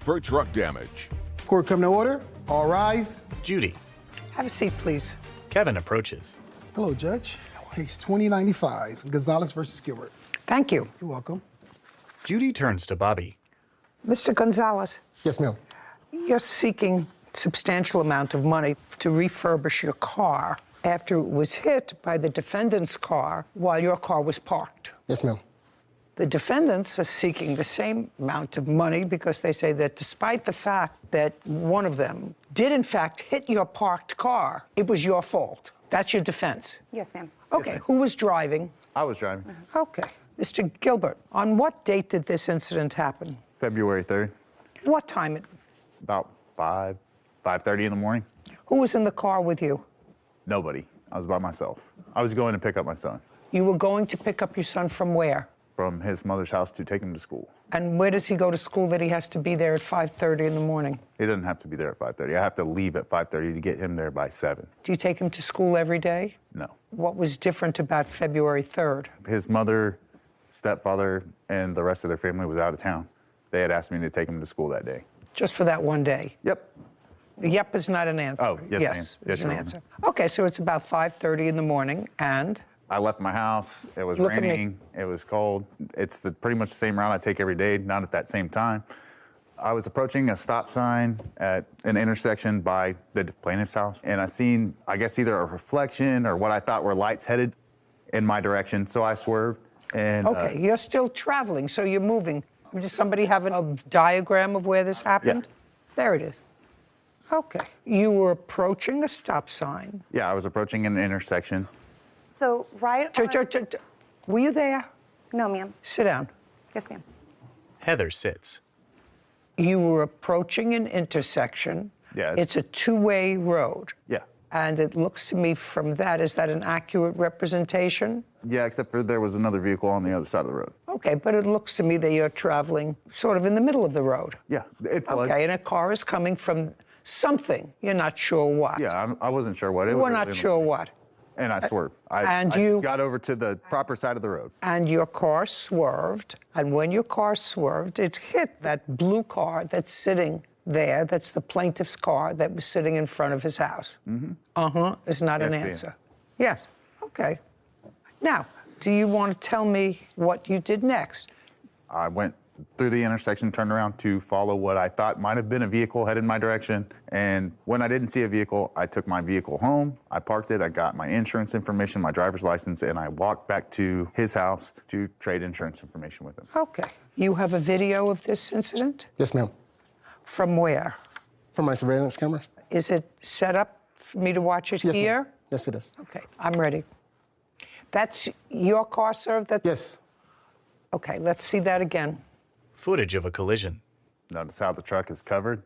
for truck damage. Court come to order. All rise. Judy. Have a seat, please. Kevin approaches. Hello, Judge. Case 2095, Gonzalez versus Gilbert. Thank you. You're welcome. Judy turns to Bobby. Mr. Gonzalez, Yes, ma'am. you're seeking substantial amount of money to refurbish your car after it was hit by the defendant's car while your car was parked. Yes, ma'am. The defendants are seeking the same amount of money because they say that despite the fact that one of them did in fact hit your parked car, it was your fault. That's your defense. Yes, ma'am. Okay, Yes, ma'am. who was driving? I was driving. Okay. Mr. Gilbert, on what date did this incident happen? February 3rd, What time? about 5:30 in the morning. Who was in the car with you? Nobody. I was by myself. I was going to pick up my son You were going to pick up your son from where? from his mother's house to take him to school. And where does he go to school that he has to be there at 5:30 in the morning? He doesn't have to be there at 5:30. I have to leave at 5:30 to get him there by 7. Do you take him to school every day? No. What was different about February 3rd? His mother, stepfather, and the rest of their family was out of town. They had asked me to take him to school that day. Just for that one day? Yep. Yep is not an answer. Oh, yes, ma'am. Yes, Yes, is an Your Honor. answer. Okay, so it's about 5:30 in the morning, and I left my house. It was Look at me. raining. It was cold. It's pretty much the same route I take every day, not at that same time. I was approaching a stop sign at an intersection by the plaintiff's house, and I seen, I guess, either a reflection or what I thought were lights headed in my direction. So I swerved. And okay, you're still traveling, so you're moving. Does somebody have a diagram of where this happened? There it is. Okay. You were approaching a stop sign. yeah, I was approaching an intersection. So right on... Were you there? No, ma'am. Sit down. Yes, ma'am. Heather sits. You were approaching an intersection. Yeah. It's a two-way road. Yeah. And it looks to me from that, is that an accurate representation? Yeah, except for there was another vehicle on the other side of the road. Okay, but it looks to me that you're traveling sort of in the middle of the road. Yeah, it floods. Okay, and a car is coming from something. You're not sure what. Yeah, I wasn't sure what it was. We're not sure what. And I swerved. and I you- just got over to the proper side of the road. And your car swerved, and when your car swerved, it hit that blue car that's sitting there. That's the plaintiff's car that was sitting in front of his house. Mm-hmm. Uh-huh, is not Yes, an ma'am. answer. Yes, okay. Now, do you want to tell me what you did next? I went through the intersection, turned around to follow what I thought might have been a vehicle headed my direction. And when I didn't see a vehicle, I took my vehicle home. I parked it. I got my insurance information, my driver's license, and I walked back to his house to trade insurance information with him. Okay. You have a video of this incident? Yes, ma'am. From where? From my surveillance cameras? Is it set up for me to watch it Yes, ma'am. here? Yes, it is. Okay, I'm ready. That's your car, sir? Yes. Okay, let's see that again. Footage of a collision. Notice how the truck is covered?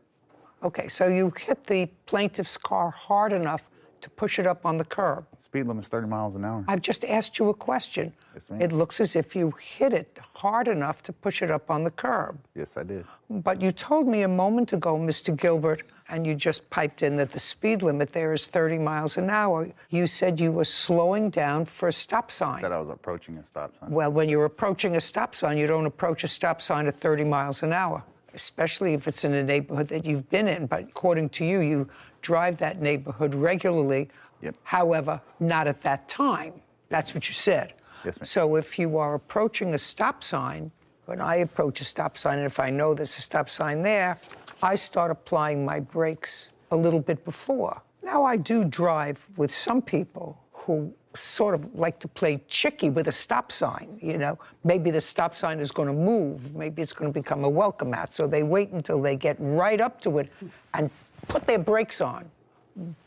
Okay, so you hit the plaintiff's car hard enough to push it up on the curb. Speed limit is 30 miles an hour. I've just asked you a question. Yes, ma'am. It looks as if you hit it hard enough to push it up on the curb. Yes, I did. But you told me a moment ago, Mr. Gilbert, and you just piped in that the speed limit there is 30 miles an hour. You said you were slowing down for a stop sign. Said I was approaching a stop sign. Well, when you're approaching a stop sign, you don't approach a stop sign at 30 miles an hour, especially if it's in a neighborhood that you've been in. But according to you, you drive that neighborhood regularly. Yep. However, not at that time. That's what you said. Yes, ma'am. So if you are approaching a stop sign, when I approach a stop sign, and if I know there's a stop sign there, I start applying my brakes a little bit before. Now, I do drive with some people who sort of like to play chicky with a stop sign, you know. Maybe the stop sign is going to move. Maybe it's going to become a welcome mat. So they wait until they get right up to it and put their brakes on.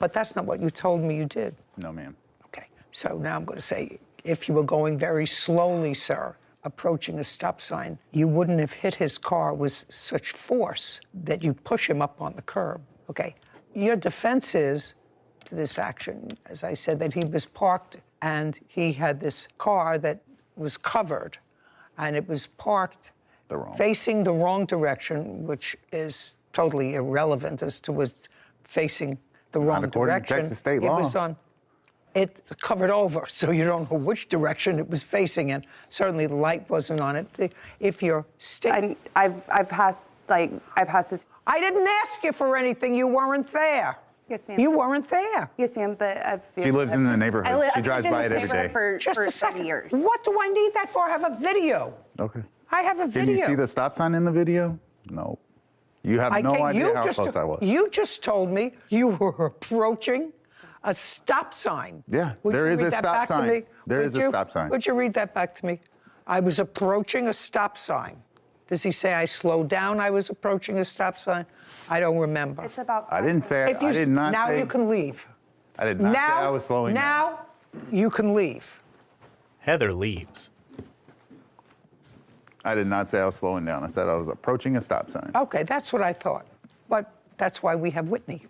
But that's not what you told me you did. No, ma'am. Okay, so now I'm going to say, if you were going very slowly, sir, approaching a stop sign, you wouldn't have hit his car with such force that you push him up on the curb. Okay, your defense is to this action, as I said, that he was parked and he had this car that was covered, and it was parked facing the wrong direction, which is totally irrelevant as to was facing the wrong according to direction. Texas state It law. was on. It's covered over, so you don't know which direction it was facing in. Certainly, the light wasn't on it. If you're I've like, I passed this. I didn't ask you for anything. You weren't there. Yes, ma'am. You weren't there. Yes, ma'am, but She lives in the neighborhood. She drives by it every day. Just a second. Years. What do I need that for? I have a video. Okay. I have a video. Can you see the stop sign in the video? No. You have no idea how close I was. You just told me you were approaching a stop sign. Yeah, Would there you is read a that stop back to sign. me? There is a stop sign. Would you read that back to me? I was approaching a stop sign. Does he say I slowed down? I was approaching a stop sign. I don't remember. It's about. I didn't say. I did not now say. you can leave. I did not say I was slowing down. Now you can leave. Heather leaves. I did not say I was slowing down. I said I was approaching a stop sign. Okay, that's what I thought. But that's why we have Whitney.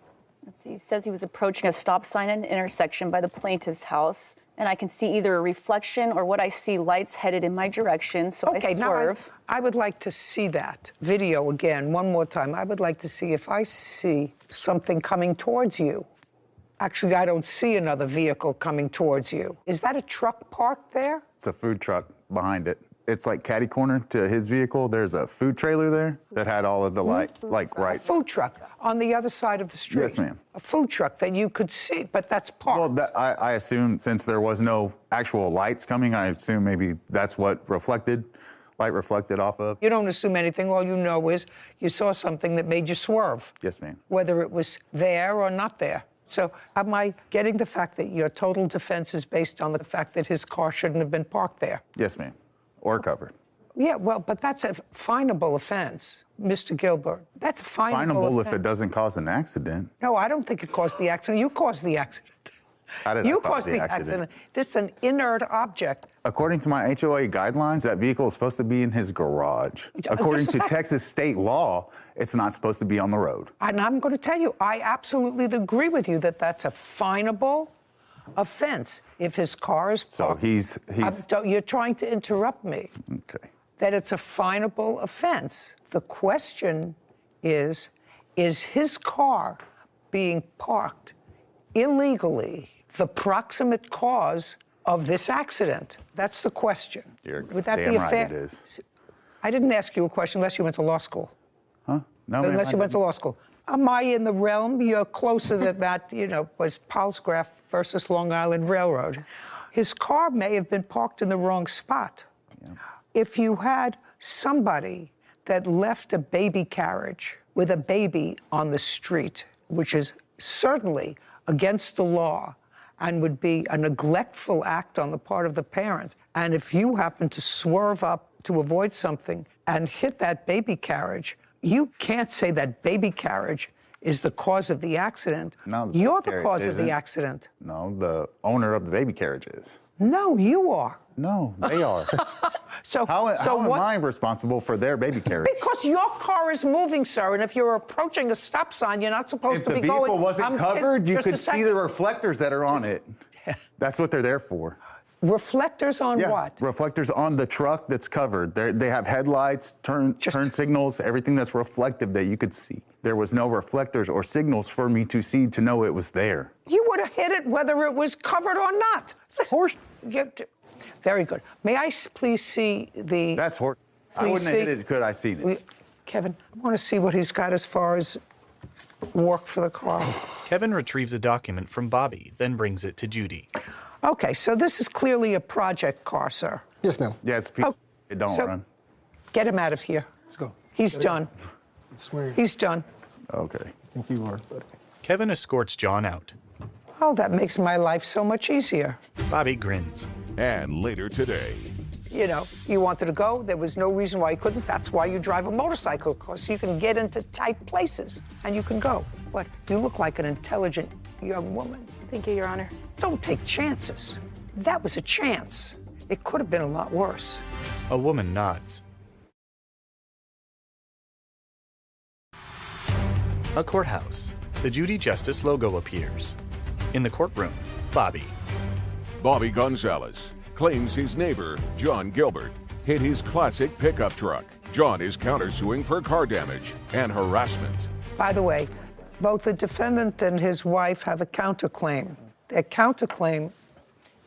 Let's see, he says he was approaching a stop sign at an intersection by the plaintiff's house, and I can see either a reflection or what I see lights headed in my direction, so I swerve. Now I would like to see that video again one more time. I would like to see if I see something coming towards you. Actually, I don't see another vehicle coming towards you. Is that a truck parked there? It's a food truck behind it. It's like catty corner to his vehicle. There's a food trailer there that had all of the light, like right. A food truck on the other side of the street. Yes, ma'am. A food truck that you could see, but that's parked. Well, I assume since there was no actual lights coming, I assume maybe that's what light reflected off of. You don't assume anything. All you know is you saw something that made you swerve. Yes, ma'am. Whether it was there or not there. So am I getting the fact that your total defense is based on the fact that his car shouldn't have been parked there? Yes, ma'am. Or covered. Yeah, well, but that's a finable offense, Mr. Gilbert. That's a finable offense. If it doesn't cause an accident. No, I don't think it caused the accident. You caused the accident. How did you I cause caused the accident. This is an inert object. According to my HOA guidelines, that vehicle is supposed to be in his garage. According to Texas state law, it's not supposed to be on the road. And I'm going to tell you, I absolutely agree with you that that's a finable offense if his car is parked. So you're trying to interrupt me. Okay. That it's a finable offense. The question is his car being parked illegally the proximate cause of this accident? That's the question. Would that be a fair? It is. I didn't ask you a question unless you went to law school. Huh? No, ma'am. Unless you went to law school. Am I in the realm? You're closer than that, was Palsgraf versus Long Island Railroad. His car may have been parked in the wrong spot. Yeah. If you had somebody that left a baby carriage with a baby on the street, which is certainly against the law and would be a neglectful act on the part of the parent, and if you happen to swerve up to avoid something and hit that baby carriage, you can't say that baby carriage is the cause of the accident. No, you're the cause of the accident. No, the owner of the baby carriage is. No, you are. No, they are. How am I responsible for their baby carriage? Because your car is moving, sir, and if you're approaching a stop sign, you're not supposed to be going. If the vehicle wasn't covered, you could see the reflectors that are on it. That's what they're there for. Reflectors on what? Reflectors on the truck that's covered. They have headlights, turn signals, everything that's reflective that you could see. There was no reflectors or signals for me to see to know it was there. You would have hit it whether it was covered or not. Horse. Very good. May I please see the... That's horse. I wouldn't have hit it could I seen it. Kevin, I want to see what he's got as far as work for the car. Kevin retrieves a document from Bobby, then brings it to Judy. Okay, so this is clearly a project car, sir. Yes, ma'am. Yeah, it's people. It don't run. Get him out of here. Let's go. He's done. I swear. He's done. Okay. I think you are. Kevin escorts John out. Oh, that makes my life so much easier. Bobby grins. And later today. You wanted to go. There was no reason why you couldn't. That's why you drive a motorcycle, because you can get into tight places and you can go. But you look like an intelligent young woman. Thank you, Your Honor. Don't take chances. That was a chance. It could have been a lot worse. A woman nods. A courthouse. The Judy Justice logo appears. In the courtroom, Bobby. Bobby Gonzalez claims his neighbor, John Gilbert, hit his classic pickup truck. John is countersuing for car damage and harassment. By the way, both the defendant and his wife have a counterclaim. Their counterclaim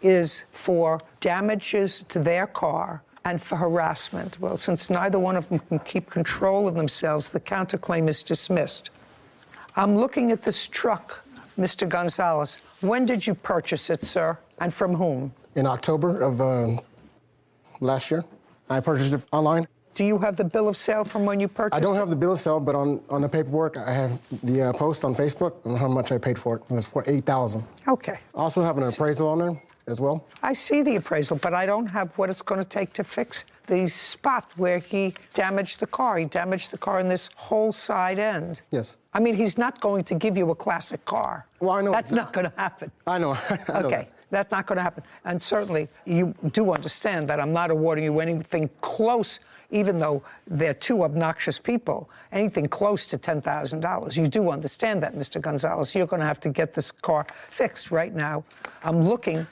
is for damages to their car and for harassment. Well, since neither one of them can keep control of themselves, the counterclaim is dismissed. I'm looking at this truck, Mr. Gonzalez. When did you purchase it, sir, and from whom? In October of last year, I purchased it online. Do you have the bill of sale from when you purchased it? I don't have the bill of sale, but on the paperwork, I have the post on Facebook and how much I paid for it. It was for $8,000. Okay. I also have an appraisal on there as well. I see the appraisal, but I don't have what it's going to take to fix the spot where he damaged the car. He damaged the car in this whole side end. Yes. I mean, he's not going to give you a classic car. Well, I know. That's not going to happen. I know. I know Okay. that. That's not going to happen. And certainly, you do understand that I'm not awarding you anything close, even though they're two obnoxious people, anything close to $10,000. You do understand that, Mr. Gonzalez. You're going to have to get this car fixed right now. I'm looking.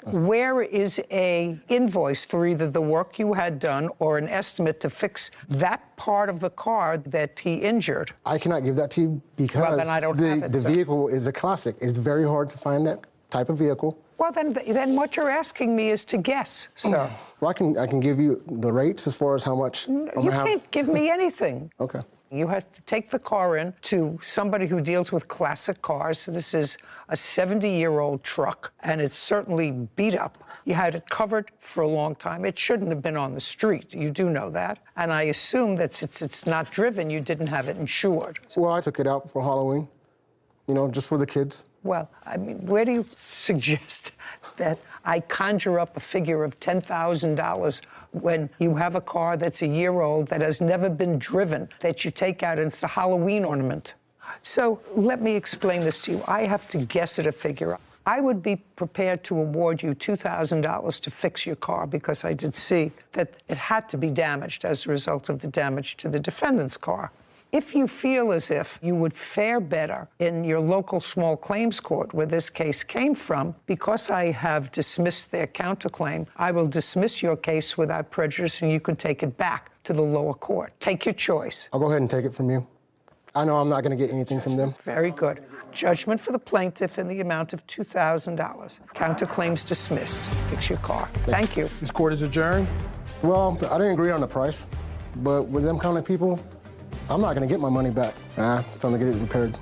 Where is a invoice for either the work you had done or an estimate to fix that part of the car that he injured? I cannot give that to you because Well, then I don't have it, the sir. vehicle is a classic. It's very hard to find that type of vehicle. Well, then what you're asking me is to guess, sir. Well, I can give you the rates as far as how much I'm You gonna have. can't give me anything. Okay. You have to take the car in to somebody who deals with classic cars. So this is a 70-year-old truck, and it's certainly beat up. You had it covered for a long time. It shouldn't have been on the street. You do know that. And I assume that since it's not driven, you didn't have it insured. Well, I took it out for Halloween, just for the kids. Well, I mean, where do you suggest that I conjure up a figure of $10,000 when you have a car that's a year old that has never been driven, that you take out and it's a Halloween ornament? So let me explain this to you. I have to guess at a figure. I would be prepared to award you $2,000 to fix your car because I did see that it had to be damaged as a result of the damage to the defendant's car. If you feel as if you would fare better in your local small claims court where this case came from, because I have dismissed their counterclaim, I will dismiss your case without prejudice and you can take it back to the lower court. Take your choice. I'll go ahead and take it from you. I know I'm not going to get anything from them. Very good. Judgment for the plaintiff in the amount of $2,000. Counterclaims dismissed. Fix your car. Thank you. This court is adjourned. Well, I didn't agree on the price, but with them kind of people, I'm not going to get my money back. It's time to get it repaired.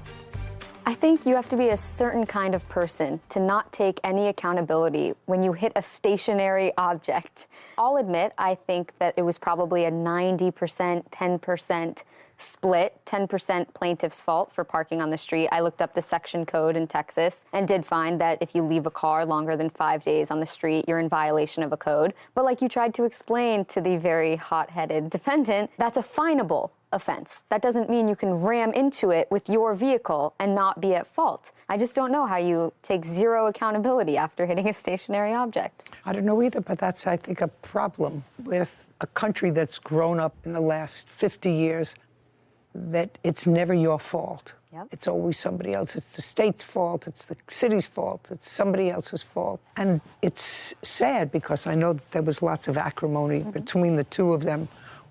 I think you have to be a certain kind of person to not take any accountability when you hit a stationary object. I'll admit, I think that it was probably a 90%, 10% split, 10% plaintiff's fault for parking on the street. I looked up the section code in Texas and did find that if you leave a car longer than 5 days on the street, you're in violation of a code. But like you tried to explain to the very hot-headed defendant, that's a finable offense. That doesn't mean you can ram into it with your vehicle and not be at fault. I just don't know how you take zero accountability after hitting a stationary object. I don't know either, but that's, I think, a problem with a country that's grown up in the last 50 years, that it's never your fault. Yep. It's always somebody else. It's the state's fault. It's the city's fault. It's somebody else's fault. And it's sad because I know that there was lots of acrimony between the two of them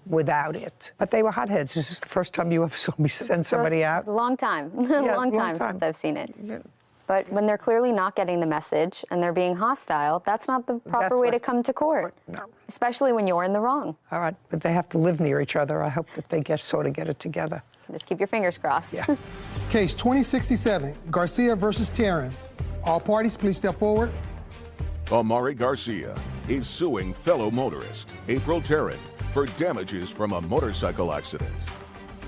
without it. But they were hotheads. This is the first time you ever saw me send somebody out. A long time. Yeah, long time since I've seen it. Yeah. But when they're clearly not getting the message and they're being hostile, that's not the proper way to come to court. No. Especially when you're in the wrong. All right, but they have to live near each other. I hope that they sort of get it together. Just keep your fingers crossed. Yeah. Case 2067, Garcia versus Tarrant. All parties, please step forward. Amari Garcia is suing fellow motorist April Tarrant for damages from a motorcycle accident.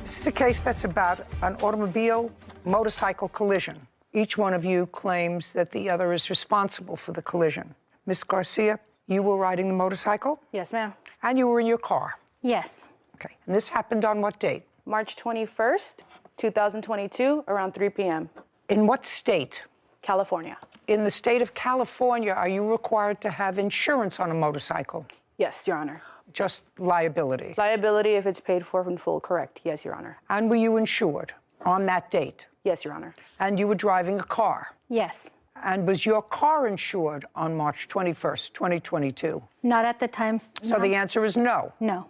This is a case that's about an automobile-motorcycle collision. Each one of you claims that the other is responsible for the collision. Miss Garcia, you were riding the motorcycle? Yes, ma'am. And you were in your car? Yes. Okay. And this happened on what date? March 21st, 2022, around 3 p.m. In what state? California. In the state of California, are you required to have insurance on a motorcycle? Yes, Your Honor. Just liability? Liability if it's paid for in full, correct. Yes, Your Honor. And were you insured on that date? Yes, Your Honor. And you were driving a car? Yes. And was your car insured on March 21st, 2022? Not at the time. So the answer is no? No.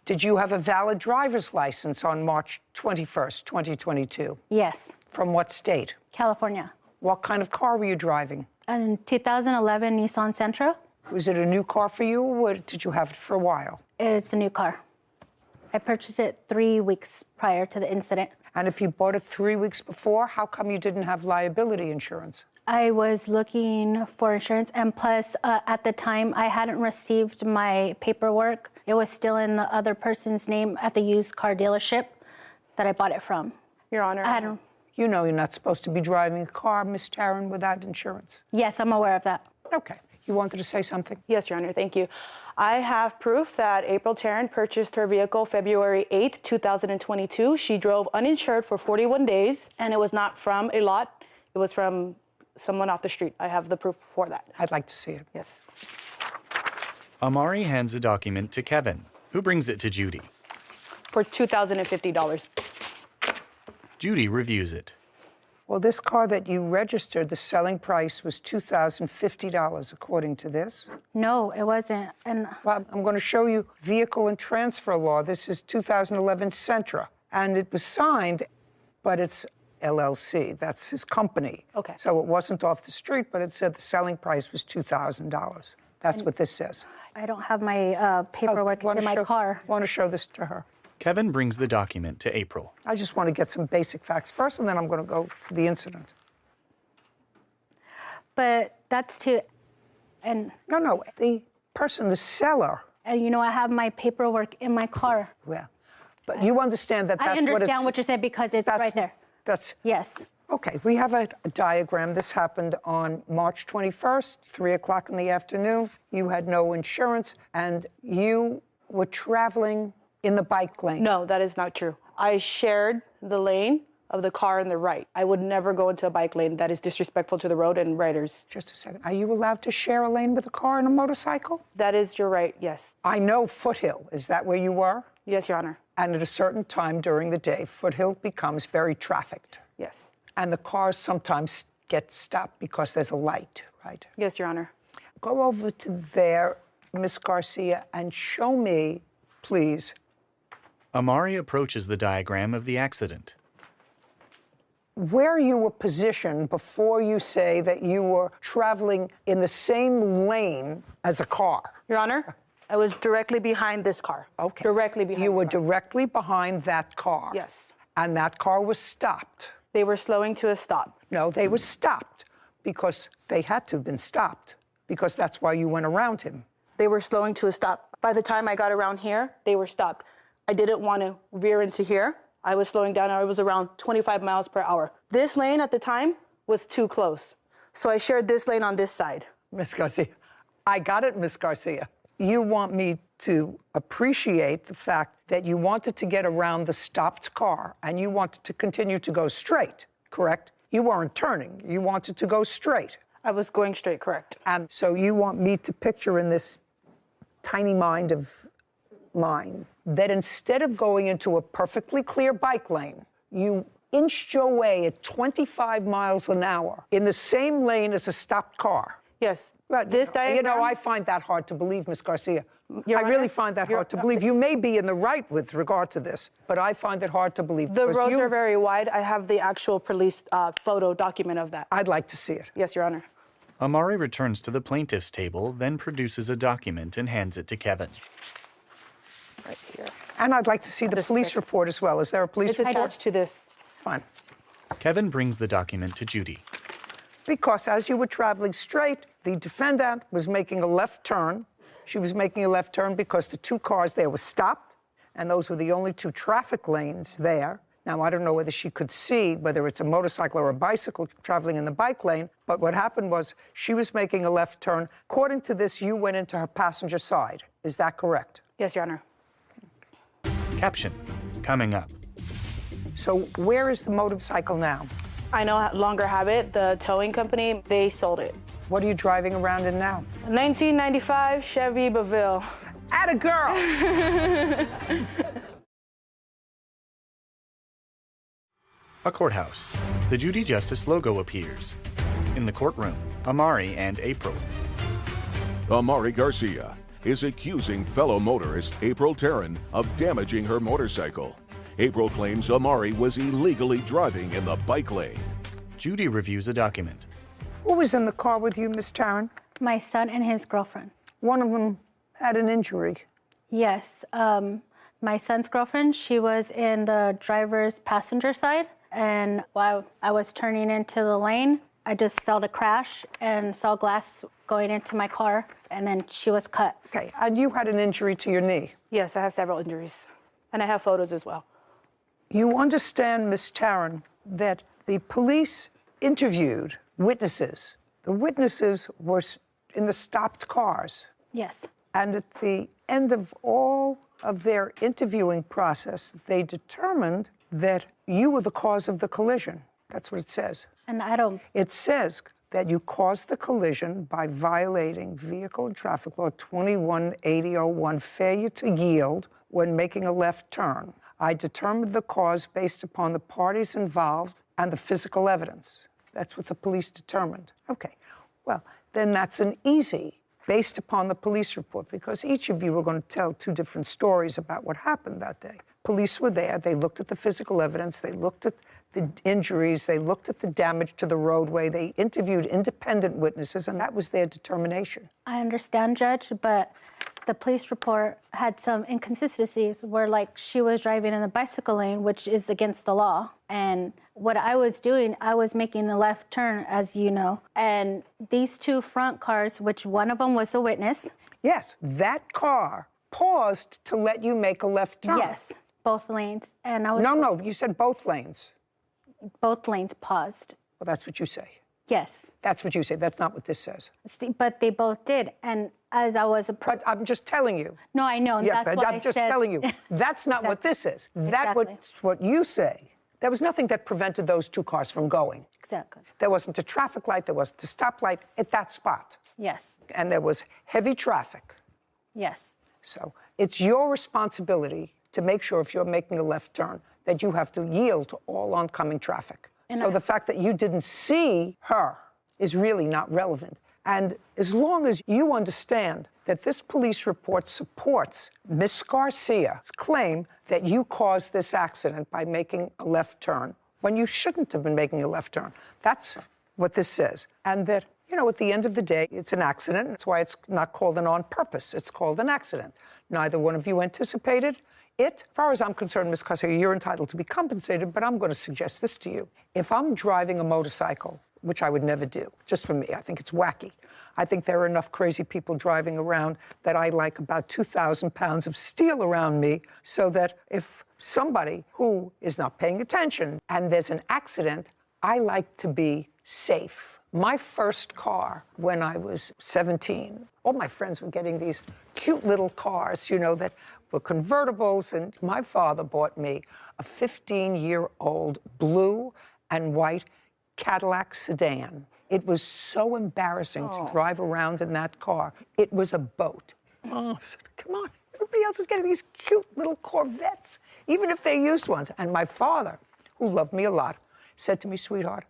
Did you have a valid driver's license on March 21st, 2022? Yes. From what state? California. What kind of car were you driving? A 2011 Nissan Sentra. Was it a new car for you, or did you have it for a while? It's a new car. I purchased it 3 weeks prior to the incident. And if you bought it 3 weeks before, how come you didn't have liability insurance? I was looking for insurance, and plus, at the time, I hadn't received my paperwork. It was still in the other person's name at the used car dealership that I bought it from. Your Honor. You know you're not supposed to be driving a car, Miss Taryn, without insurance. Yes, I'm aware of that. Okay. You wanted to say something? Yes, Your Honor, thank you. I have proof that April Taryn purchased her vehicle February 8th, 2022. She drove uninsured for 41 days, and it was not from a lot. It was from someone off the street. I have the proof for that. I'd like to see it. Yes. Amari hands a document to Kevin, who brings it to Judy. For $2,050. Judy reviews it. Well, this car that you registered, the selling price was $2,050, according to this. No, it wasn't. And Well, I'm going to show you vehicle and transfer law. This is 2011 Sentra, and it was signed, but it's LLC. That's his company. Okay. So it wasn't off the street, but it said the selling price was $2,000. That's what this says. I don't have my paperwork in my car. Want to show this to her? Kevin brings the document to April. I just want to get some basic facts first, and then I'm going to go to the incident. But that's and No, the person, the seller. you know, I have my paperwork in my car. Well, but you understand that that's I understand what what you said because it's right there. That's Yes. okay. We have a diagram. This happened on March 21st, 3 o'clock in the afternoon. You had no insurance, and you were traveling in the bike lane. No, that is not true. I shared the lane of the car on the right. I would never go into a bike lane. That is disrespectful to the road and riders. Just a second. Are you allowed to share a lane with a car and a motorcycle? That is your right, yes. I know Foothill. Is that where you were? Yes, Your Honor. And at a certain time during the day, Foothill becomes very trafficked. Yes. And the cars sometimes get stopped because there's a light, right? Yes, Your Honor. Go over to there, Miss Garcia, and show me, please. Amari approaches the diagram of the accident. Where you were positioned before you say that you were traveling in the same lane as a car. Your Honor, I was directly behind this car. Okay. Directly behind You the were car. directly behind that car. Yes. And that car was stopped. They were slowing to a stop. No, they were stopped because they had to have been stopped because that's why you went around him. They were slowing to a stop. By the time I got around here, they were stopped. I didn't want to veer into here. I was slowing down. I was around 25 miles per hour. This lane at the time was too close. So I shared this lane on this side. Miss Garcia, I got it, Miss Garcia. You want me to appreciate the fact that you wanted to get around the stopped car and you wanted to continue to go straight, correct? You weren't turning. You wanted to go straight. I was going straight, correct. And so you want me to picture in this tiny mind of mine that instead of going into a perfectly clear bike lane, you inched your way at 25 miles an hour in the same lane as a stopped car. Yes. But This diagram, you know, I find that hard to believe, Miss Garcia. Your I Honor, really find that hard to believe. You may be in the right with regard to this, but I find it hard to believe. the because roads you- are very wide. I have the actual police photo document of that. I'd like to see it. Yes, Your Honor. Amari returns to the plaintiff's table, then produces a document and hands it to Kevin. Right here. And I'd like to see the This police picture. report as well. Is there a police It's report? attached to this. Fine. Kevin brings the document to Judy. Because as you were traveling straight, the defendant was making a left turn. She was making a left turn because the two cars there were stopped, and those were the only two traffic lanes there. Now, I don't know whether she could see whether it's a motorcycle or a bicycle traveling in the bike lane, but what happened was she was making a left turn. According to this, you went into her passenger side. Is that correct? Yes, Your Honor. Caption, coming up. So where is the motorcycle now? I no longer have it. The towing company, they sold it. What are you driving around in now? 1995 Chevy Baville. Atta girl! A courthouse. The Judy Justice logo appears. In the courtroom, Amari and April. Amari Garcia is accusing fellow motorist April Taryn of damaging her motorcycle. April claims Amari was illegally driving in the bike lane. Judy reviews a document. Who was in the car with you, Miss Taryn? My son and his girlfriend. one of them had an injury. Yes. My son's girlfriend, she was in the driver's passenger side, and while I was turning into the lane, I just felt a crash and saw glass going into my car, and then she was cut. Okay, and you had an injury to your knee. Yes, I have several injuries, and I have photos as well. You understand, Miss Tarrant, that the police interviewed witnesses. The witnesses were in the stopped cars. Yes. And at the end of all of their interviewing process, they determined that you were the cause of the collision. That's what it says. And I don't... It says that you caused the collision by violating Vehicle and Traffic Law 21-8001, failure to yield when making a left turn. I determined the cause based upon the parties involved and the physical evidence. That's what the police determined. Okay, well, then that's an easy, based upon the police report, because each of you were going to tell two different stories about what happened that day. Police were there, they looked at the physical evidence, they looked at the injuries, they looked at the damage to the roadway, they interviewed independent witnesses, and that was their determination. I understand, Judge, but the police report had some inconsistencies where, like, she was driving in the bicycle lane, which is against the law. And what I was doing, I was making the left turn, as you know. And these two front cars, which one of them was a witness. Yes, that car paused to let you make a left turn. Yes, both lanes. And I was... No, you said both lanes. Both lanes paused. Well, that's what you say. Yes. That's what you say. That's not what this says. See, but they both did. And as I was approaching... But I'm just telling you. No, I know. Yeah, that's but what I'm just telling you. That's not what this is. That's what you say. There was nothing that prevented those two cars from going. Exactly. There wasn't a traffic light. There wasn't a stoplight at that spot. Yes. And there was heavy traffic. Yes. So it's your responsibility to make sure if you're making a left turn that you have to yield to all oncoming traffic. And so the fact that you didn't see her is really not relevant. And as long as you understand that this police report supports Miss Garcia's claim that you caused this accident by making a left turn when you shouldn't have been making a left turn, that's what this says. And that, you know, at the end of the day, it's an accident. That's why it's not called an on purpose. It's called an accident. Neither one of you anticipated it. As far as I'm concerned, Ms. Garcia, you're entitled to be compensated, but I'm going to suggest this to you. If I'm driving a motorcycle, which I would never do, just for me, I think it's wacky. I think there are enough crazy people driving around that I like about 2,000 pounds of steel around me, so that if somebody who is not paying attention and there's an accident, I like to be safe. My first car, when I was 17, all my friends were getting these cute little cars, you know, that were convertibles, and my father bought me a 15-year-old blue and white Cadillac sedan. It was so embarrassing to drive around in that car. It was a boat. Oh, come on. Everybody else is getting these cute little Corvettes, even if they're used ones. And my father, who loved me a lot, said to me, sweetheart,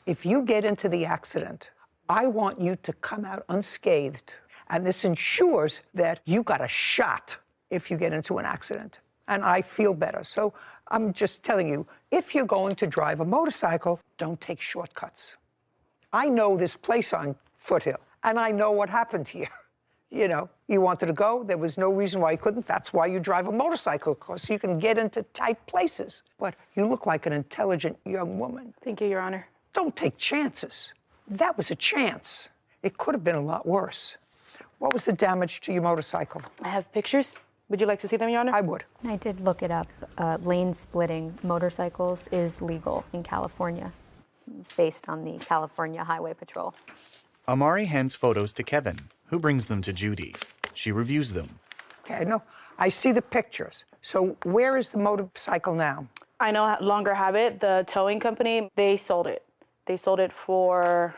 if you get into the accident, I want you to come out unscathed. And this ensures that you got a shot if you get into an accident. And I feel better. So I'm just telling you, if you're going to drive a motorcycle, don't take shortcuts. I know this place on Foothill, and I know what happened here. You know, you wanted to go, there was no reason why you couldn't. That's why you drive a motorcycle, because you can get into tight places. But you look like an intelligent young woman. Thank you, Your Honor. Don't take chances. That was a chance. It could have been a lot worse. What was the damage to your motorcycle? I have pictures. Would you like to see them, Your Honor? I would. I did look it up. Lane splitting motorcycles is legal in California, based on the California Highway Patrol. Amari hands photos to Kevin, who brings them to Judy. She reviews them. Okay, no, I see the pictures. So where is the motorcycle now? I no longer have it. The towing company, they sold it. They sold it for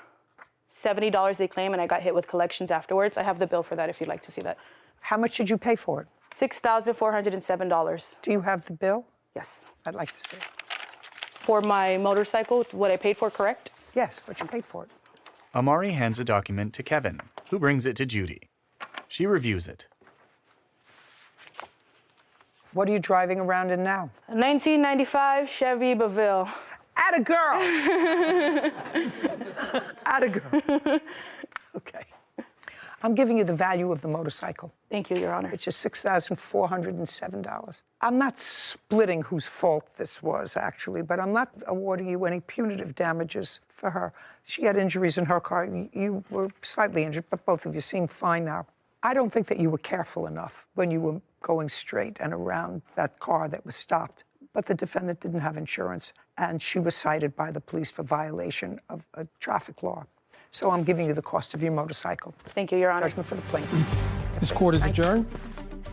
$70, they claim, and I got hit with collections afterwards. I have the bill for that if you'd like to see that. How much did you pay for it? $6,407. Do you have the bill? Yes. I'd like to see it. For my motorcycle, what I paid for, correct? Yes, what you paid for it. Amari hands a document to Kevin, who brings it to Judy. She reviews it. What are you driving around in now? A 1995 Chevy Baville. Atta girl! Atta girl. Okay. I'm giving you the value of the motorcycle. Thank you, Your Honor. Which is $6,407. I'm not splitting whose fault this was, actually, but I'm not awarding you any punitive damages for her. She had injuries in her car. You were slightly injured, but both of you seem fine now. I don't think that you were careful enough when you were going straight and around that car that was stopped. But the defendant didn't have insurance, and she was cited by the police for violation of a traffic law. So I'm giving you the cost of your motorcycle. Thank you, Your Honor. Judgment for the plaintiff. This court is adjourned.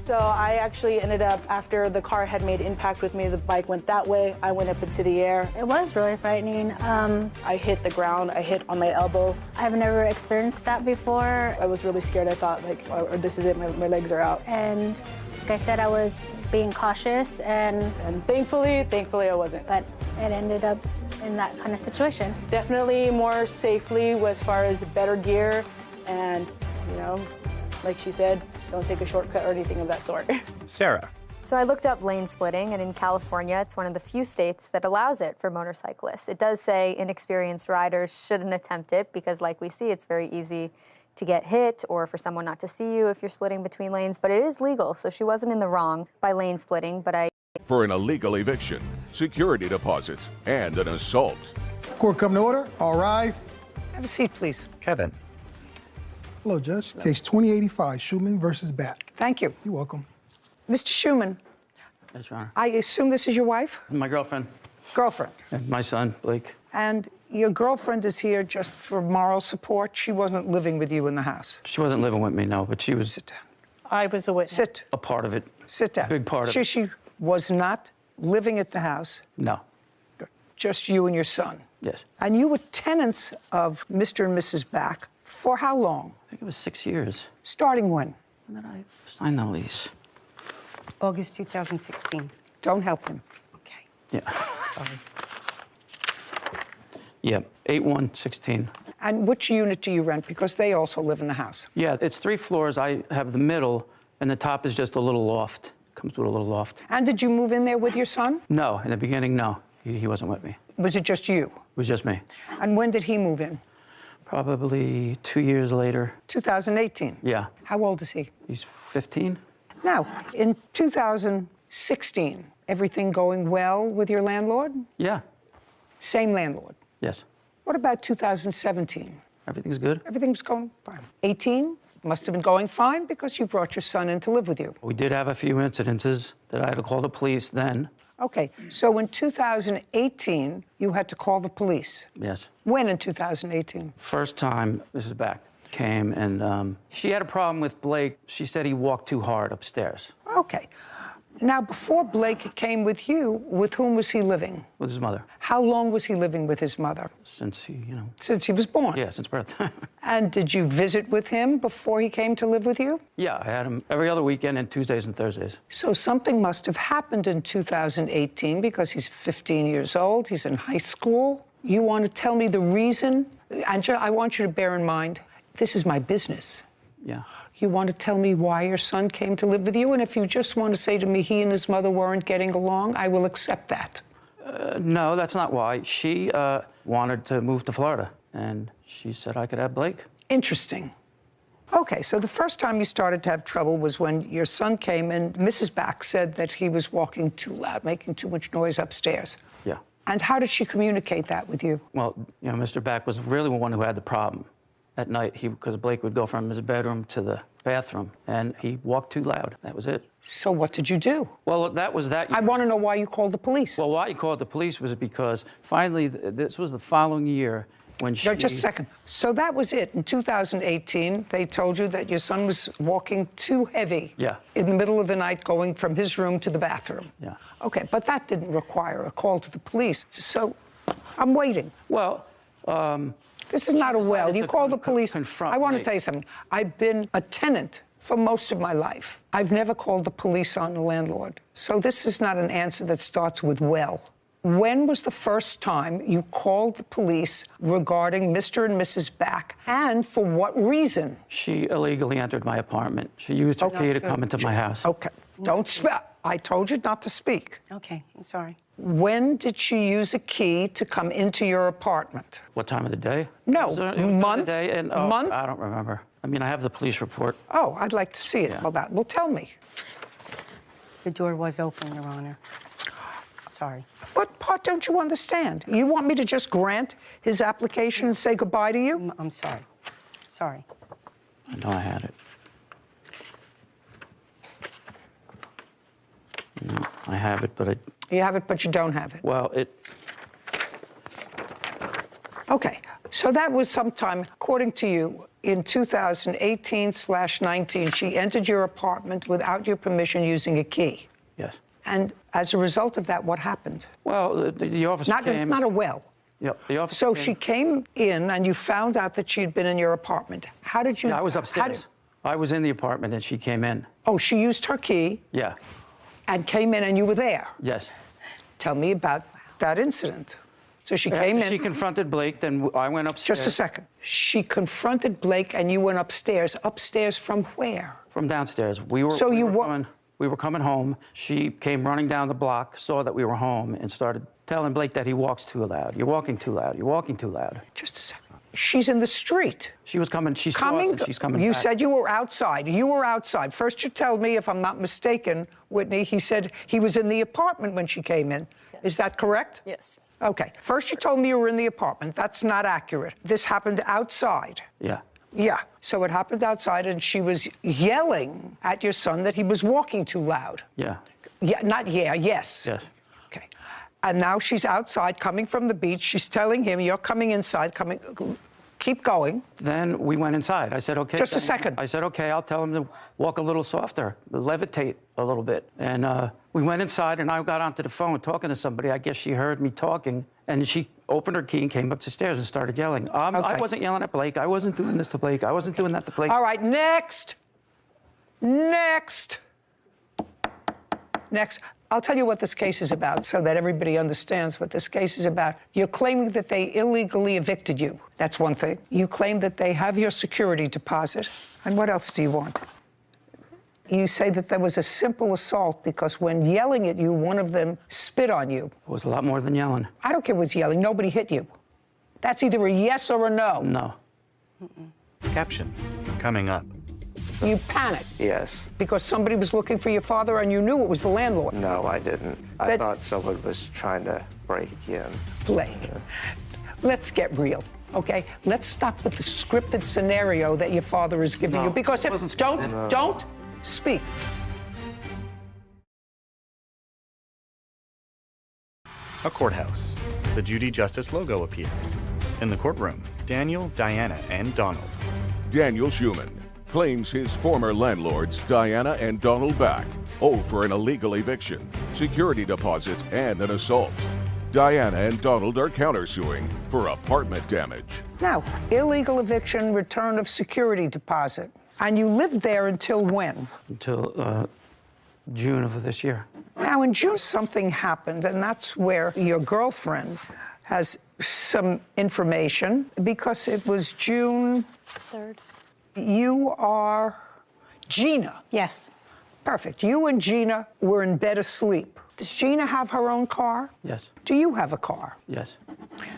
So I actually ended up, after the car had made impact with me, the bike went that way. I went up into the air. It was really frightening. I hit the ground. I hit on my elbow. I've never experienced that before. I was really scared. I thought, like, oh, this is it. My legs are out. And like I said, I was being cautious, and thankfully I wasn't. But it ended up in that kind of situation. Definitely more safely as far as better gear, and, you know, like she said, don't take a shortcut or anything of that sort. Sarah. So I looked up lane splitting, and in California, it's one of the few states that allows it for motorcyclists. It does say inexperienced riders shouldn't attempt it because, like we see, it's very easy to get hit or for someone not to see you if you're splitting between lanes, but it is legal, so she wasn't in the wrong by lane splitting, but I... For an illegal eviction, security deposits, and an assault. Court come to order. All rise. Have a seat, please. Kevin. Hello, Judge. Case 2085, Schumann versus Back. Thank you. You're welcome. Mr. Schumann. Yes, Your Honor. I assume this is your wife? My girlfriend. Girlfriend. And my son, Blake. And your girlfriend is here just for moral support? She wasn't living with you in the house? She wasn't living with me, no, but she was... Sit down. I was a witness. Sit. A part of it. Sit down. A big part of it. She was not living at the house? No. Good. Just you and your son? Yes. And you were tenants of Mr. and Mrs. Back for how long? I think it was 6 years. Starting when? When did I sign the lease? August 2016. Don't help him. Okay. Yeah. Yeah, 8/1/16. And which unit do you rent? Because they also live in the house. Yeah, it's 3 floors. I have the middle, and the top is just a little loft. Comes with a little loft. And did you move in there with your son? No, in the beginning, no. He wasn't with me. Was it just you? It was just me. And when did he move in? Probably 2 years later. 2018? Yeah. How old is he? He's 15. Now, in 2016, everything going well with your landlord? Yeah. Same landlord? Yes. What about 2017? Everything's good. Everything's going fine. 18? Must have been going fine because you brought your son in to live with you. We did have a few incidences that I had to call the police then. Okay, so in 2018, you had to call the police? Yes. When in 2018? First time Mrs. Back came, and she had a problem with Blake. She said he walked too hard upstairs. Okay. Now, before Blake came with you, with whom was he living? With his mother. How long was he living with his mother? Since he, Since he was born? Yeah, since birth. And did you visit with him before he came to live with you? Yeah, I had him every other weekend and Tuesdays and Thursdays. So something must have happened in 2018 because he's 15 years old, he's in high school. You want to tell me the reason? Angela, I want you to bear in mind, this is my business. Yeah. You want to tell me why your son came to live with you? And if you just want to say to me he and his mother weren't getting along, I will accept that. No, that's not why. She wanted to move to Florida, and she said I could have Blake. Interesting. Okay, so the first time you started to have trouble was when your son came and Mrs. Back said that he was walking too loud, making too much noise upstairs. Yeah. And how did she communicate that with you? Well, Mr. Back was really the one who had the problem. At night, because Blake would go from his bedroom to the bathroom, and he walked too loud. That was it. So what did you do? Well, that was that. I want to know why you called the police. Well, why you called the police was because finally, this was the following year when she... Just a second. So that was it. In 2018, they told you that your son was walking too heavy. Yeah. In the middle of the night, going from his room to the bathroom. Yeah. Okay, but that didn't require a call to the police. So I'm waiting. Well, this is not a well. You call the police. I want to me. tell you something. I've been a tenant for most of my life. I've never called the police on the landlord. So this is not an answer that starts with well. When was the first time you called the police regarding Mr. and Mrs. Back, and for what reason? She illegally entered my apartment. She used her key to come into my house. Okay, don't speak. I told you not to speak. Okay, I'm sorry. When did she use a key to come into your apartment? What time of the day? No, It was month. the day and, month. I don't remember. I mean, I have the police report. Oh, I'd like to see it. Yeah. Well, tell me. The door was open, Your Honor. Sorry. What part don't you understand? You want me to just grant his application and say goodbye to you? I'm sorry. Sorry. I know I had it. No, I have it, but You have it, but you don't have it. well, Okay, so that was sometime, according to you, in 2018/19, she entered your apartment without your permission using a key. yes. And as a result of that, what happened? Well, the officer It's came. not a well. Yep, the officer So came. she came in and you found out that she had been in your apartment. How did you? Yeah, I was how upstairs. did- I was in the apartment and she came in. Oh, she used her key Yeah, and came in and you were there. yes. Tell me about that incident. So she came in. She confronted Blake, then I went upstairs. Just a second. She confronted Blake and you went upstairs. Upstairs from where? From downstairs. So you we were coming home. She came running down the block, saw that we were home, and started telling Blake that he walks too loud. You're walking too loud. You're walking too loud. Just a second. She's in the street. She was coming. She saw us and she's coming You back. said you were outside. You were outside. First you tell me, if I'm not mistaken, Whitney, he said he was in the apartment when she came in. Yes. Is that correct? Yes. Okay. First you told me you were in the apartment. That's not accurate. This happened outside. Yeah. Yeah. So it happened outside and she was yelling at your son that he was walking too loud. Yeah. Yeah, not yeah, yes. Yes. Okay. And now she's outside coming from the beach. She's telling him, you're coming inside, keep going. Then we went inside. I said, okay. Just a then. second. I said, okay, I'll tell him to walk a little softer, levitate a little bit. And we went inside, and I got onto the phone talking to somebody. I guess she heard me talking, and she opened her key and came up the stairs and started yelling. I wasn't yelling at Blake. I wasn't doing this to Blake. I wasn't doing that to Blake. All right, next. Next. Next. I'll tell you what this case is about so that everybody understands what this case is about. You're claiming that they illegally evicted you. That's one thing. You claim that they have your security deposit. And what else do you want? You say that there was a simple assault because when yelling at you, one of them spit on you. It was a lot more than yelling. I don't care what's yelling. Nobody hit you. That's either a yes or a no. No. Caption coming up. You panicked. Yes. Because somebody was looking for your father and you knew it was the landlord. No, I didn't. I thought someone was trying to break in. Blake, let's get real, okay? Let's stop with the scripted scenario that your father is giving you. Because if don't speak. A courthouse. The Judy Justice logo appears. In the courtroom, Daniel, Diana, and Donald. Daniel Schumann claims his former landlords, Diana and Donald Back, owe for an illegal eviction, security deposit, and an assault. Diana and Donald are countersuing for apartment damage. Now, illegal eviction, return of security deposit. And you lived there until when? Until June of this year. Now, in June, something happened, and that's where your girlfriend has some information, because it was June 3rd. You are Gina. Yes. Perfect. You and Gina were in bed asleep. Does Gina have her own car? Yes. Do you have a car? Yes.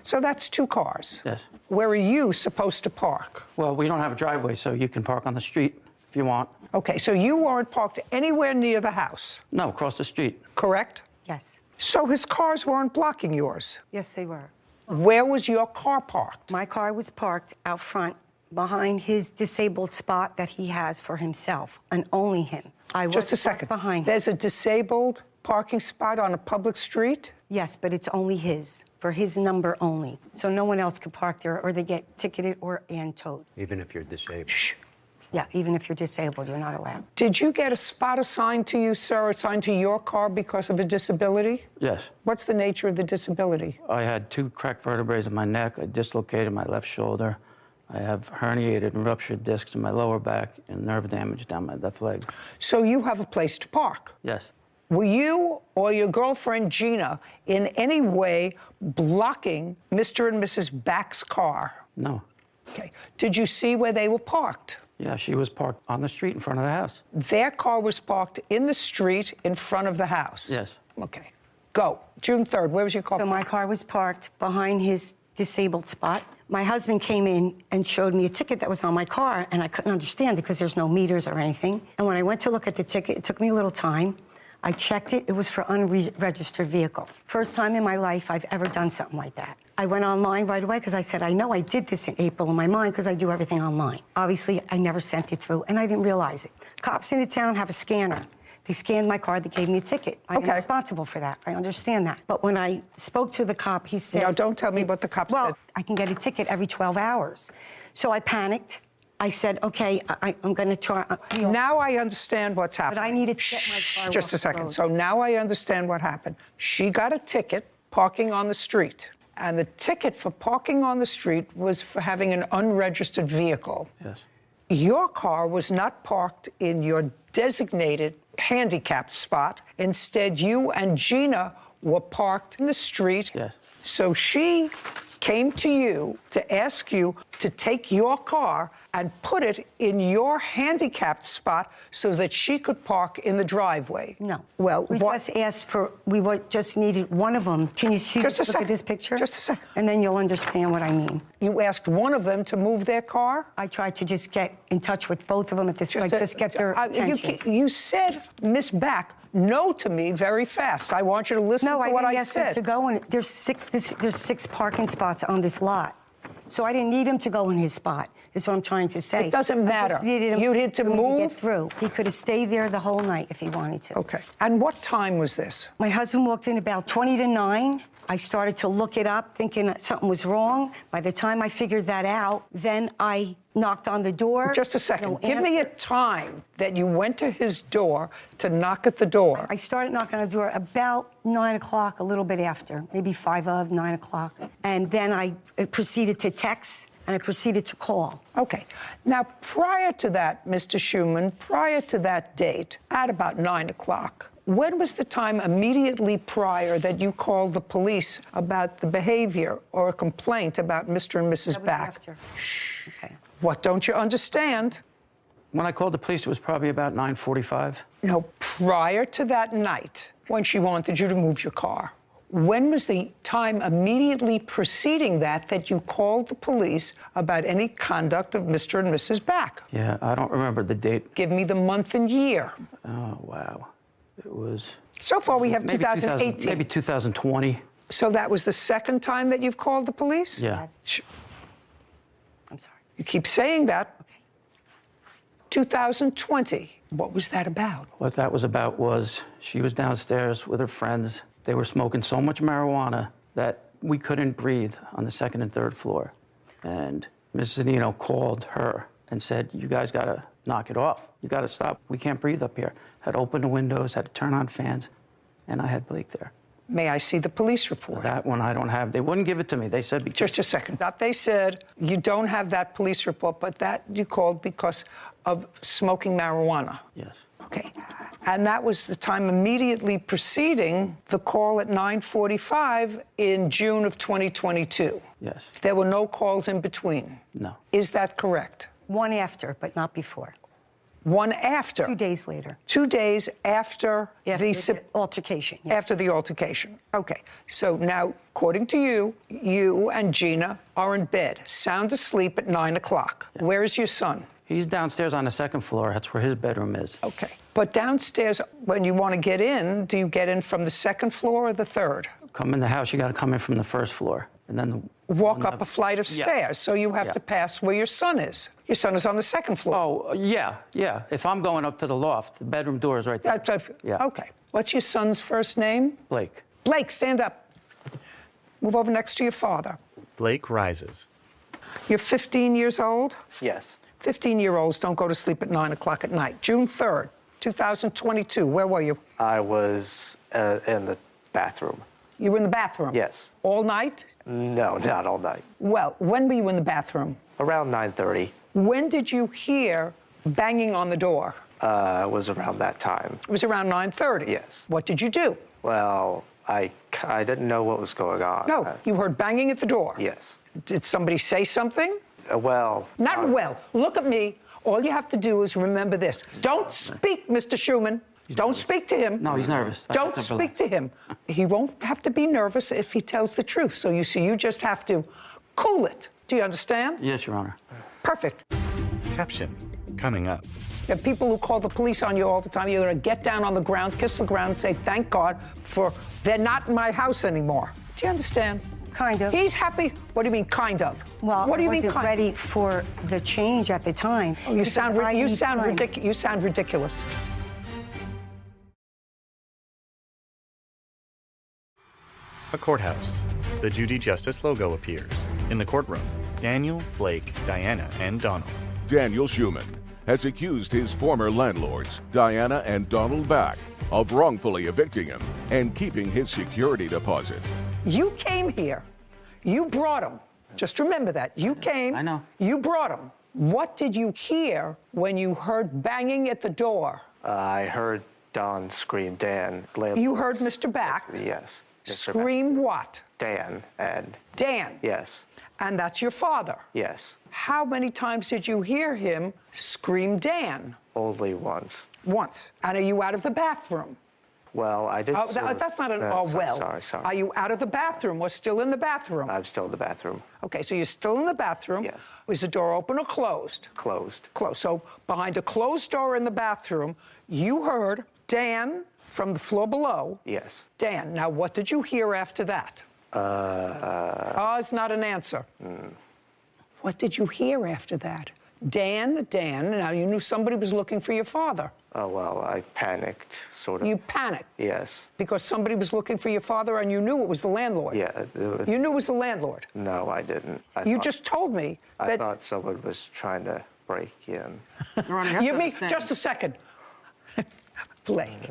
So that's two cars. Yes. Where are you supposed to park? Well, we don't have a driveway, so you can park on the street if you want. Okay, so you weren't parked anywhere near the house? No, across the street. Correct? Yes. So his cars weren't blocking yours? Yes, they were. Where was your car parked? My car was parked out front behind his disabled spot that he has for himself, and only him. Just a second. Behind him. There's a disabled parking spot on a public street? Yes, but it's only his, for his number only. So no one else could park there, or they get ticketed and towed. Even if you're disabled. Shh. Yeah, even if you're disabled, you're not allowed. Did you get a spot assigned to you, sir, assigned to your car because of a disability? Yes. What's the nature of the disability? I had 2 cracked vertebrae in my neck. I dislocated my left shoulder. I have herniated and ruptured discs in my lower back and nerve damage down my left leg. So you have a place to park? Yes. Were you or your girlfriend, Gina, in any way blocking Mr. and Mrs. Back's car? No. Okay. Did you see where they were parked? Yeah, she was parked on the street in front of the house. Their car was parked in the street in front of the house? Yes. Okay. Go. June 3rd, where was your car? So my car was parked behind his disabled spot, My husband came in and showed me a ticket that was on my car, and I couldn't understand it because there's no meters or anything. And when I went to look at the ticket, it took me a little time. I checked it. It was for unregistered vehicle. First time in my life I've ever done something like that. I went online right away because I said, I know I did this in April in my mind because I do everything online. Obviously, I never sent it through, and I didn't realize it. Cops in the town have a scanner. They scanned my card, they gave me a ticket. I'm responsible for that. I understand that. But when I spoke to the cop, he said... No, don't tell me what the cop said. Well, I can get a ticket every 12 hours. So I panicked. I said, okay, I'm going to try... Now I understand what's happened. But I needed to get my car Just a off the second. road. So now I understand what happened. She got a ticket parking on the street. And the ticket for parking on the street was for having an unregistered vehicle. Yes. Your car was not parked in your designated handicapped spot. Instead, you and Gina were parked in the street. Yes. So she came to you to ask you to take your car and put it in your handicapped spot so that she could park in the driveway. No. Well, we just asked for, just needed one of them. Can you see, Just a look second. at this picture? Just a second. And then you'll understand what I mean. You asked one of them to move their car? I tried to just get in touch with both of them at this point, just get their attention. You said, Miss Back, no to me very fast. I want you to listen to what I ask them said. to go in. There's six parking spots on this lot. So I didn't need him to go in his spot, is what I'm trying to say. It doesn't matter. I just needed him You need to move? get through. He could have stayed there the whole night if he wanted to. Okay. And what time was this? My husband walked in about 20 to 9. I started to look it up, thinking that something was wrong. By the time I figured that out, then I knocked on the door. Just a second. No Give me a answer. time that you went to his door to knock at the door. I started knocking on the door about 9 o'clock, a little bit after, maybe 9 o'clock. And then I proceeded to text, and I proceeded to call. Okay. Now, prior to that, Mr. Schumann, prior to that date, at about 9 o'clock, when was the time immediately prior that you called the police about the behavior or a complaint about Mr. and Mrs. That was Back? after. Shh. Okay. What don't you understand? When I called the police, it was probably about 9:45. No, prior to that night, when she wanted you to move your car, when was the time immediately preceding that you called the police about any conduct of Mr. and Mrs. Back? Yeah, I don't remember the date. Give me the month and year. Oh, wow. It was... So far, we have maybe 2018. Maybe 2020. So that was the second time that you've called the police? Yeah. I'm sorry. You keep saying that. Okay. 2020. What was that about? What that was about was she was downstairs with her friends. They were smoking so much marijuana that we couldn't breathe on the second and third floor. And Mrs. Zanino called her and said, you guys got to knock it off. You got to stop. We can't breathe up here. Had to open the windows, had to turn on fans, and I had Blake there. May I see the police report? That one I don't have. They wouldn't give it to me. They said... Just a second. That they said you don't have that police report, but that you called because of smoking marijuana. Yes. Okay. And that was the time immediately preceding the call at 9:45 in June of 2022. Yes. There were no calls in between. No. Is that correct? One after, but not before. One after. 2 days later. 2 days after the altercation. Yeah. After the altercation. Okay. So now, according to you, you and Gina are in bed, sound asleep at 9 o'clock. Yeah. Where is your son? He's downstairs on the second floor. That's where his bedroom is. Okay. But downstairs, when you want to get in, do you get in from the second floor or the third? Come in the house, you got to come in from the first floor. And then... Walk up a flight of stairs. So you have to pass where your son is. Your son is on the second floor. Oh, yeah. If I'm going up to the loft, the bedroom door is right there. Yeah. Okay. What's your son's first name? Blake. Blake, stand up. Move over next to your father. Blake rises. You're 15 years old? Yes. 15-year-olds don't go to sleep at 9 o'clock at night. June 3rd, 2022. Where were you? I was in the bathroom. You were in the bathroom? Yes. All night? No, not all night. Well, when were you in the bathroom? Around 9:30. When did you hear banging on the door? It was around that time. It was around 9:30? Yes. What did you do? Well, I didn't know what was going on. No, you heard banging at the door? Yes. Did somebody say something? Not. Look at me. All you have to do is remember this. Don't speak, Mr. Schumann. Don't speak to him. No, he's nervous. Don't speak to him. He won't have to be nervous if he tells the truth. So you see, you just have to cool it. Do you understand? Yes, Your Honor. Perfect. Caption coming up. You have people who call the police on you all the time. You're going to get down on the ground, kiss the ground, and say, thank God for they're not in my house anymore. Do you understand? Kind of. He's happy. What do you mean, kind of? Well, what do you I mean, wasn't kind ready for the change at the time. of? You sound time. ridiculous. A courthouse. The Judy Justice logo appears. In the courtroom, Daniel, Blake, Diana, and Donald. Daniel Schumann has accused his former landlords, Diana and Donald Back, of wrongfully evicting him and keeping his security deposit. You came here. You brought him. Just remember that. You came. I know. You brought him. What did you hear when you heard banging at the door? I heard Don scream, Dan. You heard Mr. Back? Yes. Mr. Scream what? Dan and... Dan. Yes. And that's your father? Yes. How many times did you hear him scream Dan? Only once. Once. And are you out of the bathroom? Well, I did. That's not an well. Sorry. Are you out of the bathroom or still in the bathroom? I'm still in the bathroom. Okay, so you're still in the bathroom. Yes. Was the door open or closed? Closed. Closed. So behind a closed door in the bathroom, you heard Dan from the floor below. Yes. Dan. Now, what did you hear after that? Is not an answer. What did you hear after that? Dan. Now, you knew somebody was looking for your father. Oh, well, I panicked, sort of. You panicked? Yes. Because somebody was looking for your father and you knew it was the landlord? Yeah. You knew it was the landlord? No, I didn't. You just told me that... I thought someone was trying to break in. Your Honor, You mean, just a second. Blake,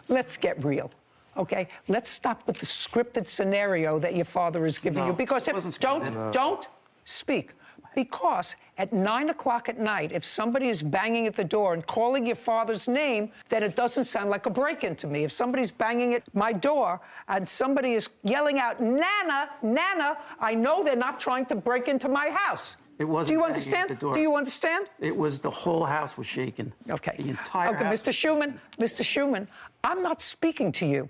let's get real, okay? Let's stop with the scripted scenario that your father is giving you. Because if... Don't speak. Because at 9 o'clock at night, if somebody is banging at the door and calling your father's name, then it doesn't sound like a break-in to me. If somebody's banging at my door and somebody is yelling out, Nana, Nana, I know they're not trying to break into my house. It wasn't. Do you banging understand? at the door. Do you understand? It was the whole house was shaking. Okay. The entire house. Mr. Schumann, I'm not speaking to you.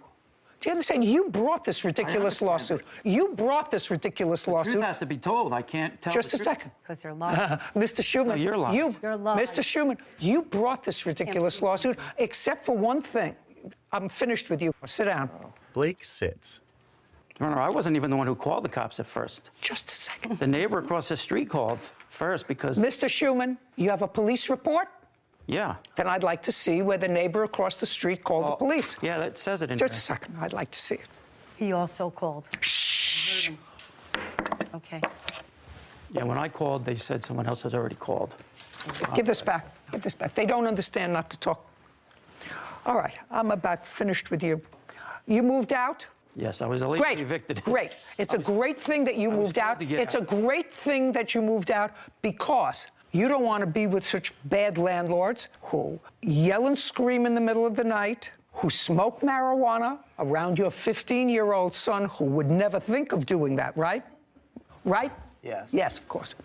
Do you understand? You brought this ridiculous lawsuit. You brought this ridiculous lawsuit. The truth has to be told. I can't tell. Just a second. Because they're lying. Mr. Schumann, No, you're lying. You're lying. Mr. Schumann, you brought this ridiculous lawsuit, except for one thing. I'm finished with you. Sit down. Blake sits. Your Honor, I wasn't even the one who called the cops at first. Just a second. The neighbor across the street called first because... Mr. Schumann, you have a police report? Yeah. Then I'd like to see where the neighbor across the street called the police. Yeah, that says it in Just there. a second. I'd like to see it. He also called. Shh. Okay. Yeah, when I called, they said someone else has already called. Give this back. Give this back. They don't understand not to talk. All right. I'm about finished with you. You moved out? Yes, I was illegally evicted. Great. It's a great thing that you moved out. It's a great thing that you moved out because you don't want to be with such bad landlords who yell and scream in the middle of the night, who smoke marijuana around your 15-year-old son who would never think of doing that, right? Right? Yes. Yes, of course.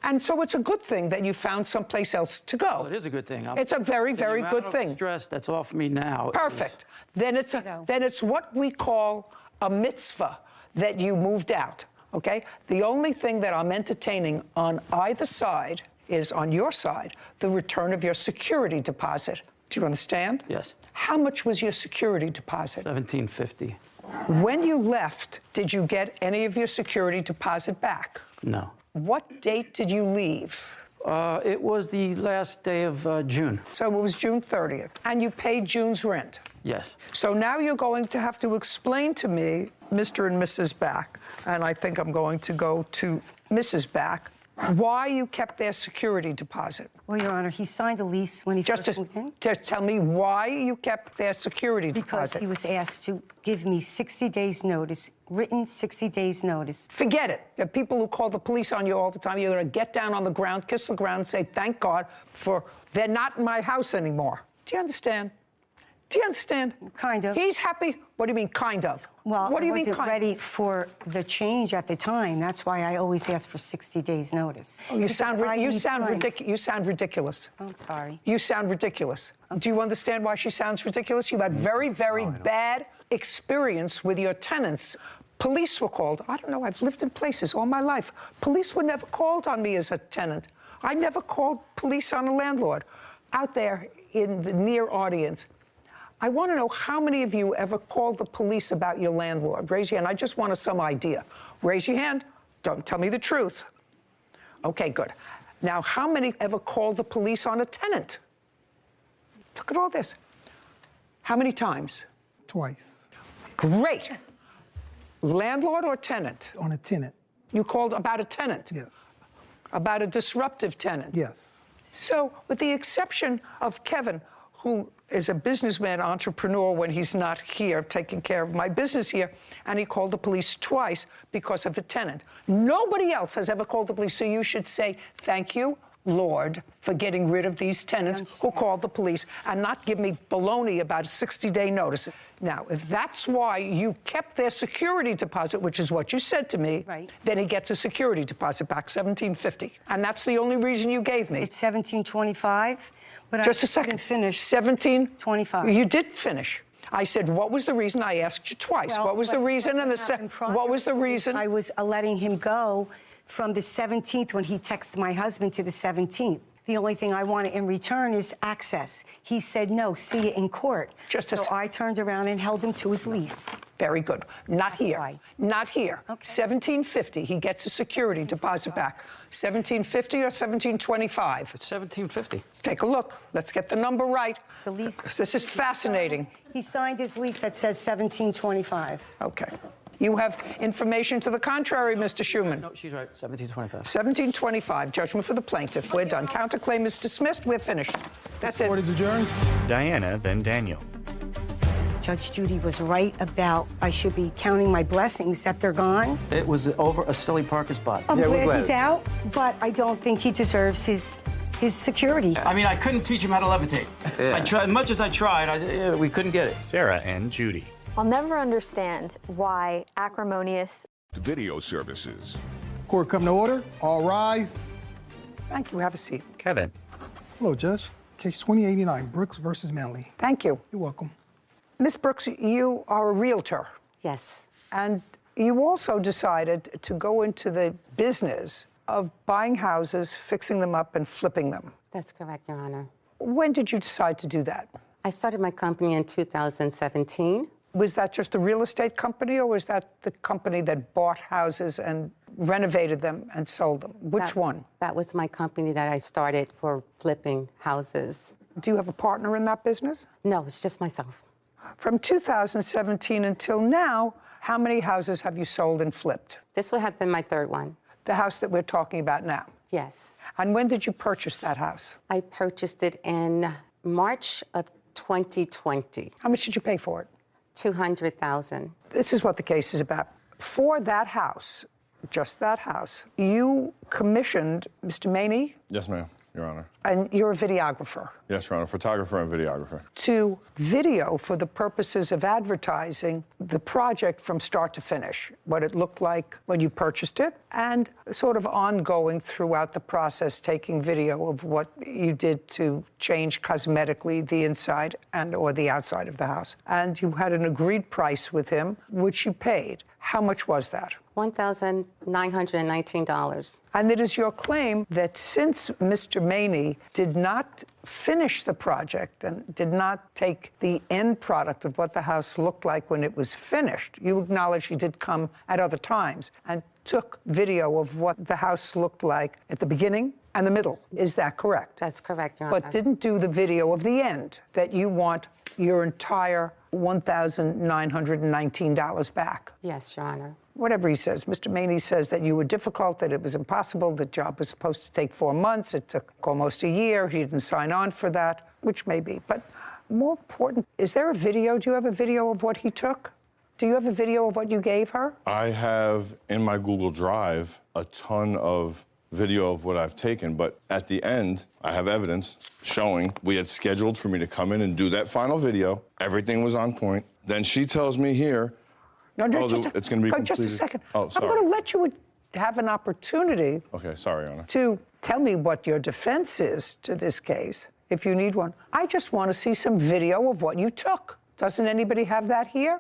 And so it's a good thing that you found someplace else to go. Well, it is a good thing. It's a very, very good thing. Stress that's off me now. Perfect. Then it's what we call a mitzvah that you moved out. Okay? The only thing that I'm entertaining on either side is, on your side, the return of your security deposit. Do you understand? Yes. How much was your security deposit? $1,750. When you left, did you get any of your security deposit back? No. What date did you leave? It was the last day of June. So it was June 30th. And you paid June's rent? Yes. So now you're going to have to explain to me, Mr. and Mrs. Back, and I think I'm going to go to Mrs. Back, why you kept their security deposit. Well, Your Honor, he signed a lease when he first moved in. Just tell me why you kept their security because deposit. He was asked to give me 60 days notice, written 60 days notice. Forget it. There are people who call the police on you all the time. You're going to get down on the ground, kiss the ground, and say, thank God for they're not in my house anymore. Do you understand? Do you understand? Kind of. He's happy. What do you mean, kind of? Well, what do you I mean, wasn't ready for the change at the time. That's why I always ask for 60 days notice. Oh, you sound ridiculous. I'm sorry. You sound ridiculous. Do you understand why she sounds ridiculous? You had very, very bad experience with your tenants. Police were called. I don't know, I've lived in places all my life. Police were never called on me as a tenant. I never called police on a landlord. Out there in the near audience, I want to know how many of you ever called the police about your landlord? Raise your hand. I just want some idea. Raise your hand. Don't tell me the truth. Okay, good. Now, how many ever called the police on a tenant? Look at all this. How many times? Twice. Great. Landlord or tenant? On a tenant. You called about a tenant? Yes. About a disruptive tenant? Yes. So, with the exception of Kevin, who is a businessman, entrepreneur when he's not here, taking care of my business here, and he called the police twice because of a tenant. Nobody else has ever called the police, so you should say, thank you, Lord, for getting rid of these tenants who called the police, and not give me baloney about a 60-day notice. Now, if that's why you kept their security deposit, which is what you said to me, right, then he gets a security deposit back, $1,750. And that's the only reason you gave me. It's $1,725, but Just I a second. didn't finish. $1,725. You did finish. I said, what was the reason? I asked you twice. Well, what was the reason? And what was the reason? I was letting him go from the 17th when he texted my husband to the 17th. The only thing I wanted in return is access. He said, no, see you in court. So I turned around and held him to his lease. Very good. Not here. Not here. Okay. $1,750. He gets a security deposit back. $1,750 or $1,725? It's $1,750. Take a look. Let's get the number right. The lease. This is fascinating. He signed his lease that says $1,725. Okay. You have information to the contrary, Mr. Schuman. No, she's right. $1,725. $1,725. Judgment for the plaintiff. We're done. Counterclaim is dismissed. We're finished. That's it. Court is adjourned. Diana, then Daniel. Judge Judy was right about I should be counting my blessings that they're gone. It was over a silly parking spot. I'm glad he's out, but I don't think he deserves his security. I mean, I couldn't teach him how to levitate. Yeah. I tried, much as I tried, we couldn't get it. Sarah and Judy. I'll never understand why acrimonious Video services. Court come to order. All rise. Thank you. Have a seat. Kevin. Hello, Judge. Case 2089, Brooks versus Manley. Thank you. You're welcome. Ms. Brooks, you are a realtor. Yes. And you also decided to go into the business of buying houses, fixing them up, and flipping them. That's correct, Your Honor. When did you decide to do that? I started my company in 2017. Was that just a real estate company, or was that the company that bought houses and renovated them and sold them? Which one? That was my company that I started for flipping houses. Do you have a partner in that business? No, it's just myself. From 2017 until now, how many houses have you sold and flipped? This would have been my third one. The house that we're talking about now? Yes. And when did you purchase that house? I purchased it in March of 2020. How much did you pay for it? $200,000. This is what the case is about. For that house, just that house, you commissioned Mr. Maney? Yes, ma'am, Your Honor. And you're a videographer? Yes, Your Honor, photographer and videographer. To video for the purposes of advertising the project from start to finish, what it looked like when you purchased it, and sort of ongoing throughout the process, taking video of what you did to change cosmetically the inside and or the outside of the house. And you had an agreed price with him, which you paid. How much was that? $1,919. And it is your claim that since Mr. Maney did not finish the project and did not take the end product of what the house looked like when it was finished, you acknowledge he did come at other times and took video of what the house looked like at the beginning and the middle. Is that correct? That's correct, Your Honor. But didn't do the video of the end, that you want your entire $1,919 back? Yes, Your Honor. Whatever he says. Mr. Maney says that you were difficult, that it was impossible, the job was supposed to take 4 months, it took almost a year, he didn't sign on for that, which may be. But more important, is there a video? Do you have a video of what he took? Do you have a video of what you gave her? I have in my Google Drive a ton of video of what I've taken, but at the end, I have evidence showing we had scheduled for me to come in and do that final video. Everything was on point. Then she tells me here, no, it's going to be completed. Just a second. Oh, sorry. I'm going to let you have an opportunity. Okay, sorry, Your Honor. To tell me what your defense is to this case, if you need one. I just want to see some video of what you took. Doesn't anybody have that here?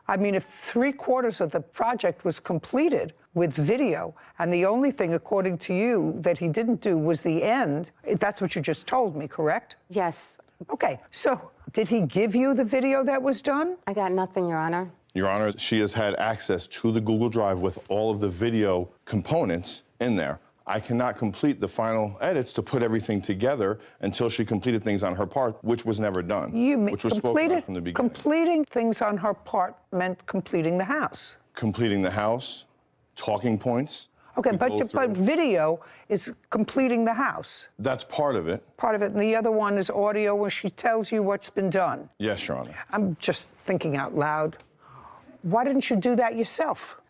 I mean, if 3/4 of the project was completed with video, and the only thing, according to you, that he didn't do was the end, that's what you just told me, correct? Yes. Okay, so did he give you the video that was done? I got nothing, Your Honor. Your Honor, she has had access to the Google Drive with all of the video components in there. I cannot complete the final edits to put everything together until she completed things on her part, which was never done. Which was spoken about from the beginning. Completing things on her part meant completing the house. Completing the house, talking points. Okay, but video is completing the house. That's part of it. Part of it, and the other one is audio where she tells you what's been done. Yes, Your Honor. I'm just thinking out loud. Why didn't you do that yourself?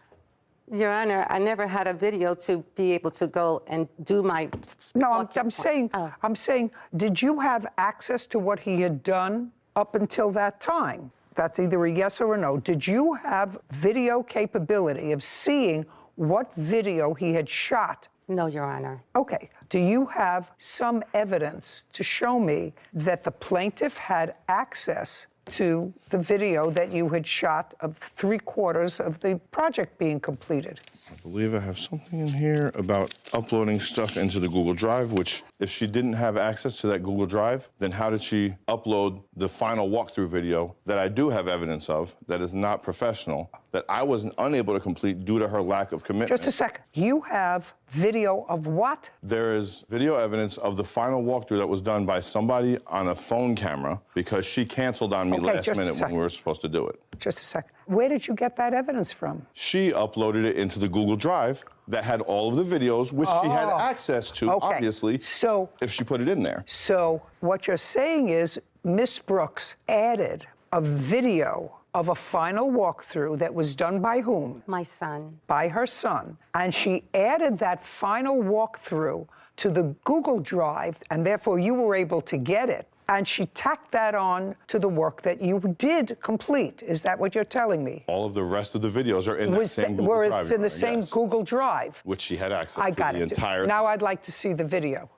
Your Honor, I never had a video to be able to go and do my... No, I'm saying, did you have access to what he had done up until that time? That's either a yes or a no. Did you have video capability of seeing what video he had shot? No, Your Honor. Okay. Do you have some evidence to show me that the plaintiff had access to the video that you had shot of 3/4 of the project being completed? I believe I have something in here about uploading stuff into the Google Drive, which if she didn't have access to that Google Drive, then how did she upload the final walkthrough video that I do have evidence of that is not professional, that I was unable to complete due to her lack of commitment? Just a second. You have video of what? There is video evidence of the final walkthrough that was done by somebody on a phone camera because she canceled on me last minute when we were supposed to do it. Just a second. Where did you get that evidence from? She uploaded it into the Google Drive that had all of the videos, which she had access to, obviously, so if she put it in there. So what you're saying is Miss Brooks added a video of a final walkthrough that was done by whom? My son. By her son. And she added that final walkthrough to the Google Drive, and therefore you were able to get it. And she tacked that on to the work that you did complete. Is that what you're telling me? All of the rest of the videos are in that same Google Drive. It's in the same Google Drive. Which she had access to the entire... Now I'd like to see the video.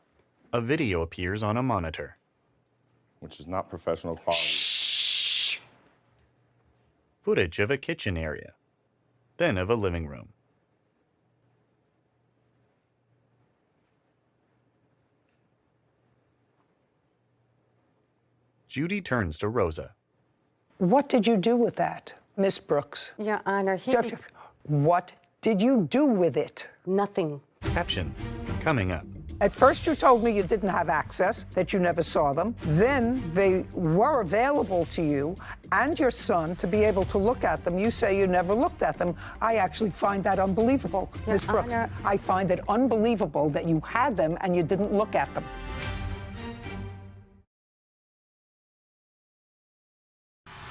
A video appears on a monitor. Which is not professional quality. Shh. Footage of a kitchen area, then of a living room. Judy turns to Rosa. What did you do with that, Miss Brooks? Your Honor, what did you do with it? Nothing. Caption coming up. At first you told me you didn't have access, that you never saw them. Then they were available to you and your son to be able to look at them. You say you never looked at them. I actually find that unbelievable, Miss Brooks. I find it unbelievable that you had them and you didn't look at them.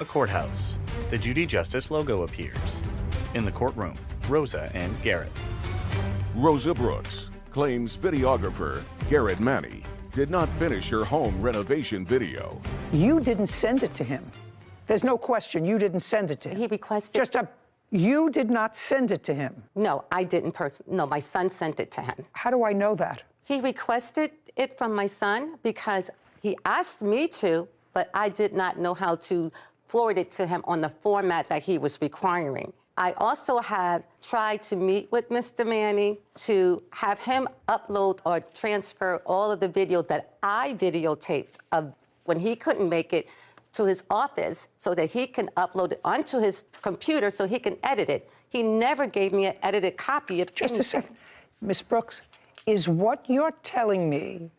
A courthouse. The Judy Justice logo appears. In the courtroom, Rosa and Garrett. Rosa Brooks claims videographer Garrett Manny did not finish her home renovation video. You didn't send it to him. There's no question you didn't send it to him. He requested... You did not send it to him. No, I didn't personally. No, my son sent it to him. How do I know that? He requested it from my son because he asked me to, but I did not know how to forward it to him on the format that he was requiring. I also have tried to meet with Mr. Manny to have him upload or transfer all of the video that I videotaped of when he couldn't make it to his office so that he can upload it onto his computer so he can edit it. He never gave me an edited copy of Just a second. Miss Brooks, is what you're telling me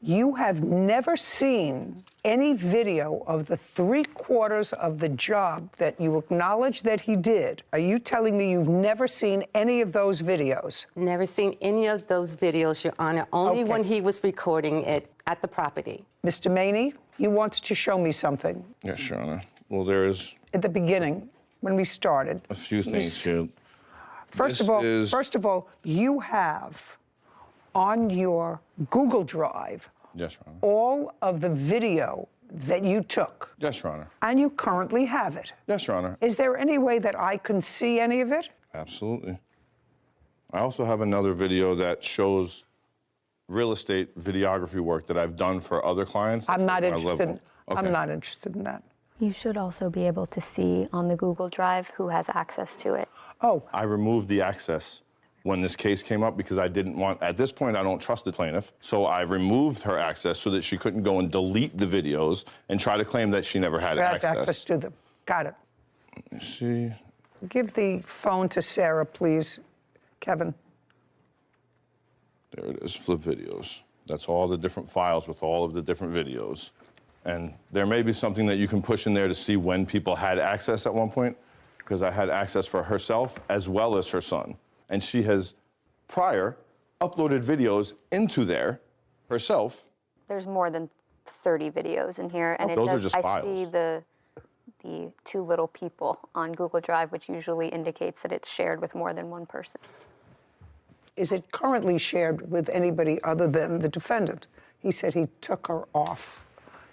you have never seen any video of the 3/4 of the job that you acknowledge that he did? Are you telling me you've never seen any of those videos? Never seen any of those videos, Your Honor, only when he was recording it at the property. Mr. Maney, you wanted to show me something. Yes, Your Honor. Well, there is... At the beginning, when we started. A few things here. First of all, you have on your Google Drive yes, Your Honor, all of the video that you took. Yes, Your Honor. And you currently have it. Yes, Your Honor. Is there any way that I can see any of it? Absolutely. I also have another video that shows real estate videography work that I've done for other clients. I'm not interested. I'm not interested in that. You should also be able to see on the Google Drive who has access to it. Oh. I removed the access when this case came up because I didn't want, at this point, I don't trust the plaintiff. So I removed her access so that she couldn't go and delete the videos and try to claim that she never had access. To them. Got it. Let me see. Give the phone to Sarah, please, Kevin. There it is, flip videos. That's all the different files with all of the different videos. And there may be something that you can push in there to see when people had access at one point, because I had access for herself as well as her son. And she has prior uploaded videos into there herself. There's more than 30 videos in here, and those are just files. I see the two little people on Google Drive, which usually indicates that it's shared with more than one person. Is it currently shared with anybody other than the defendant? He said he took her off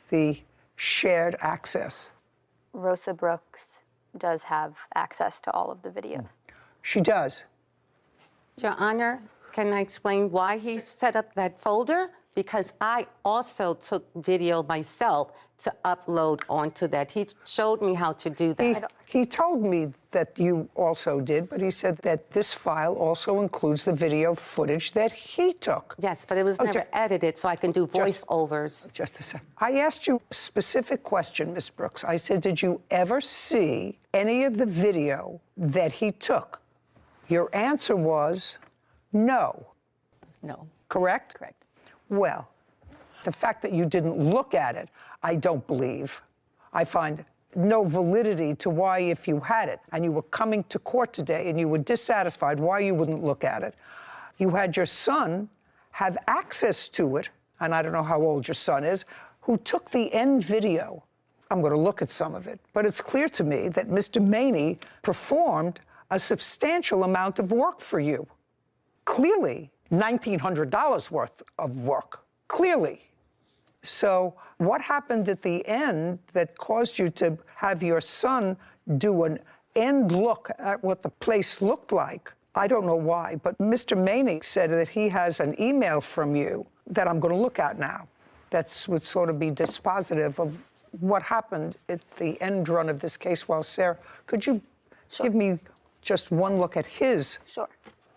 the shared access. Rosa Brooks does have access to all of the videos. She does. Your Honor, can I explain why he set up that folder? Because I also took video myself to upload onto that. He showed me how to do that. He told me that you also did, but he said that this file also includes the video footage that he took. Yes, but it was never edited, so I can do voiceovers. Just a second. I asked you a specific question, Ms. Brooks. I said, did you ever see any of the video that he took? Your answer was no. No. Correct? Correct. Well, the fact that you didn't look at it, I don't believe. I find no validity to why, if you had it and you were coming to court today and you were dissatisfied, why you wouldn't look at it. You had your son have access to it, and I don't know how old your son is, who took the end video. I'm going to look at some of it, but it's clear to me that Mr. Maney performed a substantial amount of work for you. Clearly, $1,900 worth of work, clearly. So what happened at the end that caused you to have your son do an end look at what the place looked like? I don't know why, but Mr. Maney said that he has an email from you that I'm going to look at now. That would sort of be dispositive of what happened at the end run of this case. Well, Sarah, could you give me just one look at his? Sure.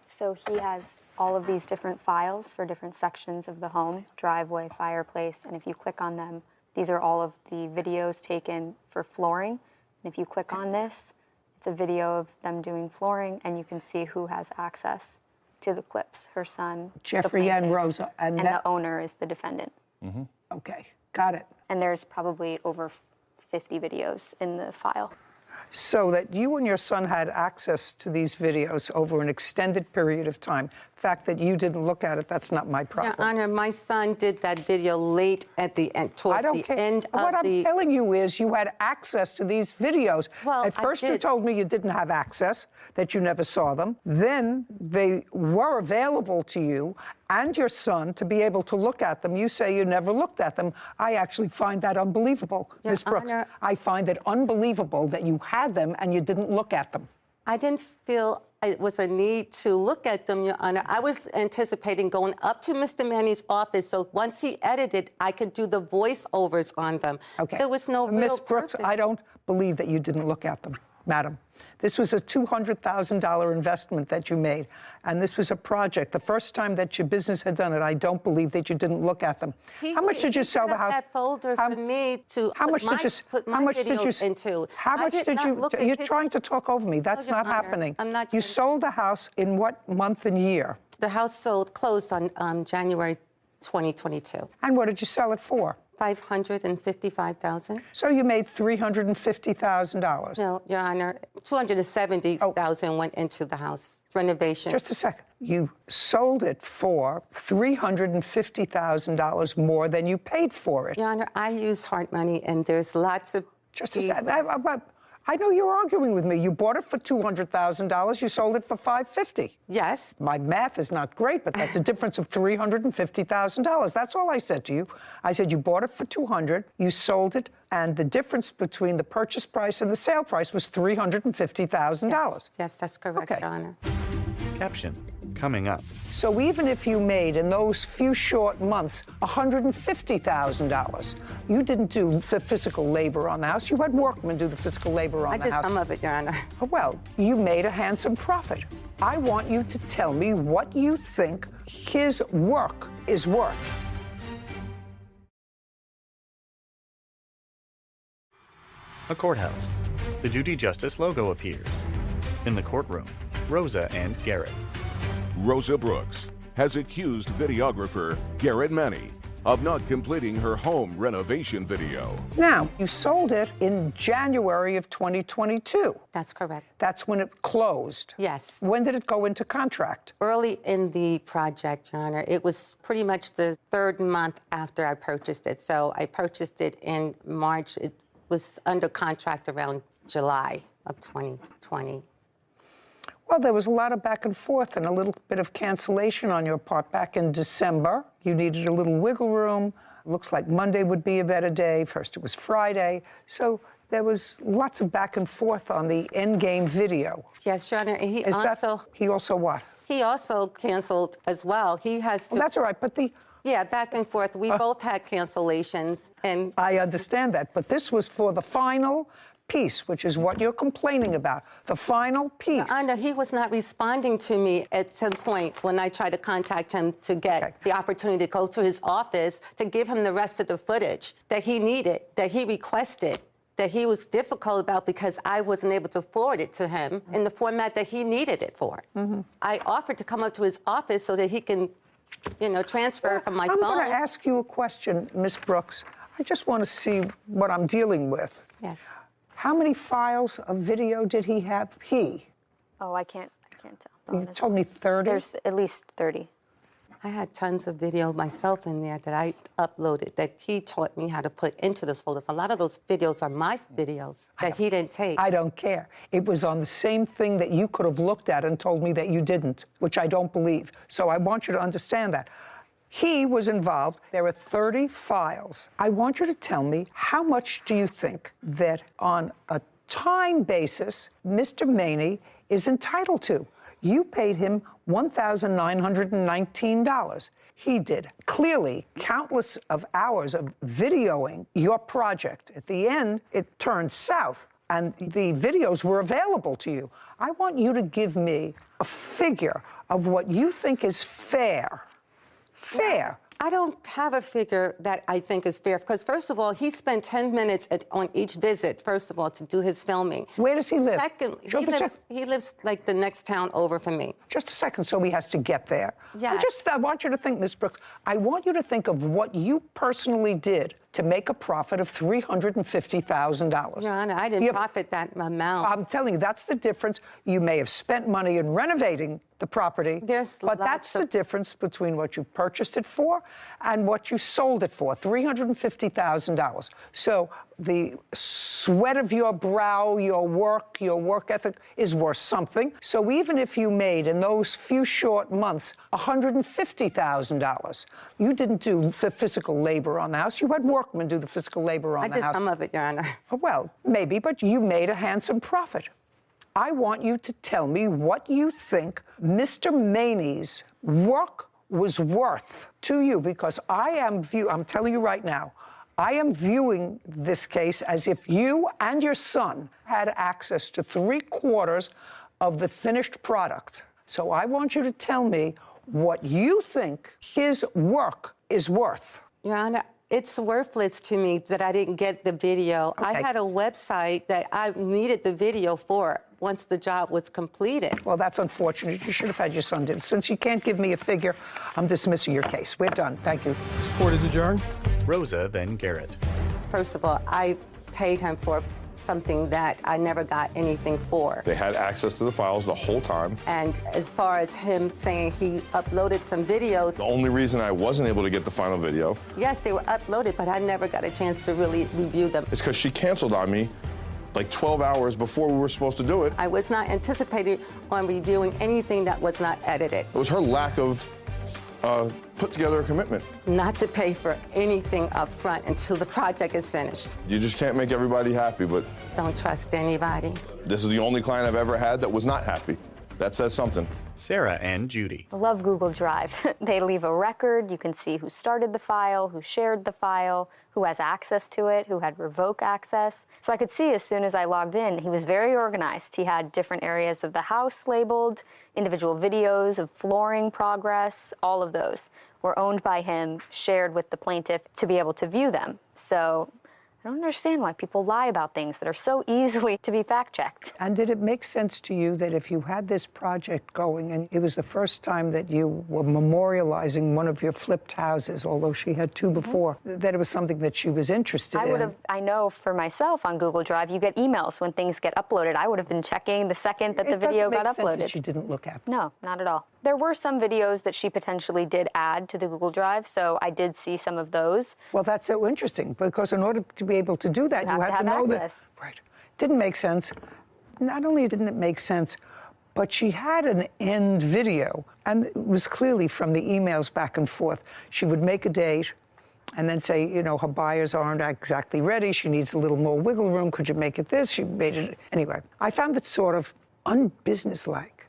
So he has all of these different files for different sections of the home, driveway, fireplace, and if you click on them, these are all of the videos taken for flooring. And if you click on this, it's a video of them doing flooring, and you can see who has access to the clips, her son, Jeffrey and Rosa. And the owner is the defendant. Mm-hmm. Okay, got it. And there's probably over 50 videos in the file. So that you and your son had access to these videos over an extended period of time. The fact that you didn't look at it, that's not my problem. Your Honor, my son did that video late at the end, towards the end of the... What I'm telling you is you had access to these videos. Well, at first you told me you didn't have access, that you never saw them. Then they were available to you and your son to be able to look at them. You say you never looked at them. I actually find that unbelievable, Ms. Brooks. Honor, I find it unbelievable that you had them and you didn't look at them. I didn't feel it was a need to look at them, Your Honor. I was anticipating going up to Mr. Manny's office, so once he edited, I could do the voiceovers on them. Okay. There was no real Ms. Brooks, purpose. I don't believe that you didn't look at them, madam. This was a $200,000 investment that you made, and this was a project. The first time that your business had done it, I don't believe that you didn't look at them. How much did you sell the house? That folder for me to how much did you put my videos into. How much did you? You're trying to talk over me. That's not happening. I'm not. You sold the house in what month and year? The house closed on January 2022. And what did you sell it for? $555,000. So you made $350,000. No, Your Honor, $270,000 went into the house renovation. Just a second. You sold it for $350,000 more than you paid for it. Your Honor, I use hard money, and there's lots of. Just a second. I know you're arguing with me. You bought it for $200,000. You sold it for $550,000. Yes. My math is not great, but that's a difference of $350,000. That's all I said to you. I said you bought it for $200,000. You sold it, and the difference between the purchase price and the sale price was $350,000. Yes, that's correct, Your Honor. Caption: coming up. So even if you made, in those few short months, $150,000, you didn't do the physical labor on the house. You had workmen do the physical labor on the house. I did some of it, Your Honor. Well, you made a handsome profit. I want you to tell me what you think his work is worth. A courthouse. The Judy Justice logo appears. In the courtroom, Rosa and Garrett. Rosa Brooks has accused videographer Garrett Manny of not completing her home renovation video. Now, you sold it in January of 2022. That's correct. That's when it closed. Yes. When did it go into contract? Early in the project, Your Honor. It was pretty much the third month after I purchased it. So I purchased it in March. It was under contract around July of 2020. Well, there was a lot of back and forth and a little bit of cancellation on your part back in December. You needed a little wiggle room. Looks like Monday would be a better day. First it was Friday. So there was lots of back and forth on the endgame video. Yes, Your Honor. He also what? He also canceled as well. He has to... Well, that's all right, but Yeah, back and forth. We both had cancellations, and... I understand that, but this was for the final piece, which is what you're complaining about, the final piece. Your Honor, he was not responding to me at some point when I tried to contact him to get the opportunity to go to his office to give him the rest of the footage that he needed, that he requested, that he was difficult about because I wasn't able to forward it to him in the format that he needed it for. I offered to come up to his office so that he can, you know, transfer from my phone. I'm going to ask you a question, Ms. Brooks. I just want to see what I'm dealing with. Yes. How many files of video did he have? Oh, I can't tell. You told me 30? There's at least 30. I had tons of video myself in there that I uploaded that he taught me how to put into those folders. A lot of those videos are my videos that he didn't take. I don't care. It was on the same thing that you could have looked at and told me that you didn't, which I don't believe. So I want you to understand that. He was involved. There are 30 files. I want you to tell me, how much do you think that on a time basis Mr. Maney is entitled to? You paid him $1,919. He did clearly countless of hours of videoing your project. At the end, it turned south, and the videos were available to you. I want you to give me a figure of what you think is fair. Fair. I don't have a figure that I think is fair because, first of all, he spent 10 minutes on each visit, first of all, to do his filming. Where does he live? Second, he lives like the next town over from me. Just a second, so he has to get there. Yeah. I want you to think, Ms. Brooks, I want you to think of what you personally did to make a profit of $350,000. Your Honor, I didn't profit that amount. I'm telling you, that's the difference. You may have spent money in renovating the property, but that's the difference between what you purchased it for and what you sold it for, $350,000. So the sweat of your brow, your work ethic is worth something. So even if you made, in those few short months, $150,000, you didn't do the physical labor on the house. You had workmen do the physical labor on the house. I did some of it, Your Honor. Well, maybe, but you made a handsome profit. I want you to tell me what you think Mr. Maney's work was worth to you, because I'm telling you right now, I am viewing this case as if you and your son had access to 3/4 of the finished product. So I want you to tell me what you think his work is worth. Your Honor, it's worthless to me that I didn't get the video. Okay. I had a website that I needed the video for once the job was completed. Well, that's unfortunate. You should have had your son do it. Since you can't give me a figure, I'm dismissing your case. We're done. Thank you. Court is adjourned. Rosa, then Garrett. First of all, I paid him for something that I never got anything for. They had access to the files the whole time. And as far as him saying he uploaded some videos... The only reason I wasn't able to get the final video... Yes, they were uploaded, but I never got a chance to really review them. It's because she canceled on me like 12 hours before we were supposed to do it. I was not anticipating on reviewing anything that was not edited. It was her lack of put together a commitment. Not to pay for anything up front until the project is finished. You just can't make everybody happy, but... Don't trust anybody. This is the only client I've ever had that was not happy. That says something. Sarah and Judy. I love Google Drive. They leave a record. You can see who started the file, who shared the file, who has access to it, who had revoke access. So I could see as soon as I logged in, he was very organized. He had different areas of the house labeled, individual videos of flooring progress, all of those were owned by him, shared with the plaintiff to be able to view them. So I don't understand why people lie about things that are so easily to be fact-checked. And did it make sense to you that if you had this project going and it was the first time that you were memorializing one of your flipped houses, although she had two before, that it was something that she was interested in? I know for myself on Google Drive, you get emails when things get uploaded. I would have been checking the second that the video got uploaded. It doesn't make sense that she didn't look at them. No, not at all. There were some videos that she potentially did add to the Google Drive, so I did see some of those. Well, that's so interesting, because in order to be able to do that, you have to know access. that. Right. Didn't make sense. Not only didn't it make sense, but she had an end video, and it was clearly from the emails back and forth. She would make a date and then say, you know, her buyers aren't exactly ready. She needs a little more wiggle room. Could you make it this? She made it. Anyway, I found it sort of unbusinesslike.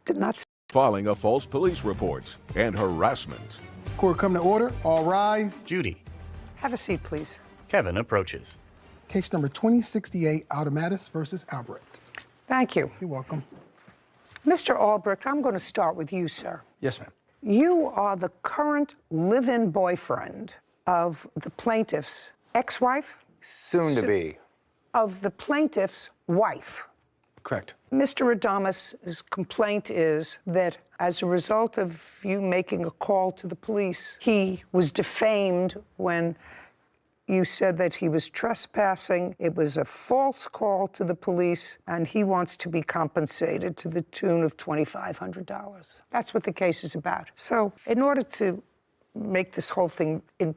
Did not. Filing of false police reports and harassment. Court come to order. All rise. Judy. Have a seat, please. Kevin approaches. Case number 2068, Automatis versus Albrecht. Thank you. You're welcome. Mr. Albrecht, I'm going to start with you, sir. Yes, ma'am. You are the current live-in boyfriend of the plaintiff's ex-wife? Soon to be. Of the plaintiff's wife. Correct. Mr. Adamus' complaint is that as a result of you making a call to the police, he was defamed when you said that he was trespassing. It was a false call to the police, and he wants to be compensated to the tune of $2,500. That's what the case is about. So in order to make this whole thing in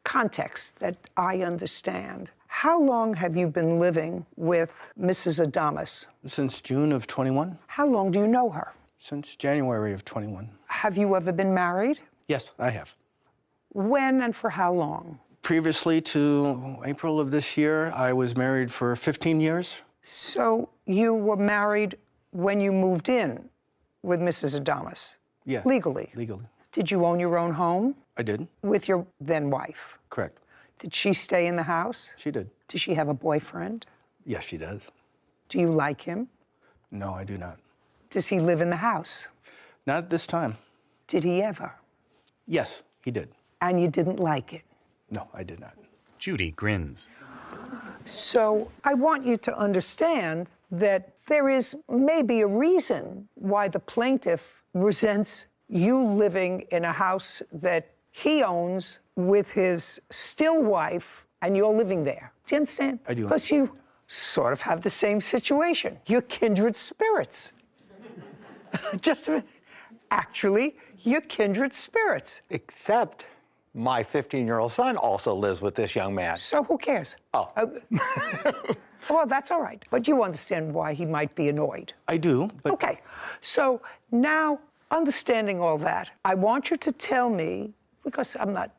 context that I understand, how long have you been living with Mrs. Adamus? Since June of 21. How long do you know her? Since January of 21. Have you ever been married? Yes, I have. When and for how long? Previously to April of this year, I was married for 15 years. So you were married when you moved in with Mrs. Adamus? Yeah. Legally? Legally. Did you own your own home? I did. With your then wife? Correct. Did she stay in the house? She did. Does she have a boyfriend? Yes, she does. Do you like him? No, I do not. Does he live in the house? Not at this time. Did he ever? Yes, he did. And you didn't like it? No, I did not. Judy grins. So I want you to understand that there is maybe a reason why the plaintiff resents you living in a house that he owns with his still wife, and you're living there. Do you understand? I do. Because you sort of have the same situation. You're kindred spirits. Just a minute. Actually, you're kindred spirits. Except my 15-year-old son also lives with this young man. So who cares? Oh. Well, that's all right. But you understand why he might be annoyed. I do, but... Okay. So now, understanding all that, I want you to tell me, because I'm not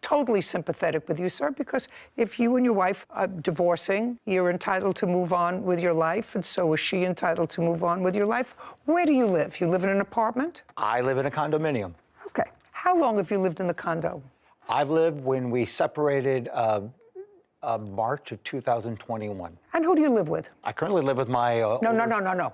totally sympathetic with you, sir, because if you and your wife are divorcing, you're entitled to move on with your life, and so is she entitled to move on with your life. Where do you live? You live in an apartment? I live in a condominium. Okay. How long have you lived in the condo? I've lived when we separated March of 2021. And who do you live with? I currently live with my... No.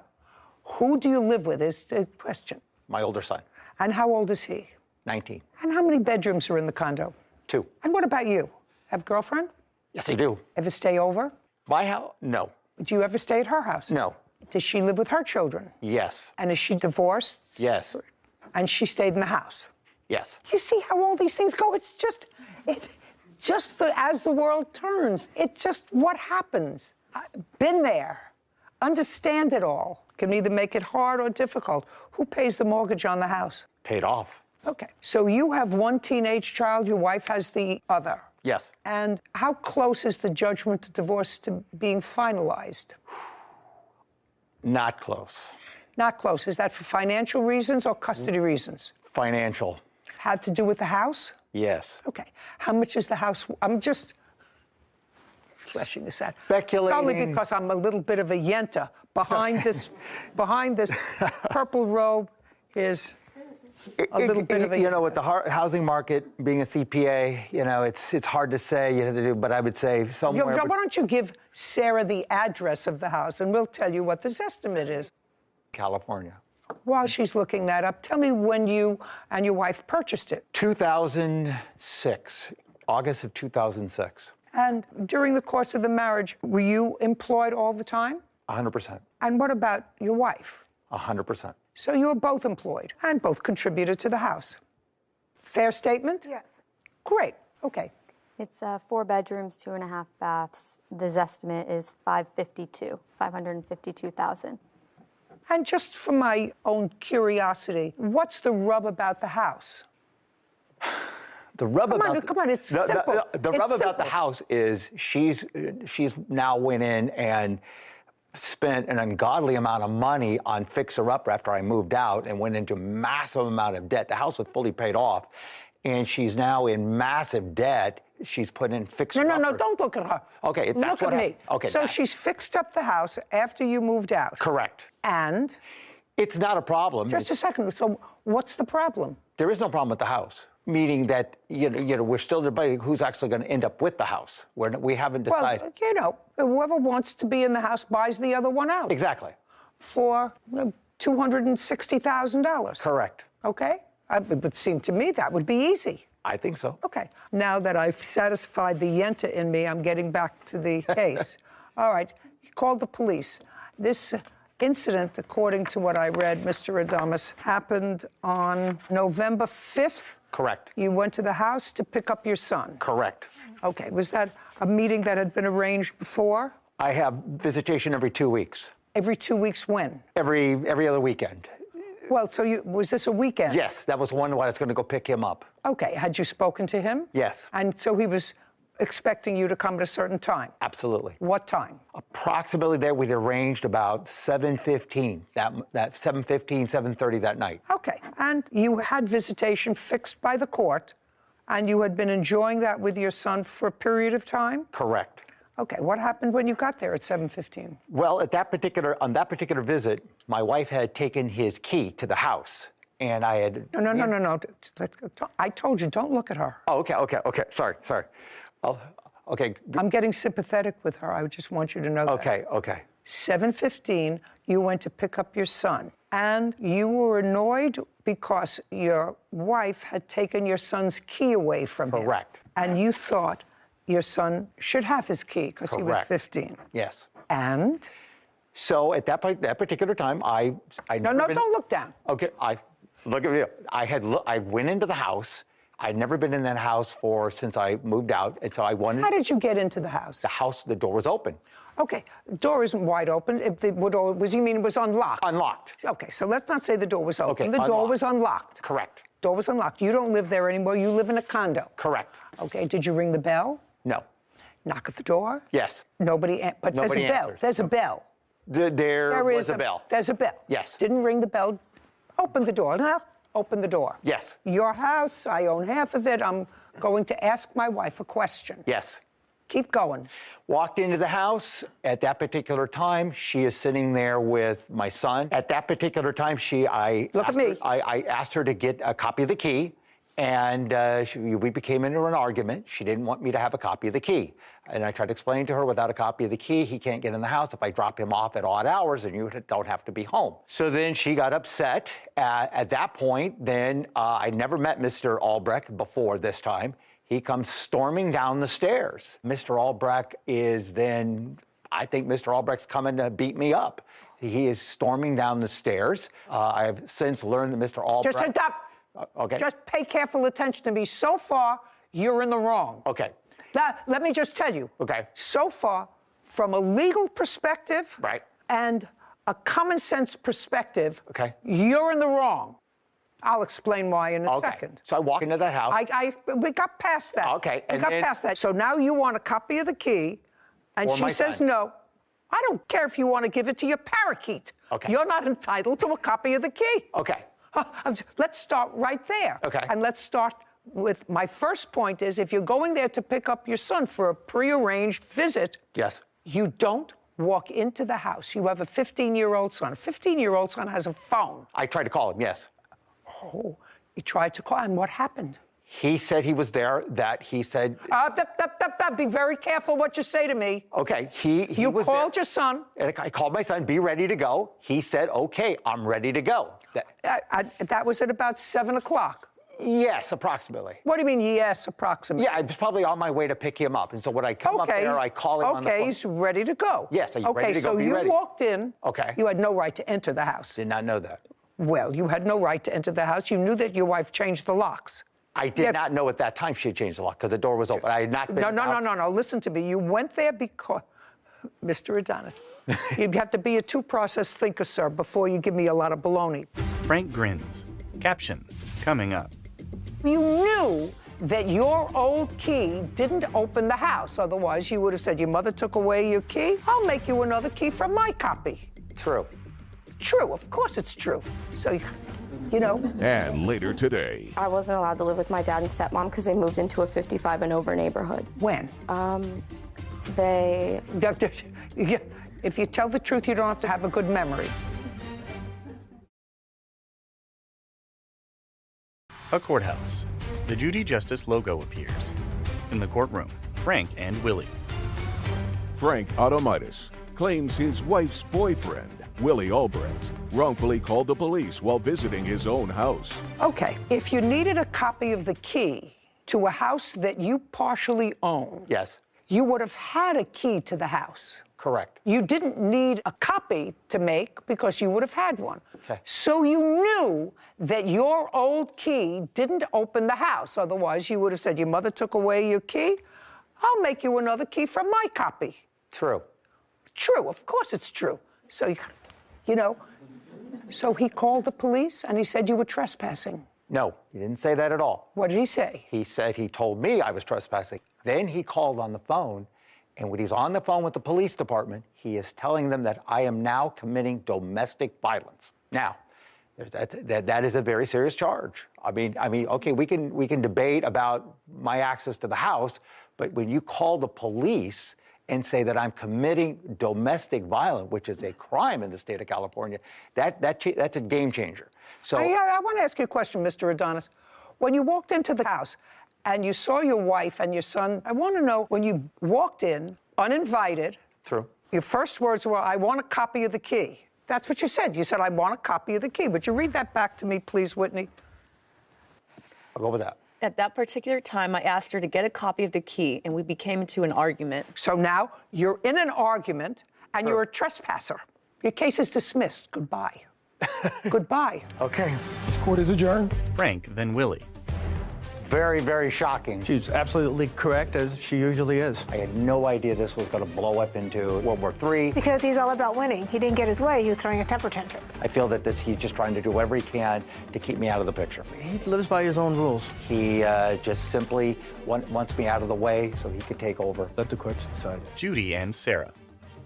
Who do you live with is the question. My older son. And how old is he? 19. And how many bedrooms are in the condo? 2. And what about you? Have a girlfriend? Yes, I do. Ever stay over? My house? No. Do you ever stay at her house? No. Does she live with her children? Yes. And is she divorced? Yes. And she stayed in the house? Yes. You see how all these things go? It's just, as the world turns, it's just what happens. Been there. Understand it all. Can either make it hard or difficult. Who pays the mortgage on the house? Paid off. Okay. So you have one teenage child, your wife has the other. Yes. And how close is the judgment to divorce to being finalized? Not close. Not close. Is that for financial reasons or custody reasons? Financial. Had to do with the house? Yes. Okay. How much is the house? I'm just fleshing this out. Speculating. Probably because I'm a little bit of a yenta behind this purple robe. Here's a little bit of a... You know, with the housing market, being a CPA, you know, it's hard to say, you have to do, but I would say somewhere... Why don't you give Sarah the address of the house, and we'll tell you what this estimate is. California. While she's looking that up, tell me when you and your wife purchased it. 2006, August of 2006. And during the course of the marriage, were you employed all the time? 100%. And what about your wife? 100%. So you were both employed and both contributed to the house. Fair statement? Yes. Great. Okay. It's 4 bedrooms, 2.5 baths. The estimate is $552,000. And just for my own curiosity, what's the rub about the house? The rub Come about on, it's simple. The rub about the house is she's now went in and spent an ungodly amount of money on fixer-upper after I moved out and went into a massive amount of debt. The house was fully paid off, and she's now in massive debt. She's put in fixer-upper. No, don't look at her. Okay, that's look what at me. Okay. So she's fixed up the house after you moved out. Correct. And? It's not a problem. Just a second. So what's the problem? There is no problem with the house, meaning that you know we're still debating who's actually going to end up with the house. We haven't decided. Well, you know, whoever wants to be in the house buys the other one out. Exactly. For $260,000. Correct. Okay? It would seem to me that would be easy. I think so. Okay. Now that I've satisfied the Yenta in me, I'm getting back to the case. All right. You called the police. This incident, according to what I read, Mr. Adamus, happened on November 5th? Correct. You went to the house to pick up your son? Correct. Okay. Was that a meeting that had been arranged before? I have visitation every 2 weeks. Every 2 weeks when? Every other weekend. Well, so was this a weekend? Yes, that was one where I was going to go pick him up. Okay. Had you spoken to him? Yes. And so he was expecting you to come at a certain time? Absolutely. What time? Approximately there, we'd arranged about 7:15, that 7:15, 7:30 that night. Okay. And you had visitation fixed by the court, and you had been enjoying that with your son for a period of time? Correct. Okay. What happened when you got there at 7:15? Well, on that particular visit, my wife had taken his key to the house, and I had... No. I told you, don't look at her. Oh, okay. Sorry. Oh, okay. I'm getting sympathetic with her. I just want you to know that. Okay. 7:15, you went to pick up your son, and you were annoyed because your wife had taken your son's key away from him. Correct. And you thought your son should have his key because he was 15. Yes. And? So at that particular time, I No, don't look down. Okay, look at me. I went into the house. I'd never been in that house since I moved out, and so I wanted... How did you get into the house? The door was open. Okay, the door isn't wide open. You mean it was unlocked? Unlocked. Okay, so let's not say the door was open. Okay, the door was unlocked. Correct. Door was unlocked. You don't live there anymore. You live in a condo. Correct. Okay, did you ring the bell? No. Knock at the door? Yes. Nobody there's a bell. Answered. There's a bell. There was a bell. There's a bell. Yes. Didn't ring the bell. Open the door. No, open the door. Yes. Your house, I own half of it. I'm going to ask my wife a question. Yes. Keep going. Walked into the house. At that particular time, she is sitting there with my son. At that particular time, I asked her to get a copy of the key, and we became into an argument. She didn't want me to have a copy of the key. And I tried to explain to her, without a copy of the key, he can't get in the house. If I drop him off at odd hours, then you don't have to be home. So then she got upset. At that point, then I never met Mr. Albrecht before this time. He comes storming down the stairs. Mr. Albrecht is then, I think Mr. Albrecht's coming to beat me up. He is storming down the stairs. I have since learned that Mr. Albrecht... Just stop. Okay. Just pay careful attention to me. So far, you're in the wrong. Okay. Let me just tell you. Okay. So far, from a legal perspective... Right. ...and a common sense perspective... Okay. ...you're in the wrong. I'll explain why in a second. So I walk into the house. We got past that. Okay. We got past that. So now you want a copy of the key, and she says no. I don't care if you want to give it to your parakeet. Okay. You're not entitled to a copy of the key. Okay. Let's start right there. Okay. And let's start with my first point is if you're going there to pick up your son for a prearranged visit, yes, you don't walk into the house. You have a 15-year-old son. A 15-year-old son has a phone. I tried to call him, yes. Oh, he tried to call, and what happened? He said he was there, that he said... Be very careful what you say to me. Okay, he You was called there. your son. And I called my son, be ready to go. He said, okay, I'm ready to go. That was at about 7 o'clock. Yes, approximately. What do you mean, yes, approximately? Yeah, I was probably on my way to pick him up. And so when I come up there, I call him on the phone. Okay, he's ready to go. Yes, are you ready to go? Okay, so you walked in. Okay. You had no right to enter the house. Did not know that. Well, you had no right to enter the house. You knew that your wife changed the locks. I did not know at that time she had changed the lock because the door was open. I had not been No. Listen to me. You went there because, Mr. Adonis, you have to be a two-process thinker, sir, before you give me a lot of baloney. Frank grins. Caption coming up. You knew that your old key didn't open the house. Otherwise, you would have said, your mother took away your key. I'll make you another key from my copy. True. True. Of course it's true. So, you know. And later today. I wasn't allowed to live with my dad and stepmom because they moved into a 55 and over neighborhood. When? They... If you tell the truth, you don't have to have a good memory. A courthouse. The Judy Justice logo appears. In the courtroom, Frank and Willie. Frank Automitis claims his wife's boyfriend, Willie Albrecht, wrongfully called the police while visiting his own house. Okay, if you needed a copy of the key to a house that you partially own, yes, you would have had a key to the house. Correct. You didn't need a copy to make because you would have had one. Okay. So you knew that your old key didn't open the house. Otherwise, you would have said, your mother took away your key. I'll make you another key from my copy. True. True. Of course it's true. So, you know, so he called the police and he said you were trespassing. No, he didn't say that at all. What did he say? He said he told me I was trespassing. Then he called on the phone, and when he's on the phone with the police department, he is telling them that I am now committing domestic violence. Now, that is a very serious charge. I mean, okay, we can debate about my access to the house, but when you call the police and say that I'm committing domestic violence, which is a crime in the state of California, that's a game changer. So I want to ask you a question, Mr. Adonis. When you walked into the house and you saw your wife and your son, I want to know, when you walked in uninvited, true, your first words were, I want a copy of the key. That's what you said. You said, I want a copy of the key. Would you read that back to me, please, Whitney? I'll go with that. At that particular time, I asked her to get a copy of the key, and we became into an argument. So now you're in an argument, and you're a trespasser. Your case is dismissed. Goodbye. Goodbye. Okay. This court is adjourned. Frank, then Willie. Very, very shocking. She's absolutely correct, as she usually is. I had no idea this was going to blow up into World War III. Because he's all about winning. He didn't get his way. He was throwing a temper tantrum. I feel that he's just trying to do whatever he can to keep me out of the picture. He lives by his own rules. He just simply wants me out of the way so he could take over. Let the courts decide. Judy and Sarah.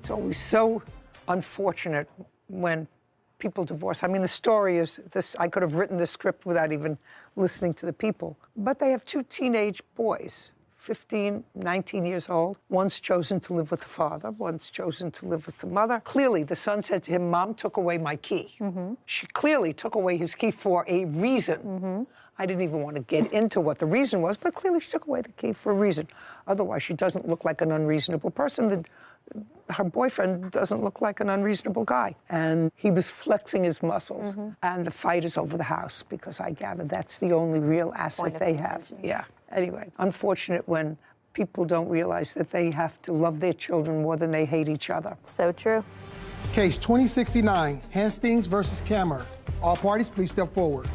It's always so unfortunate when people divorce. I mean, the story is this. I could have written this script without even listening to the people. But they have two teenage boys, 15, 19 years old. One's chosen to live with the father. One's chosen to live with the mother. Clearly, the son said to him, Mom took away my key. Mm-hmm. She clearly took away his key for a reason. Mm-hmm. I didn't even want to get into what the reason was, but clearly she took away the key for a reason. Otherwise, she doesn't look like an unreasonable person. Her boyfriend doesn't look like an unreasonable guy. And he was flexing his muscles. Mm-hmm. And the fight is over the house because I gather that's the only real asset they have. Yeah. Anyway, unfortunate when people don't realize that they have to love their children more than they hate each other. So true. Case 2069, Hastings versus Kammer. All parties, please step forward.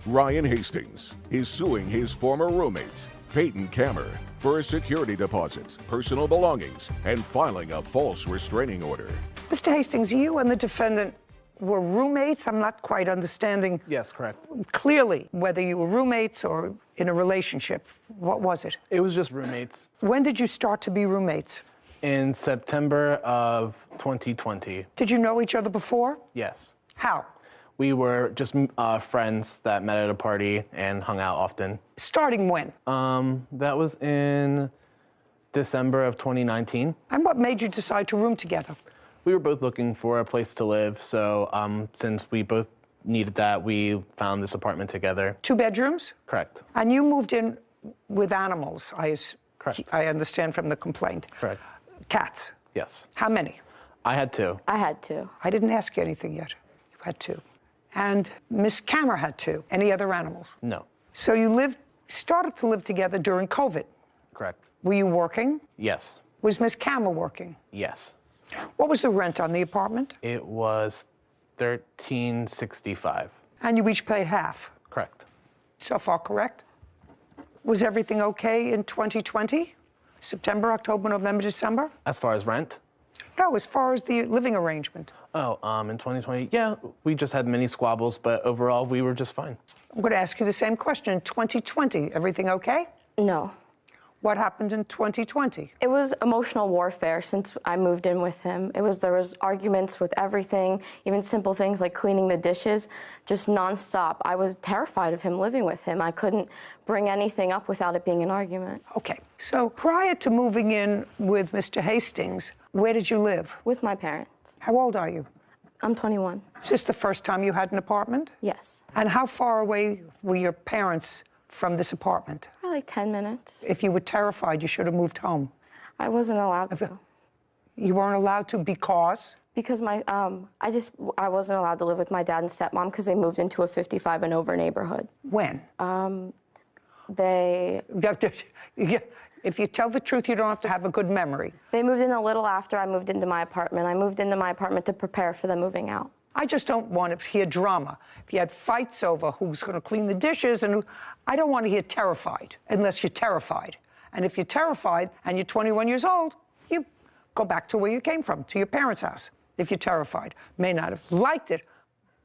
Ryan Hastings is suing his former roommate, Peyton Kammer, for security deposits, personal belongings, and filing a false restraining order. Mr. Hastings, you and the defendant were roommates? I'm not quite understanding. Yes, correct. Clearly, whether you were roommates or in a relationship. What was it? It was just roommates. When did you start to be roommates? In September of 2020. Did you know each other before? Yes. How? We were just friends that met at a party and hung out often. Starting when? That was in December of 2019. And what made you decide to room together? We were both looking for a place to live, so since we both needed that. We found this apartment together. 2 bedrooms? Correct. And you moved in with animals, Correct. I understand from the complaint. Correct. Cats? Yes. How many? I had 2. I had 2. I didn't ask you anything yet. You had 2. And Miss Kammer had 2. Any other animals? No. So you started to live together during COVID. Correct. Were you working? Yes. Was Miss Kammer working? Yes. What was the rent on the apartment? It was $13.65. And you each paid half? Correct. So far, correct? Was everything okay in 2020? September, October, November, December? As far as rent? No, as far as the living arrangement. Oh, in 2020, yeah, we just had many squabbles, but overall, we were just fine. I'm going to ask you the same question. In 2020, everything okay? No. What happened in 2020? It was emotional warfare since I moved in with him. There was arguments with everything, even simple things like cleaning the dishes, just nonstop. I was terrified of him living with him. I couldn't bring anything up without it being an argument. Okay, so prior to moving in with Mr. Hastings, where did you live? With my parents. How old are you? I'm 21. Is this the first time you had an apartment? Yes. And how far away were your parents from this apartment? Probably like 10 minutes. If you were terrified, you should have moved home. I wasn't allowed to. You weren't allowed to because? Because I wasn't allowed to live with my dad and stepmom because they moved into a 55 and over neighborhood. When? They... If you tell the truth, you don't have to have a good memory. They moved in a little after I moved into my apartment. I moved into my apartment to prepare for them moving out. I just don't want to hear drama. If you had fights over who's going to clean the dishes, I don't want to hear terrified, unless you're terrified. And if you're terrified and you're 21 years old, you go back to where you came from, to your parents' house, if you're terrified. May not have liked it,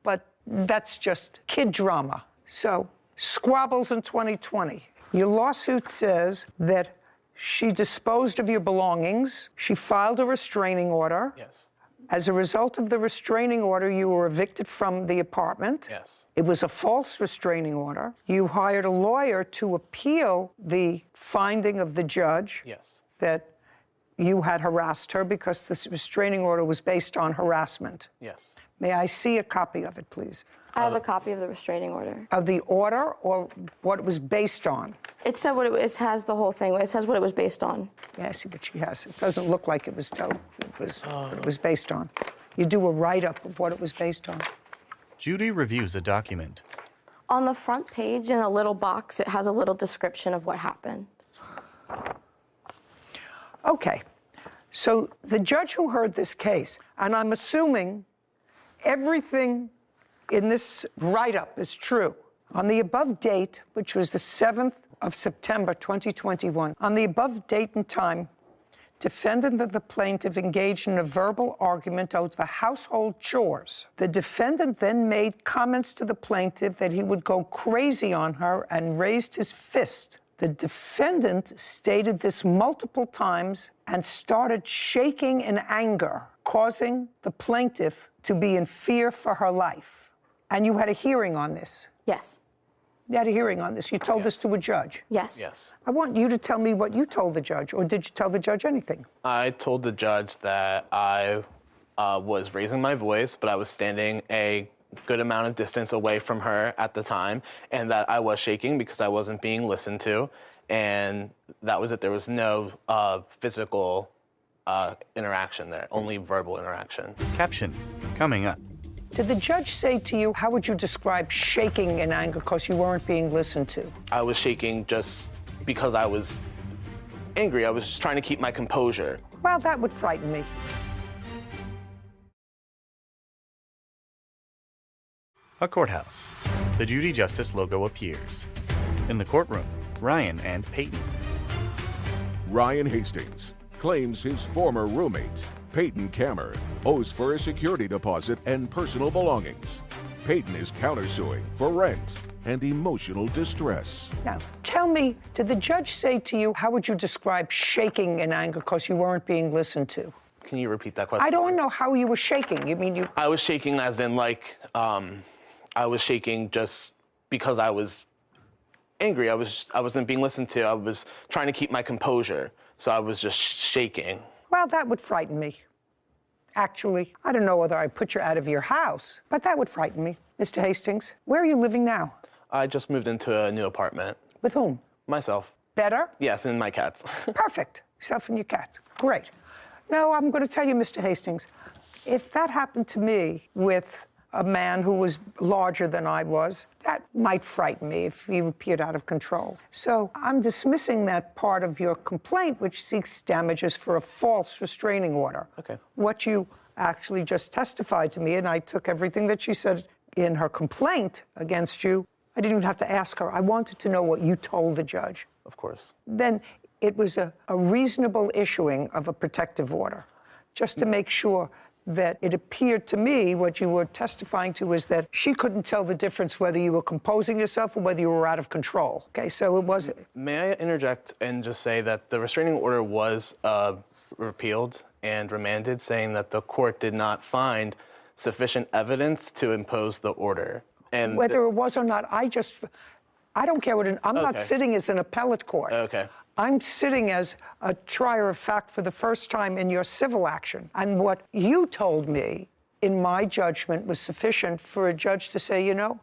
but that's just kid drama. So, squabbles in 2020. Your lawsuit says that she disposed of your belongings. She filed a restraining order. Yes. As a result of the restraining order, you were evicted from the apartment. Yes. It was a false restraining order. You hired a lawyer to appeal the finding of the judge. Yes. That you had harassed her because this restraining order was based on harassment. Yes. May I see a copy of it, please? I have a copy of the restraining order. Of the order or what it was based on? It said what it has the whole thing. It says what it was based on. Yeah, I see what she has. It doesn't look like it was what it was based on. You do a write-up of what it was based on. Judy reviews a document. On the front page, in a little box, it has a little description of what happened. Okay. So the judge who heard this case, and I'm assuming everything in this write-up is true. On the above date, which was the 7th of September 2021, on the above date and time, defendant and the plaintiff engaged in a verbal argument over household chores. The defendant then made comments to the plaintiff that he would go crazy on her and raised his fist. The defendant stated this multiple times and started shaking in anger, causing the plaintiff to be in fear for her life. And you had a hearing on this? Yes. You had a hearing on this. You told this to a judge? Yes. Yes. I want you to tell me what you told the judge, or did you tell the judge anything? I told the judge that I was raising my voice, but I was standing a good amount of distance away from her at the time, and that I was shaking because I wasn't being listened to, and that was it. There was no physical interaction there, only verbal interaction. Caption coming up. Did the judge say to you, how would you describe shaking in anger because you weren't being listened to? I was shaking just because I was angry. I was just trying to keep my composure. Well, that would frighten me. A courthouse. The Judy Justice logo appears. In the courtroom, Ryan and Peyton. Ryan Hastings claims his former roommate, Peyton Kammer, owes for a security deposit and personal belongings. Peyton is countersuing for rent and emotional distress. Now, tell me, did the judge say to you, how would you describe shaking in anger because you weren't being listened to? Can you repeat that question? I don't know how you were shaking. You mean you... I was shaking as in, like, I was shaking just because I was angry. I wasn't being listened to. I was trying to keep my composure, so I was just shaking. Well, that would frighten me. actually, I don't know whether I put you out of your house, but that would frighten me. Mr. Hastings, where are you living now? I just moved into a new apartment. With whom? Myself. Better? Yes, and my cats. Perfect. Yourself and your cats. Great. Now, I'm going to tell you, Mr. Hastings, if that happened to me with a man who was larger than I was, that might frighten me if he appeared out of control. So I'm dismissing that part of your complaint, which seeks damages for a false restraining order. Okay. What you actually just testified to me, and I took everything that she said in her complaint against you. I didn't even have to ask her. I wanted to know what you told the judge. Of course. Then it was a reasonable issuing of a protective order, just to make sure that it appeared to me what you were testifying to is that she couldn't tell the difference whether you were composing yourself or whether you were out of control. Okay, so it was. May I interject and just say that the restraining order was repealed and remanded, saying that the court did not find sufficient evidence to impose the order. And whether it was or not, I don't care what I'm not sitting as an appellate court. Okay. I'm sitting as a trier of fact for the first time in your civil action. And what you told me, in my judgment, was sufficient for a judge to say, you know,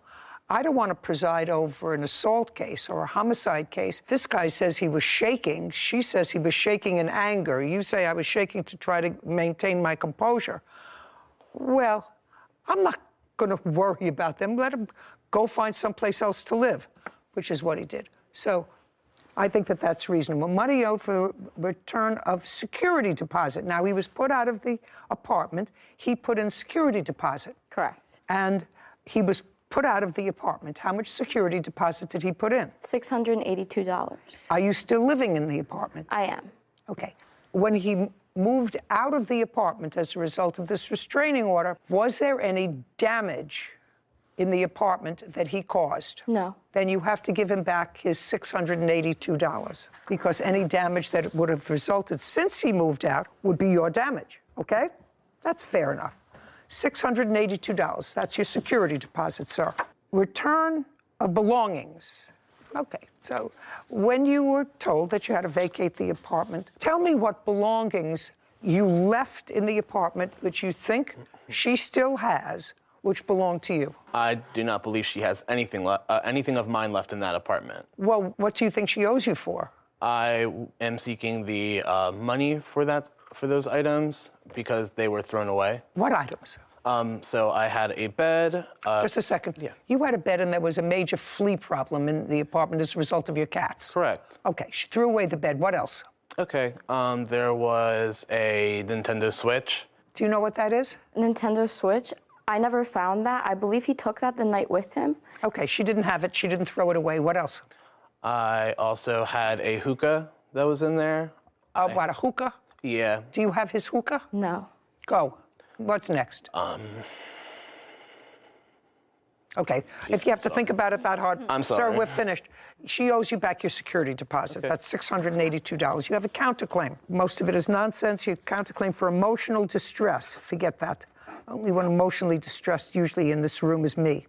I don't want to preside over an assault case or a homicide case. This guy says he was shaking. She says he was shaking in anger. You say I was shaking to try to maintain my composure. Well, I'm not going to worry about them. Let him go find someplace else to live, which is what he did. So I think that that's reasonable. Money owed for return of security deposit. Now, he was put out of the apartment. He put in security deposit. Correct. And he was put out of the apartment. How much security deposit did he put in? $682. Are you still living in the apartment? I am. Okay. When he moved out of the apartment as a result of this restraining order, was there any damage in the apartment that he caused? No. Then you have to give him back his $682, because any damage that would have resulted since he moved out would be your damage, okay? That's fair enough. $682, that's your security deposit, sir. Return of belongings. Okay, so when you were told that you had to vacate the apartment, tell me what belongings you left in the apartment which you think she still has, which belong to you. I do not believe she has anything of mine left in that apartment. Well, what do you think she owes you for? I am seeking the money for those items because they were thrown away. What items? So I had a bed. Just a second. Yeah. You had a bed and there was a major flea problem in the apartment as a result of your cats. Correct. Okay, she threw away the bed. What else? Okay, there was a Nintendo Switch. Do you know what that is? Nintendo Switch? I never found that. I believe he took that the night with him. Okay, she didn't have it. She didn't throw it away. What else? I also had a hookah that was in there. What, a hookah? Yeah. Do you have his hookah? No. Go. What's next? Okay, if you have to think about it that hard. I'm sorry. Sir, we're finished. She owes you back your security deposit. Okay. That's $682. You have a counterclaim. Most of it is nonsense. Your counterclaim for emotional distress. Forget that. Only one emotionally distressed usually in this room is me.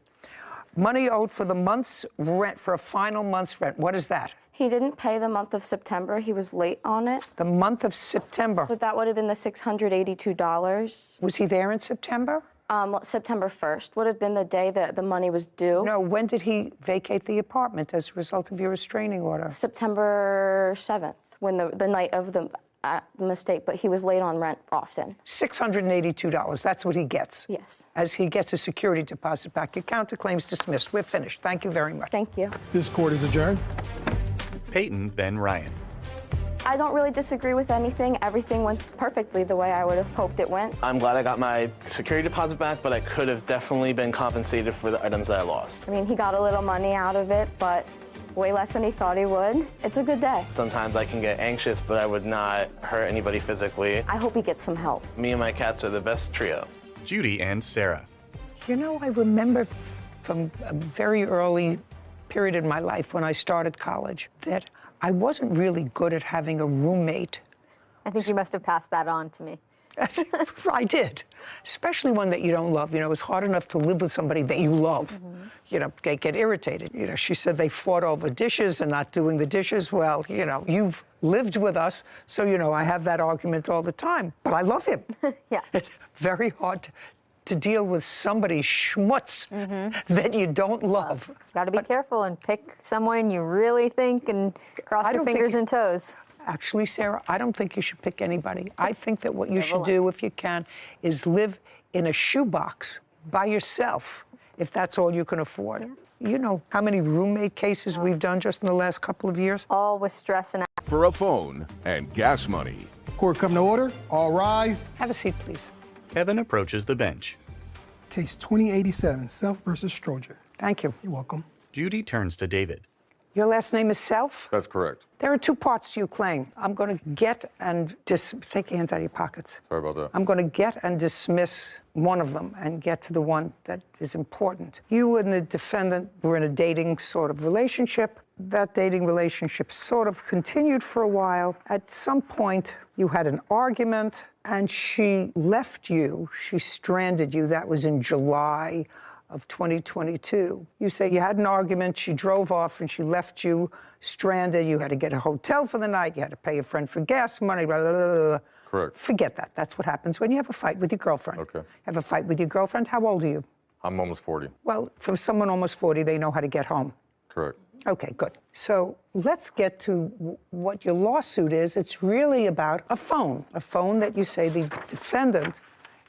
Money owed for the month's rent, for a final month's rent. What is that? He didn't pay the month of September. He was late on it. The month of September. But that would have been the $682. Was he there in September? September 1st would have been the day that the money was due. No, when did he vacate the apartment as a result of your restraining order? September 7th, when the night of the mistake, but he was late on rent often. $682, that's what he gets. Yes. As he gets a security deposit back. Your counterclaim's dismissed. We're finished. Thank you very much. Thank you. This court is adjourned. Peyton, then Ryan. I don't really disagree with anything. Everything went perfectly the way I would have hoped it went. I'm glad I got my security deposit back, but I could have definitely been compensated for the items that I lost. I mean, he got a little money out of it, but way less than he thought he would. It's a good day. Sometimes I can get anxious, but I would not hurt anybody physically. I hope he gets some help. Me and my cats are the best trio. Judy and Sarah. You know, I remember from a very early period in my life when I started college that I wasn't really good at having a roommate. I think you must have passed that on to me. I did, especially one that you don't love. You know, it's hard enough to live with somebody that you love. Mm-hmm. You know, get irritated. You know, she said they fought over dishes and not doing the dishes. Well, you know, you've lived with us, so, you know, I have that argument all the time. But I love him. Yeah. It's very hard to deal with somebody schmutz that you don't love. Got to be careful and pick someone you really think and cross your fingers and toes. Actually, Sarah, I don't think you should pick anybody. I think that what you should do, if you can, is live in a shoebox by yourself, if that's all you can afford. Yeah. You know how many roommate cases we've done just in the last couple of years? All with stress and... For a phone and gas money. Court come to order. All rise. Have a seat, please. Kevin approaches the bench. Case 2087, Self versus Stroger. Thank you. You're welcome. Judy turns to David. Your last name is Self? That's correct. There are two parts to your claim. I'm going to get and take your hands out of your pockets. Sorry about that. I'm going to get and dismiss one of them and get to the one that is important. You and the defendant were in a dating sort of relationship. That dating relationship sort of continued for a while. At some point, you had an argument and she left you. She stranded you. That was in July of 2022. You say you had an argument, she drove off and she left you stranded. You had to get a hotel for the night. You had to pay a friend for gas money. Blah, blah, blah, blah. Correct. Forget that. That's what happens when you have a fight with your girlfriend. Okay. Have a fight with your girlfriend. How old are you? I'm almost 40. Well, for someone almost 40, they know how to get home. Correct. Okay, good. So let's get to what your lawsuit is. It's really about a phone that you say the defendant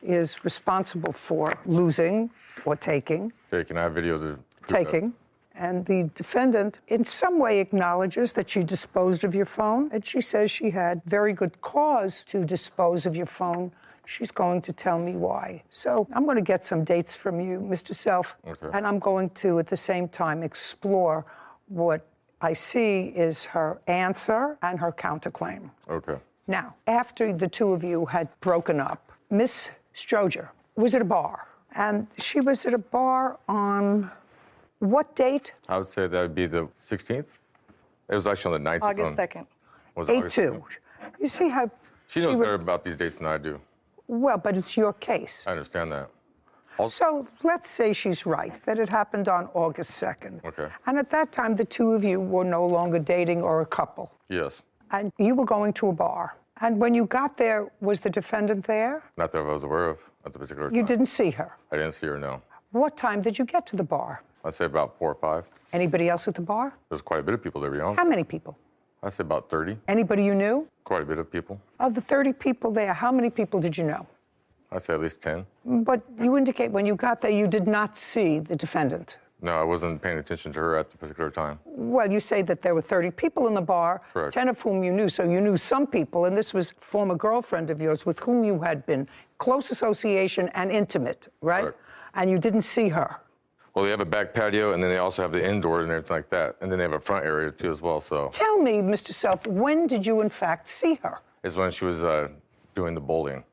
is responsible for losing or taking. Taking. I have video to taking. And the defendant in some way acknowledges that she disposed of your phone, and she says she had very good cause to dispose of your phone. She's going to tell me why. So I'm going to get some dates from you, Mr. Self, and I'm going to, at the same time, explore what I see is her answer and her counterclaim. Okay. Now, after the two of you had broken up, Miss Stroger was at a bar, and she was at a bar on what date? I would say that would be the 16th. It was actually on the 19th. August 2nd. Was it August 8-2. You see how... She knows better about these dates than I do. Well, but it's your case. I understand that. So let's say she's right, that it happened on August 2nd. Okay. And at that time, the two of you were no longer dating or a couple. Yes. And you were going to a bar. And when you got there, was the defendant there? Not that I was aware of at the particular time. You didn't see her? I didn't see her, no. What time did you get to the bar? I'd say about 4 or 5. Anybody else at the bar? There's quite a bit of people there, How many people? I'd say about 30. Anybody you knew? Quite a bit of people. Of the 30 people there, how many people did you know? I'd say at least 10. But you indicate when you got there, you did not see the defendant. No, I wasn't paying attention to her at the particular time. Well, you say that there were 30 people in the bar, Correct. 10 of whom you knew, so you knew some people, and this was a former girlfriend of yours with whom you had been close association and intimate, right? Correct. And you didn't see her. Well, they have a back patio, and then they also have the indoors and everything like that. And then they have a front area, too, as well, so. Tell me, Mr. Self, when did you, in fact, see her? It's when she was doing the bowling.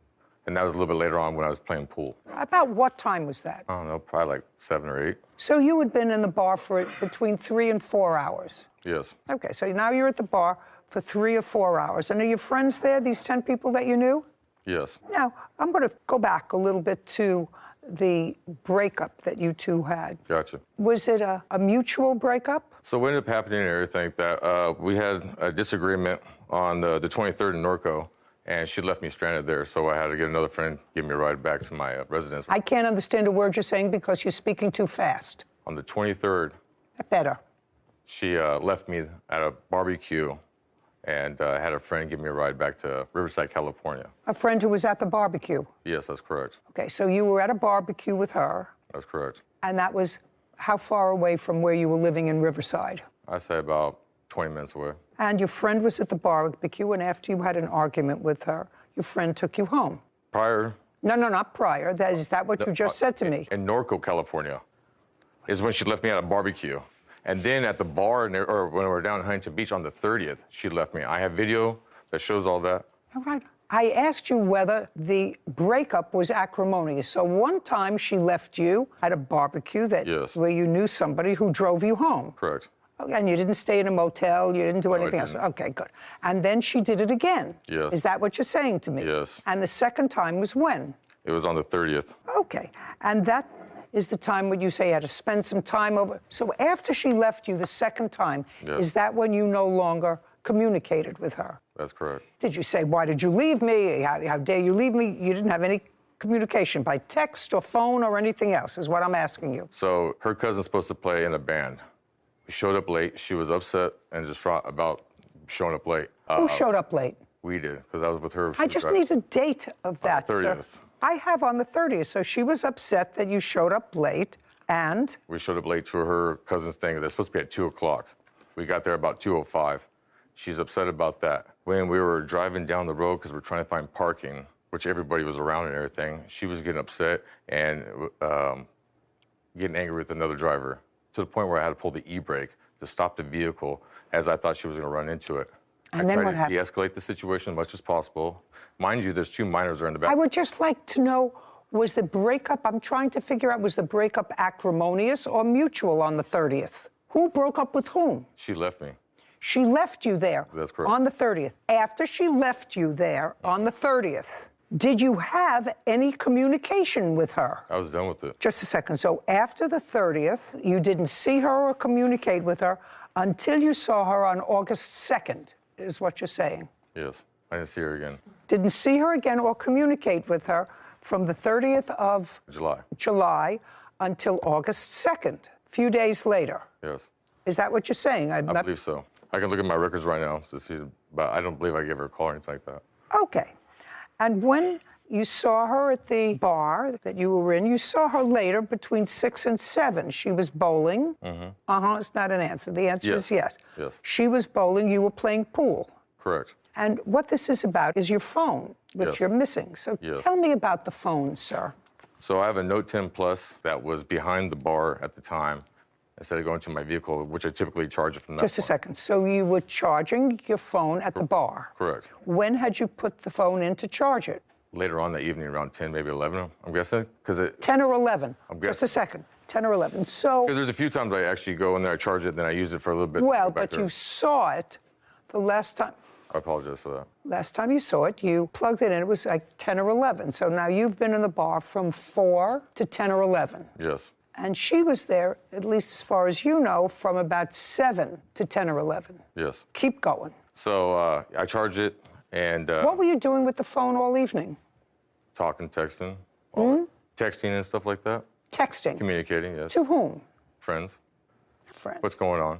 And that was a little bit later on when I was playing pool. About what time was that? I don't know, probably like 7 or 8. So you had been in the bar for between 3 and 4 hours? Yes. Okay, so now you're at the bar for 3 or 4 hours. And are your friends there, these 10 people that you knew? Yes. Now, I'm going to go back a little bit to the breakup that you two had. Gotcha. Was it a mutual breakup? So what ended up happening and everything, that we had a disagreement on the 23rd in Norco, and she left me stranded there, so I had to get another friend give me a ride back to my residence. I can't understand a word you're saying because you're speaking too fast. On the 23rd, Better. she left me at a barbecue and had a friend give me a ride back to Riverside, California. A friend who was at the barbecue? Yes, that's correct. Okay, so you were at a barbecue with her. That's correct. And that was how far away from where you were living in Riverside? I'd say about 20 minutes away. And your friend was at the barbecue, and after you had an argument with her, your friend took you home? Prior? No, not prior. Is that what you just said to me? In Norco, California, is when she left me at a barbecue. And then at the bar, or when we were down in Huntington Beach on the 30th, she left me. I have video that shows all that. All right. I asked you whether the breakup was acrimonious. So one time she left you at a barbecue where you knew somebody who drove you home. Correct. And you didn't stay in a motel, you didn't do anything else. Okay, good. And then she did it again. Yes. Is that what you're saying to me? Yes. And the second time was when? It was on the 30th. Okay. And that is the time when you say you had to spend some time over. So after she left you the second time, Yes. is that when you no longer communicated with her. That's correct. Did you say, why did you leave me? How dare you leave me? You didn't have any communication by text or phone or anything else, is what I'm asking you. So her cousin's supposed to play in a band. We showed up late. She was upset and distraught about showing up late. Who showed up late? We did, because I was with her. I just need a date of that, on the 30th. sir. I have on the 30th, so she was upset that you showed up late, and? We showed up late to her cousin's thing. They're supposed to be at 2 o'clock. We got there about 2:05. She's upset about that. When we were driving down the road, because we're trying to find parking, which everybody was around and everything, she was getting upset and getting angry with another driver, to the point where I had to pull the e-brake to stop the vehicle, as I thought she was going to run into it. And then what I tried to happened? de-escalate the situation as much as possible. Mind you, there's 2 minors are in the back. I would just like to know, was the breakup, I'm trying to figure out, was the breakup acrimonious or mutual on the 30th? Who broke up with whom? She left me. She left you there. That's correct. On the 30th. After she left you there on the 30th, did you have any communication with her? I was done with it. Just a second. So after the 30th, you didn't see her or communicate with her until you saw her on August 2nd, is what you're saying? Yes. I didn't see her again. Didn't see her again or communicate with her from the 30th of July until August 2nd, a few days later. Yes. Is that what you're saying? I believe so. I can look at my records right now to see, but I don't believe I gave her a call or anything like that. Okay. And when you saw her at the bar that you were in, you saw her later between 6 and 7. She was bowling. Mm-hmm. It's not an answer. The answer is yes. Yes. She was bowling. You were playing pool. Correct. And what this is about is your phone, which Yes. you're missing. So tell me about the phone, sir. So I have a Note 10 Plus that was behind the bar at the time, instead of going to my vehicle, which I typically charge it from that Just a second. So you were charging your phone at the bar. Correct. When had you put the phone in to charge it? Later on that evening, around 10, maybe 11, I'm guessing. 10 or 11? I'm Just a second. 10 or 11. So, because there's a few times I actually go in there, I charge it, then I use it for a little bit. well, go back but there. you saw it the last time. I apologize for that. Last time you saw it, you plugged it in. It was like 10 or 11. So now you've been in the bar from 4 to 10 or 11. Yes. And she was there, at least as far as you know, from about 7 to 10 or 11. Yes. Keep going. So I charge it, and What were you doing with the phone all evening? talking, texting, texting and stuff like that. Texting? Communicating, yes. To whom? Friends. Friends. What's going on,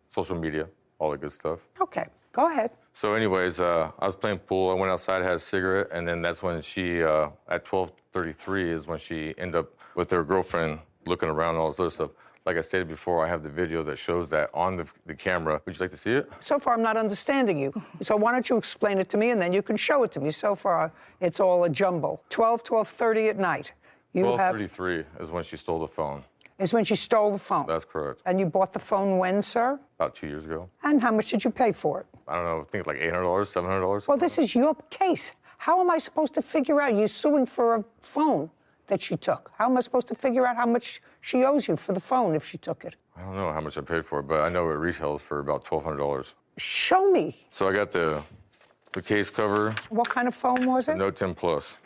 social media, all the good stuff. Okay, go ahead. So anyways, I was playing pool. I went outside, had a cigarette, and then that's when she, at 12:33 is when she ended up with her girlfriend looking around and all this other stuff. Like I stated before, I have the video that shows that on the camera. Would you like to see it? So far, I'm not understanding you. So why don't you explain it to me, and then you can show it to me. So far, it's all a jumble. 12:30 at night. 12:33 is when she stole the phone. Is when she stole the phone. That's correct. And you bought the phone when, sir? About 2 years ago. And how much did you pay for it? I don't know, I think like $800, $700. Well, this is your case. How am I supposed to figure out? You're suing for a phone that she took. How am I supposed to figure out how much she owes you for the phone if she took it? I don't know how much I paid for it, but I know it retails for about $1,200. Show me. So I got the case cover. What kind of phone was it? Note 10 Plus.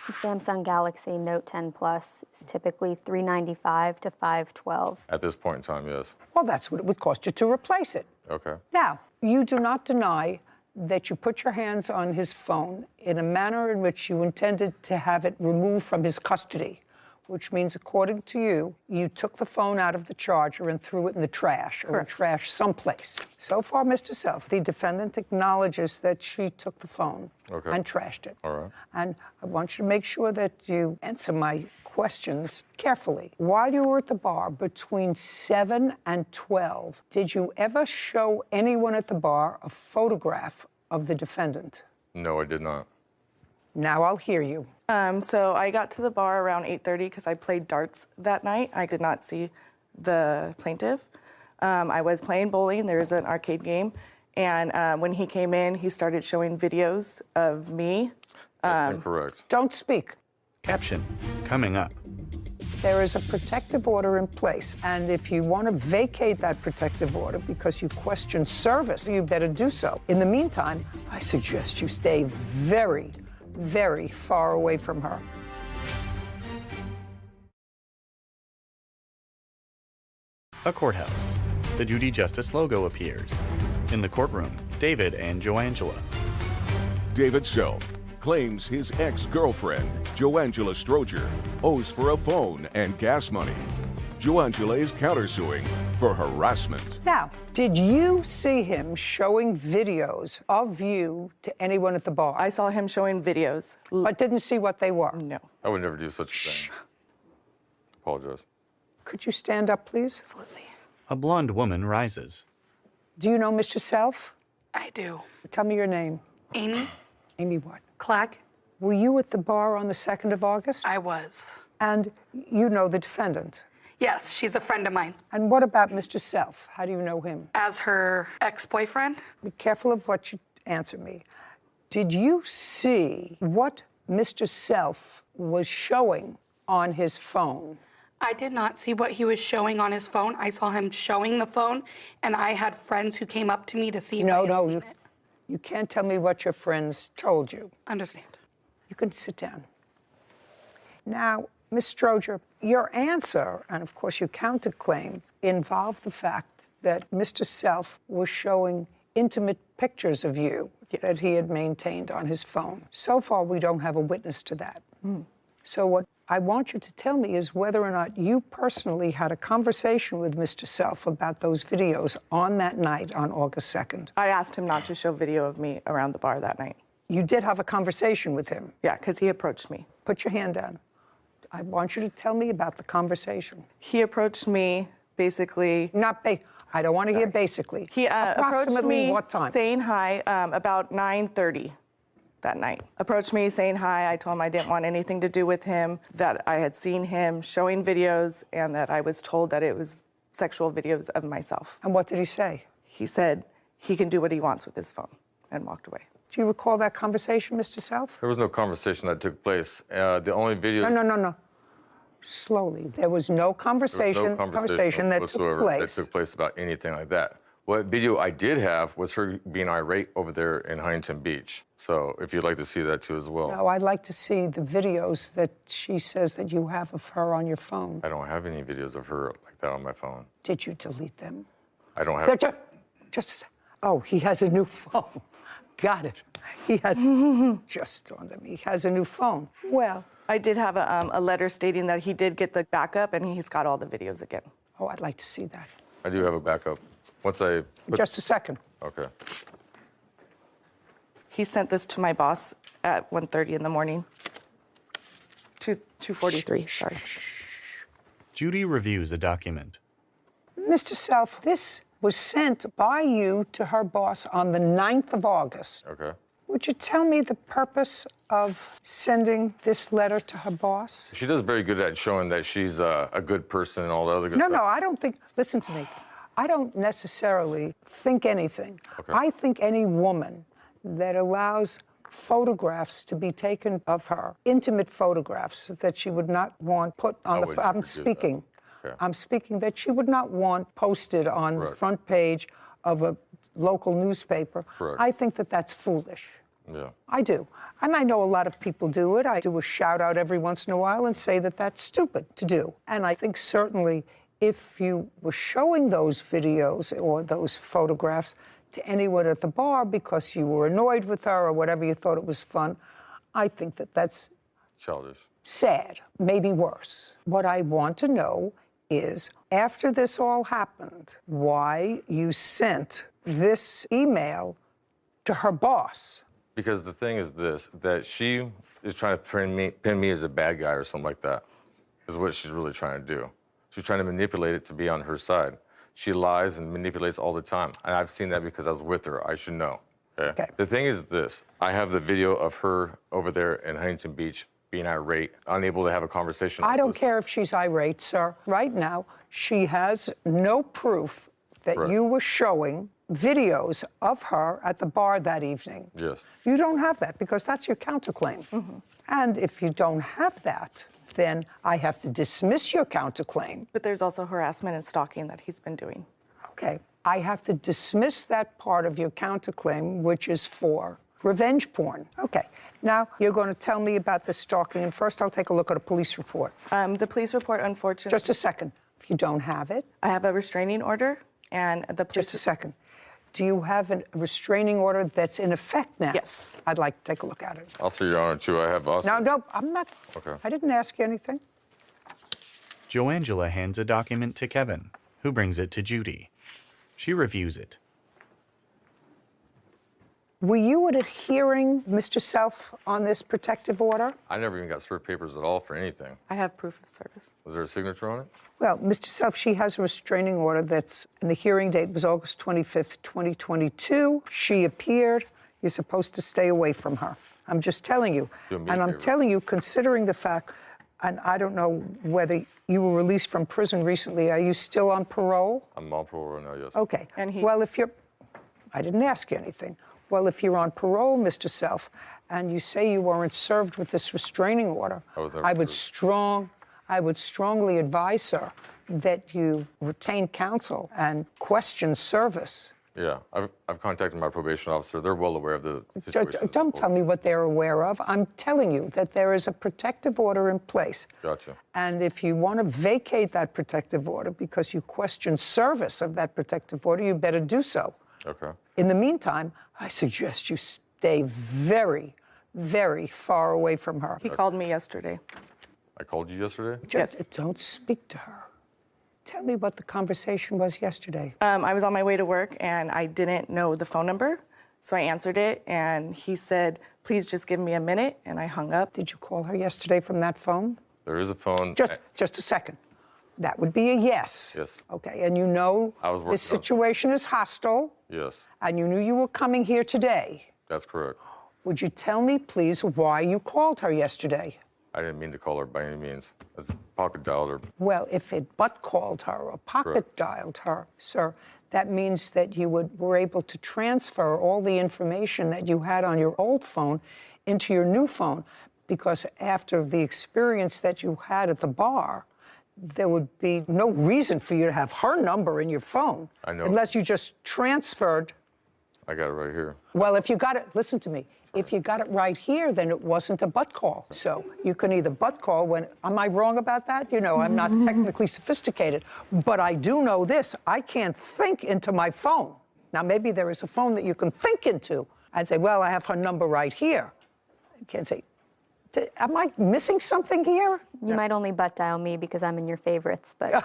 The Samsung Galaxy Note 10 Plus is typically $395 to $512. At this point in time, yes. Well, that's what it would cost you to replace it. Okay. Now, you do not deny that you put your hands on his phone in a manner in which you intended to have it removed from his custody, which means, according to you, you took the phone out of the charger and threw it in the trash or trash someplace. So far, Mr. Self, the defendant acknowledges that she took the phone and trashed it. All right. And I want you to make sure that you answer my questions carefully. While you were at the bar between 7 and 12, did you ever show anyone at the bar a photograph of the defendant? No, I did not. Now I'll hear you. So I got to the bar around 8:30 because I played darts that night. I did not see the plaintiff. I was playing bowling. There was an arcade game. And when he came in, he started showing videos of me. That's incorrect. Don't speak. Caption, coming up. There is a protective order in place, and if you want to vacate that protective order because you question service, you better do so. In the meantime, I suggest you stay very, very far away from her. A courthouse. The Judy Justice logo appears. In the courtroom, David and Joangela. David Self claims his ex-girlfriend, Joangela Stroger, owes for a phone and gas money. Joangela is countersuing for harassment. Now, did you see him showing videos of you to anyone at the bar? I saw him showing videos. But didn't see what they were? No. I would never do such a thing. Apologize. Could you stand up, please? Absolutely. A blonde woman rises. Do you know Mr. Self? I do. Tell me your name. Amy? Amy what? Clack? Were you at the bar on the 2nd of August? I was. And you know the defendant? Yes, she's a friend of mine. And what about Mr. Self? How do you know him? As her ex-boyfriend? Be careful of what you answer me. Did you see what Mr. Self was showing on his phone? I did not see what he was showing on his phone. I saw him showing the phone, and I had friends who came up to me to see if I had seen it. You can't tell me what your friends told you. Understand. You can sit down. Now, Ms. Stroger, your answer, and of course your counterclaim, involved the fact that Mr. Self was showing intimate pictures of you that he had maintained on his phone. So far, we don't have a witness to that. So what I want you to tell me is whether or not you personally had a conversation with Mr. Self about those videos on that night on August 2nd. I asked him not to show video of me around the bar that night. You did have a conversation with him? Yeah, because he approached me. Put your hand down. I want you to tell me about the conversation. He approached me basically... I don't want to hear basically. He approached me what time? Saying hi about 9:30 that night. Approached me saying hi. I told him I didn't want anything to do with him, that I had seen him showing videos, and that I was told that it was sexual videos of myself. And what did he say? He said he can do what he wants with his phone, and walked away. Do you recall that conversation, Mr. Self? There was no conversation that took place. The only video... No. Slowly. There was no conversation, that took place. That took place about anything like that. What video I did have was her being irate over there in Huntington Beach. So if you'd like to see that too as well. No, I'd like to see the videos that she says that you have of her on your phone. I don't have any videos of her like that on my phone. Did you delete them? I don't have... Just a second. Oh, he has a new phone. Got it. He has... just on them. He has a new phone. Well... I did have a letter stating that he did get the backup, and he's got all the videos again. Oh, I'd like to see that. I do have a backup. Once I... Just a second. Okay. He sent this to my boss at 1:30 in the morning. 2:43, sorry. Judy reviews a document. Mr. Self, this was sent by you to her boss on the 9th of August. Okay. Would you tell me the purpose of sending this letter to her boss? She does very good at showing that she's a good person and all the other good stuff. No, I don't think... Listen to me. I don't necessarily think anything. Okay. I think any woman that allows photographs to be taken of her, intimate photographs that she would not want put on the... I'm speaking. Okay. I'm speaking that she would not want posted on the front page of a local newspaper. Correct. I think that that's foolish. Yeah. I do. And I know a lot of people do it. I do a shout out every once in a while and say that that's stupid to do. And I think certainly if you were showing those videos or those photographs to anyone at the bar because you were annoyed with her or whatever, you thought it was fun, I think that that's childish. Sad, maybe worse. What I want to know is, after this all happened, why you sent this email to her boss. Because the thing is this, that she is trying to pin me as a bad guy or something like that, is what she's really trying to do. She's trying to manipulate it to be on her side. She lies and manipulates all the time. And I've seen that because I was with her. I should know. Okay? The thing is this, I have the video of her over there in Huntington Beach being irate, unable to have a conversation. I don't care if she's irate, sir. Right now, she has no proof that you were showing videos of her at the bar that evening. Yes. You don't have that because that's your counterclaim. And if you don't have that, then I have to dismiss your counterclaim. But there's also harassment and stalking that he's been doing. Okay. I have to dismiss that part of your counterclaim, which is for revenge porn. Okay. Now, you're going to tell me about the stalking, and first I'll take a look at a police report. The police report, unfortunately... Just a second. If you don't have it... I have a restraining order, and the police... Just a second. Do you have a restraining order that's in effect now? Yes. I'd like to take a look at it. Also, Your Honor, too, I have also... No, I'm not. Okay. I didn't ask you anything. Joangela hands a document to Kevin, who brings it to Judy. She reviews it. Were you at a hearing, Mr. Self, on this protective order? I never even got served papers at all for anything. I have proof of service. Was there a signature on it? Well, Mr. Self, she has a restraining order and the hearing date was August 25th, 2022. She appeared. You're supposed to stay away from her. I'm just telling you. And I'm telling you, considering the fact, and I don't know whether you were released from prison recently. Are you still on parole? I'm on parole right now, yes. Okay. Well, I didn't ask you anything. Well, if you're on parole, Mr. Self, and you say you weren't served with this restraining order, I would strongly advise, sir, that you retain counsel and question service. Yeah, I've contacted my probation officer. They're well aware of the situation. Don't tell me what they're aware of. I'm telling you that there is a protective order in place. Gotcha. And if you want to vacate that protective order because you question service of that protective order, you better do so. Okay. In the meantime, I suggest you stay very, very far away from her. He called me yesterday. I called you yesterday? Yes. Don't speak to her. Tell me what the conversation was yesterday. I was on my way to work, and I didn't know the phone number, so I answered it, and he said, please just give me a minute, and I hung up. Did you call her yesterday from that phone? There is a phone. Just a second. That would be a yes. Yes. Okay, and you know this situation is hostile. Yes. And you knew you were coming here today. That's correct. Would you tell me, please, why you called her yesterday? I didn't mean to call her by any means. I pocket dialed her. Well, if it butt called her or pocket dialed her, sir, that means that you were able to transfer all the information that you had on your old phone into your new phone, because after the experience that you had at the bar, there would be no reason for you to have her number in your phone. I know. Unless you just transferred. I got it right here. Well, if you got it, listen to me. If you got it right here, then it wasn't a butt call. So you can either butt call when, am I wrong about that? You know, I'm not technically sophisticated, but I do know this. I can't think into my phone. Now, maybe there is a phone that you can think into. I'd say, well, I have her number right here. I can't say, am I missing something here? You might only butt dial me because I'm in your favorites, but...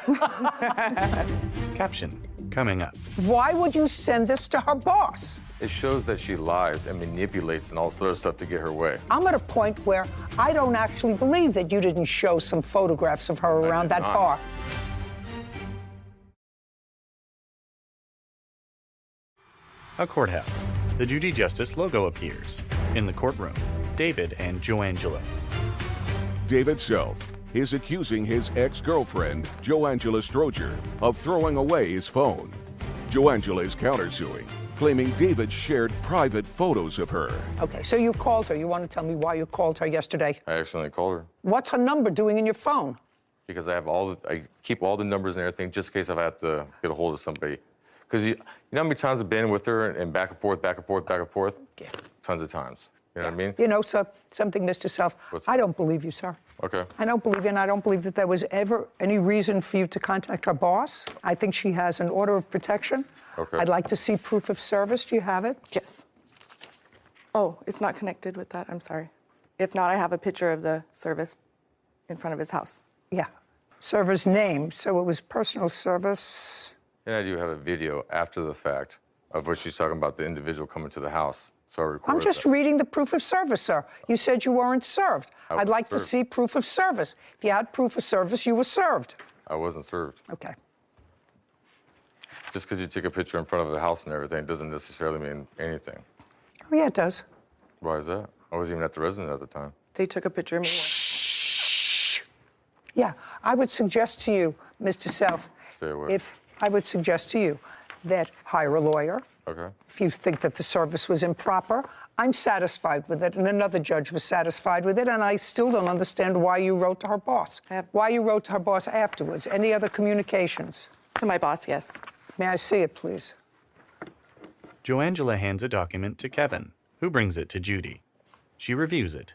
Caption coming up. Why would you send this to her boss? It shows that she lies and manipulates and all sort of stuff to get her way. I'm at a point where I don't actually believe that you didn't show some photographs of her around that bar. A courthouse. The Judy Justice logo appears. In the courtroom, David and Joangela. David Self is accusing his ex-girlfriend, Joangela Stroger, of throwing away his phone. Joangela is countersuing, claiming David shared private photos of her. Okay, so you called her. You want to tell me why you called her yesterday? I accidentally called her. What's her number doing in your phone? Because I keep all the numbers and everything just in case I have to get a hold of somebody. Because you know how many times I've been with her and back and forth, back and forth, back and forth? Yeah. Tons of times. You know what I mean? You know, sir, something, Mr. Self. I don't believe you, sir. Okay. I don't believe you, and I don't believe that there was ever any reason for you to contact her boss. I think she has an order of protection. Okay. I'd like to see proof of service. Do you have it? Yes. Oh, it's not connected with that. I'm sorry. If not, I have a picture of the service in front of his house. Yeah. Server's name. So it was personal service. And I do have a video after the fact of what she's talking about, the individual coming to the house. So I recorded I'm just reading the proof of service, sir. You said you weren't served. I'd like to see proof of service. If you had proof of service, you were served. I wasn't served. Okay. Just because you take a picture in front of the house and everything doesn't necessarily mean anything. Oh, yeah, it does. Why is that? I wasn't even at the residence at the time. They took a picture of me. Yeah, I would suggest to you, Mr. Self, Stay away. I would suggest to you that hire a lawyer. Okay. If you think that the service was improper, I'm satisfied with it, and another judge was satisfied with it, and I still don't understand why you wrote to her boss. Why you wrote to her boss afterwards. Any other communications? To my boss, yes. May I see it, please? Joangela hands a document to Kevin, who brings it to Judy. She reviews it.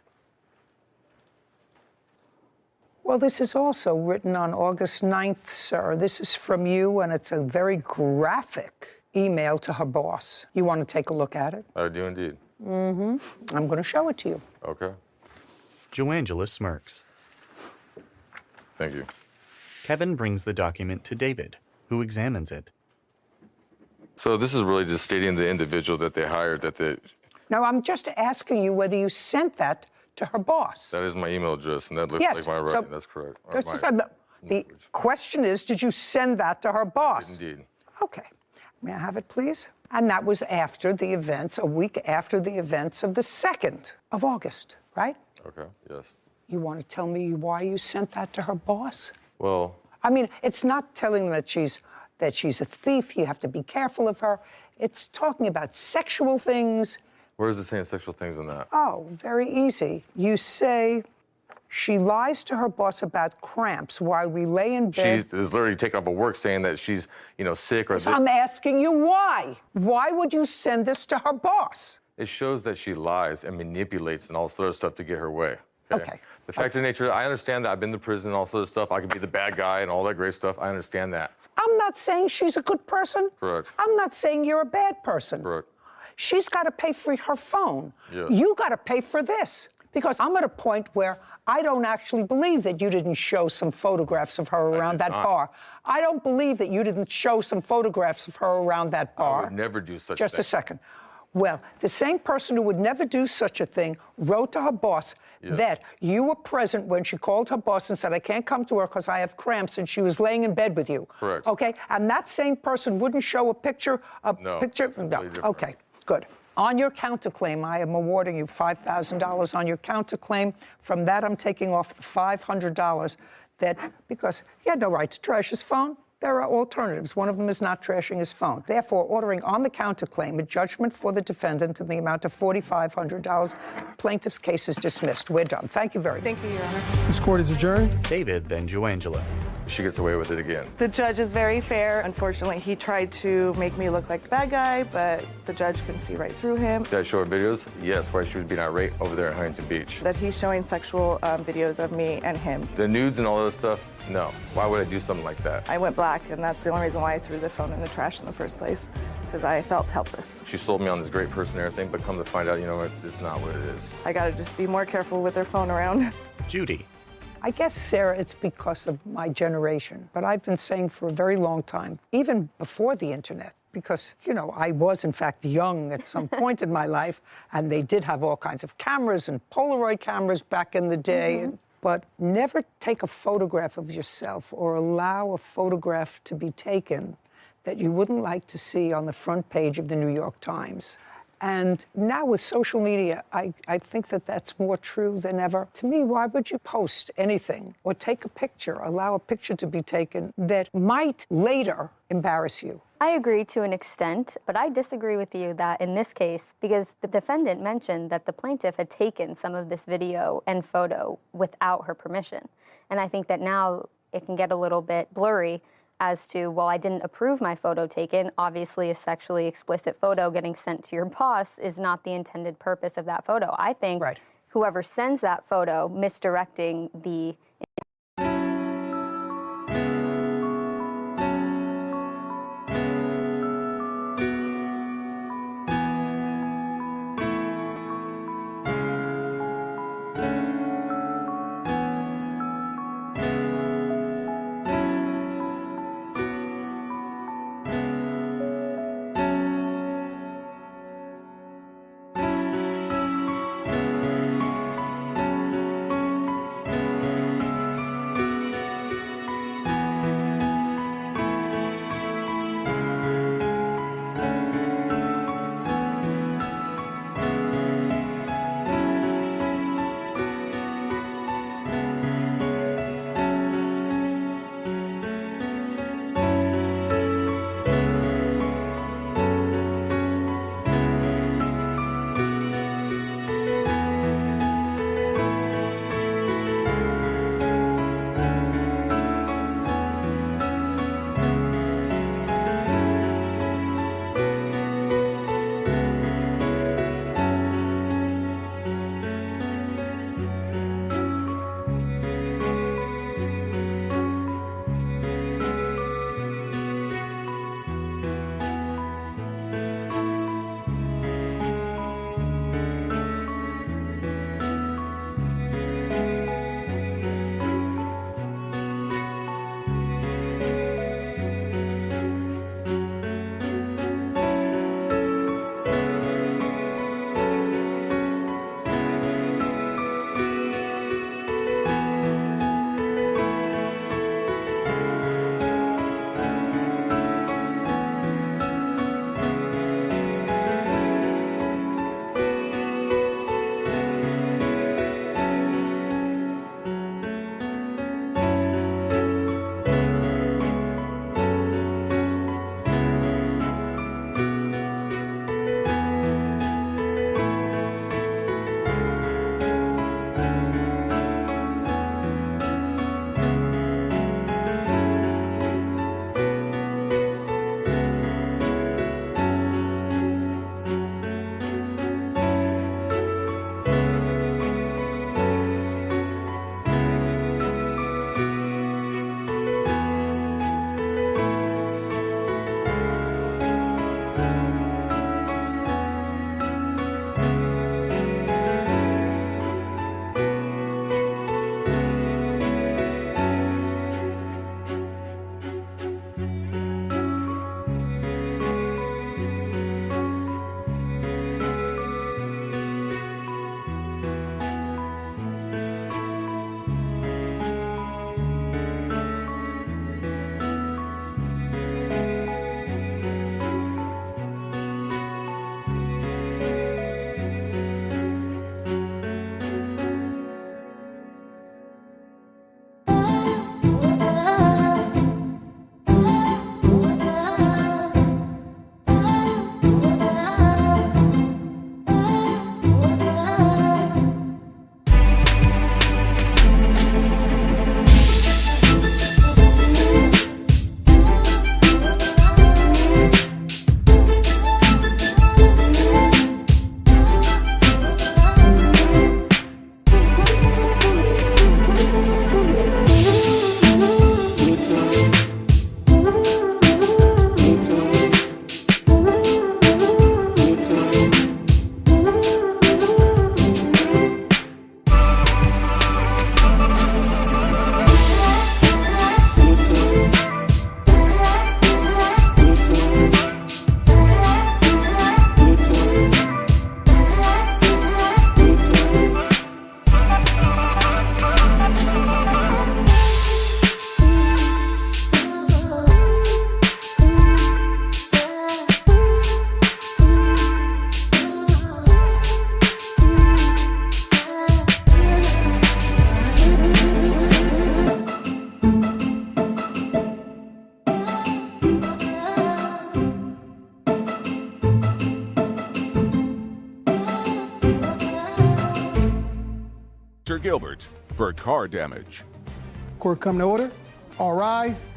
Well, this is also written on August 9th, sir. This is from you, and it's a very graphic email to her boss. You want to take a look at it? I do indeed. Mm-hmm. I'm going to show it to you. Okay. Joangela smirks. Thank you. Kevin brings the document to David, who examines it. So this is really just stating the individual that they hired, No, I'm just asking you whether you sent that to her boss. That is my email address, and that looks Yes, like my so- writing. That's correct. The question is, did you send that to her boss? Indeed. Okay. May I have it, please? And that was after the events, a week after the events of the 2nd of August, right? Okay, yes. You want to tell me why you sent that to her boss? Well, I mean, it's not telling that she's a thief. You have to be careful of her. It's talking about sexual things. where is it saying sexual things in that? Oh, very easy. You say she lies to her boss about cramps while we lay in She bed. is literally taking off of work saying that she's, sick or So I'm asking you why. Why would you send this to her boss? It shows that she lies and manipulates and all sort of stuff to get her way. Okay. The fact of nature, I understand that I've been to prison and all sort of stuff. I could be the bad guy and all that great stuff. I understand that. I'm not saying she's a good person. Correct. I'm not saying you're a bad person. Correct. She's got to pay for her phone. Yes. You got to pay for this. Because I'm at a point where I don't actually believe that you didn't show some photographs of her around that bar. I don't believe that you didn't show some photographs of her around that bar. I would never do such a thing. Just a second. Well, the same person who would never do such a thing wrote to her boss that you were present when she called her boss and said, I can't come to work because I have cramps, and she was laying in bed with you. Correct. Okay? And that same person wouldn't show a picture, No. No. Okay, good. On your counterclaim, I am awarding you $5,000 on your counterclaim. From that, I'm taking off the $500 because he had no right to trash his phone. There are alternatives. One of them is not trashing his phone. Therefore, ordering on the counterclaim a judgment for the defendant in the amount of $4,500. Plaintiff's case is dismissed. We're done. Thank you very much. Thank you, Your Honor. This court is adjourned. David, then Joangela. She gets away with it again. The judge is very fair. Unfortunately, he tried to make me look like the bad guy, but the judge can see right through him. Did I show her videos? Yes, why she was being irate over there in Huntington Beach. That he's showing sexual videos of me and him. The nudes and all that stuff? No. Why would I do something like that? I went black, and that's the only reason why I threw the phone in the trash in the first place, because I felt helpless. She sold me on this great person and everything, but come to find out, you know what, it's not what it is. I gotta just be more careful with their phone around. Judy. I guess, Sarah, it's because of my generation. But I've been saying for a very long time, even before the internet, because, I was, in fact, young at some point in my life, and they did have all kinds of cameras and Polaroid cameras back in the day. But never take a photograph of yourself or allow a photograph to be taken that you wouldn't like to see on the front page of the New York Times. And now with social media, I think that that's more true than ever. To me, why would you post anything or take a picture, allow a picture to be taken that might later embarrass you? I agree to an extent, but I disagree with you that in this case, because the defendant mentioned that the plaintiff had taken some of this video and photo without her permission. And I think that now it can get a little bit blurry as to, well, I didn't approve my photo taken. Obviously, a sexually explicit photo getting sent to your boss is not the intended purpose of that photo. I think whoever sends that photo misdirecting the Gilbert for car damage. Court come to order. All rise.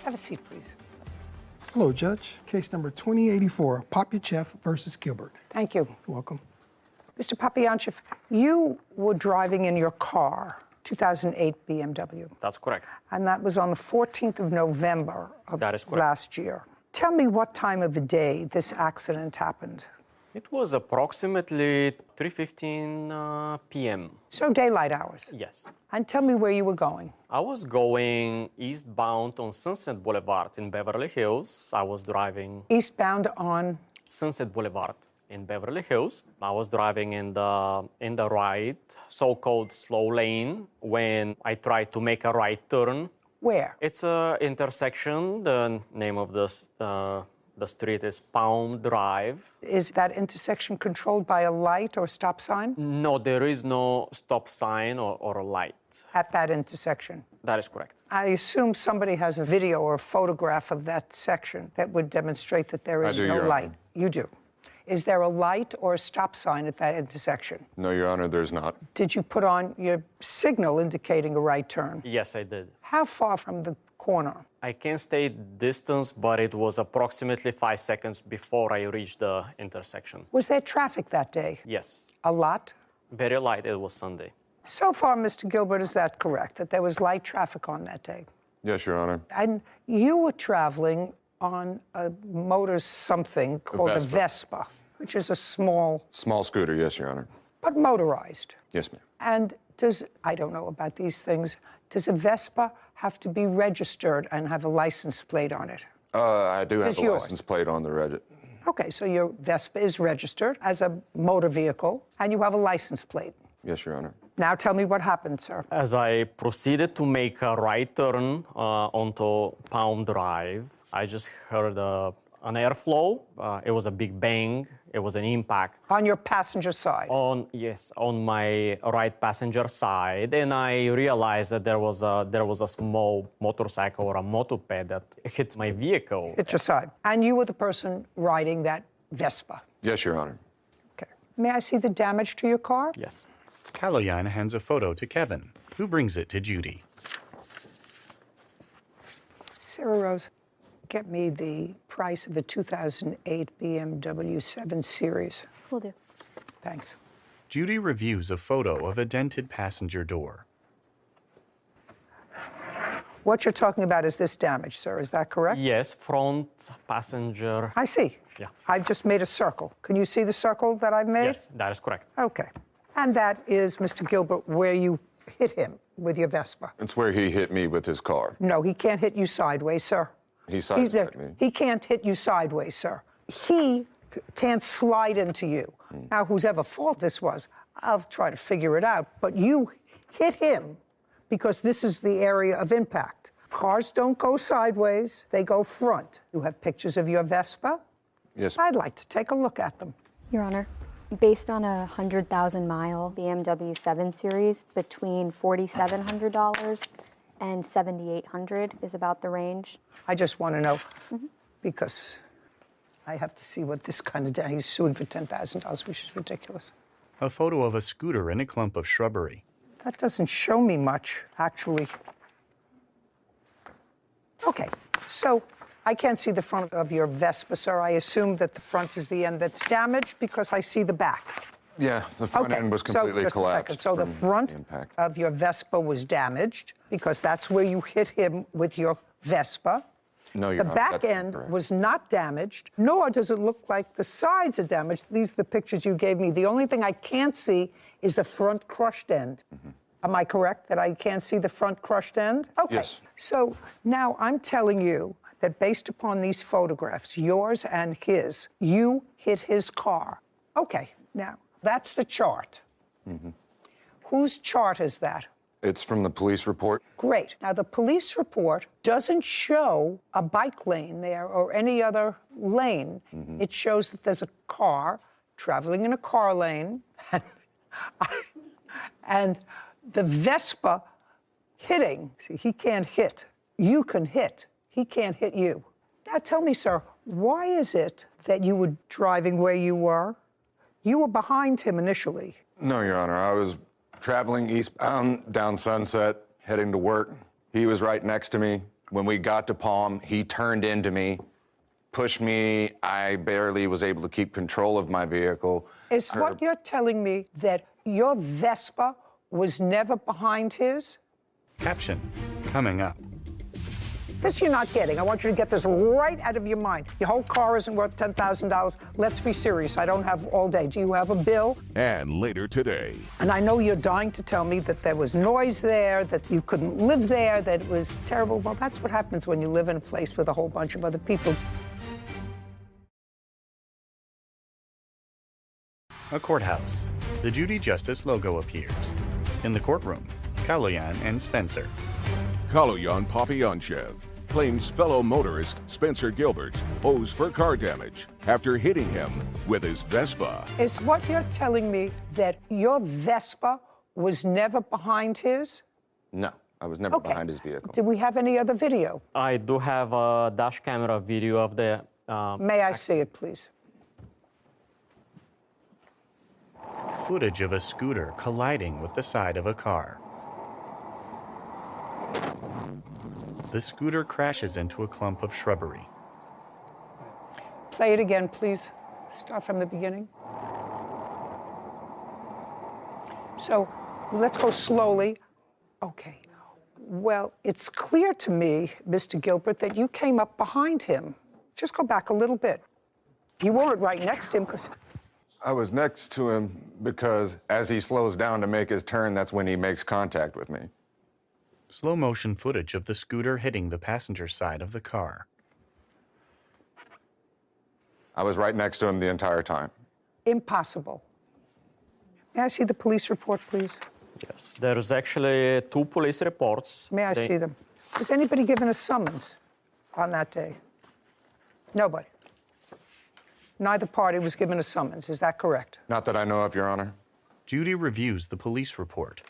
Have a seat, please. Hello, Judge. Case number 2084, Popyachev versus Gilbert. Thank you. You're welcome. Mr. Popyachev, you were driving in your car, 2008 BMW. That's correct. And that was on the 14th of November of That is correct. last year. Tell me what time of the day this accident happened. It was approximately 3:15 p.m. So daylight hours. Yes. And tell me where you were going. I was going eastbound on Sunset Boulevard in Beverly Hills. I was driving Eastbound on Sunset Boulevard in Beverly Hills. I was driving in the right, so-called slow lane when I tried to make a right turn. Where? It's a intersection. The name of the street is Palm Drive. Is that intersection controlled by a light or stop sign? No, there is no stop sign or a light. At that intersection? That is correct. I assume somebody has a video or a photograph of that section that would demonstrate that there is no light. You do. Is there a light or a stop sign at that intersection? No, Your Honor, there's not. Did you put on your signal indicating a right turn? Yes, I did. How far from the corner? I can't state distance, but it was approximately 5 seconds before I reached the intersection. Was there traffic that day? Yes. A lot? Very light. It was Sunday. So far, Mr. Gilbert, is that correct, that there was light traffic on that day? Yes, Your Honor. And you were traveling on a motor something called a Vespa, which is a small scooter, yes, Your Honor. but motorized. Yes, ma'am. And I don't know about these things, does a Vespa have to be registered and have a license plate on it? I do have It's a yours. license plate on the Reddit. Okay, so your Vespa is registered as a motor vehicle, and you have a license plate. Yes, Your Honor. Now tell me what happened, sir. As I proceeded to make a right turn onto Palm Drive, I just heard an airflow. It was a big bang. It was an impact. On your passenger side? On my right passenger side. And I realized that there was a small motorcycle or a moped that hit my vehicle. Hit your side. And you were the person riding that Vespa? Yes, Your Honor. Okay. May I see the damage to your car? Yes. Kaloyan hands a photo to Kevin, who brings it to Judy. Sarah Rose, get me the price of a 2008 BMW 7 Series. Will do. Thanks. Judy reviews a photo of a dented passenger door. What you're talking about is this damage, sir. Is that correct? Yes, front passenger. I see. Yeah. I've just made a circle. Can you see the circle that I've made? Yes, that is correct. Okay. And that is, Mr. Gilbert, where you hit him with your Vespa. It's where he hit me with his car. No, he can't hit you sideways, sir. He sideswiped me. He can't hit you sideways, sir. He can't slide into you. Now, whose ever fault this was, I'll try to figure it out. But you hit him because this is the area of impact. Cars don't go sideways, they go front. You have pictures of your Vespa? Yes. I'd like to take a look at them. Your Honor, based on a 100,000-mile BMW 7 Series, between $4,700 and $7,800 is about the range. I just want to know, because I have to see what this kind of he's suing for $10,000, which is ridiculous. A photo of a scooter in a clump of shrubbery. That doesn't show me much, actually. Okay, so I can't see the front of your Vespa, sir. I assume that the front is the end that's damaged because I see the back. Yeah, the front end was completely just collapsed. A second. So the front of your Vespa was damaged because that's where you hit him with your Vespa. No, you're The not. back That's end incorrect. was not damaged, nor does it look like the sides are damaged. These are the pictures you gave me. The only thing I can't see is the front crushed end. Am I correct that I can't see the front crushed end? Okay. Yes. So now I'm telling you that based upon these photographs, yours and his, you hit his car. Okay, now that's the chart. Whose chart is that? It's from the police report. Great. Now, the police report doesn't show a bike lane there or any other lane. It shows that there's a car traveling in a car lane and the Vespa hitting. See, he can't hit. You can hit. He can't hit you. Now, tell me, sir, why is it that you were driving where you were? You were behind him initially. No, Your Honor, I was Traveling eastbound down Sunset, heading to work. He was right next to me. When we got to Palm, he turned into me, pushed me. I barely was able to keep control of my vehicle. Is what you're telling me that your Vespa was never behind his? Caption coming up. This you're not getting. I want you to get this right out of your mind. Your whole car isn't worth $10,000. Let's be serious. I don't have all day. Do you have a bill? And later today. And I know you're dying to tell me that there was noise there, that you couldn't live there, that it was terrible. Well, that's what happens when you live in a place with a whole bunch of other people. A courthouse. The Judy Justice logo appears. In the courtroom, Kaloyan and Spencer. Kaloyan Papionchev claims fellow motorist Spencer Gilbert owes for car damage after hitting him with his Vespa. Is what you're telling me that your Vespa was never behind his? No, I was never behind his vehicle. Do we have any other video? I do have a dash camera video of the... May I see it, please? Footage of a scooter colliding with the side of a car. The scooter crashes into a clump of shrubbery. Play it again, please. Start from the beginning. So let's go slowly. Okay. Well, it's clear to me, Mr. Gilbert, that you came up behind him. Just go back a little bit. You weren't right next to him because... I was next to him because as he slows down to make his turn, that's when he makes contact with me. Slow motion footage of the scooter hitting the passenger side of the car. I was right next to him the entire time. Impossible. May I see the police report, please? Yes. There's actually 2 police reports. May I see them? Was anybody given a summons on that day? Nobody. Neither party was given a summons. Is that correct? Not that I know of, Your Honor. Judy reviews the police report.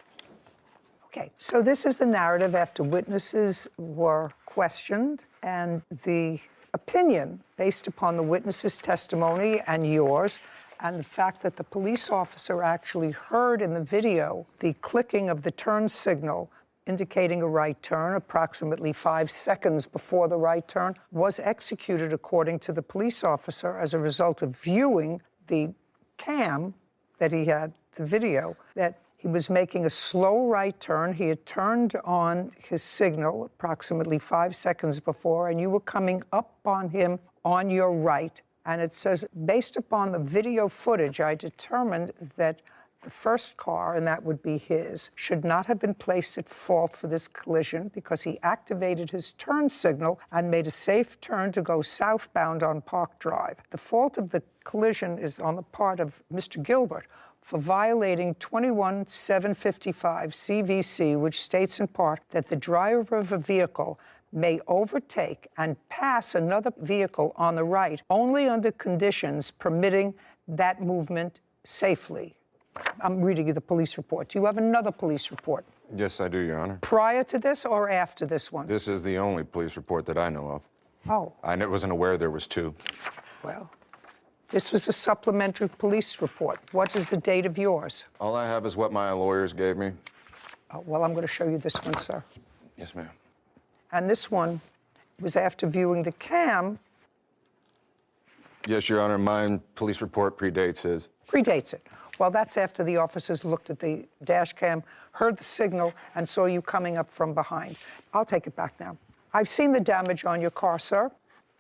Okay, so this is the narrative after witnesses were questioned, and the opinion based upon the witnesses' testimony and yours, and the fact that the police officer actually heard in the video the clicking of the turn signal indicating a right turn approximately 5 seconds before the right turn was executed according to the police officer as a result of viewing the cam that he had, the video, that he was making a slow right turn. He had turned on his signal approximately 5 seconds before, and you were coming up on him on your right. And it says, based upon the video footage, I determined that the first car, and that would be his, should not have been placed at fault for this collision because he activated his turn signal and made a safe turn to go southbound on Park Drive. The fault of the collision is on the part of Mr. Gilbert for violating 21755 CVC, which states in part that the driver of a vehicle may overtake and pass another vehicle on the right only under conditions permitting that movement safely. I'm reading you the police report. Do you have another police report? Yes, I do, Your Honor. Prior to this or after this one? This is the only police report that I know of. Oh. I wasn't aware there was 2. Well, this was a supplementary police report. What is the date of yours? All I have is what my lawyers gave me. Oh, well, I'm going to show you this one, sir. Yes, ma'am. And this one was after viewing the cam. Yes, Your Honor, my police report predates his. Predates it. Well, that's after the officers looked at the dash cam, heard the signal, and saw you coming up from behind. I'll take it back now. I've seen the damage on your car, sir.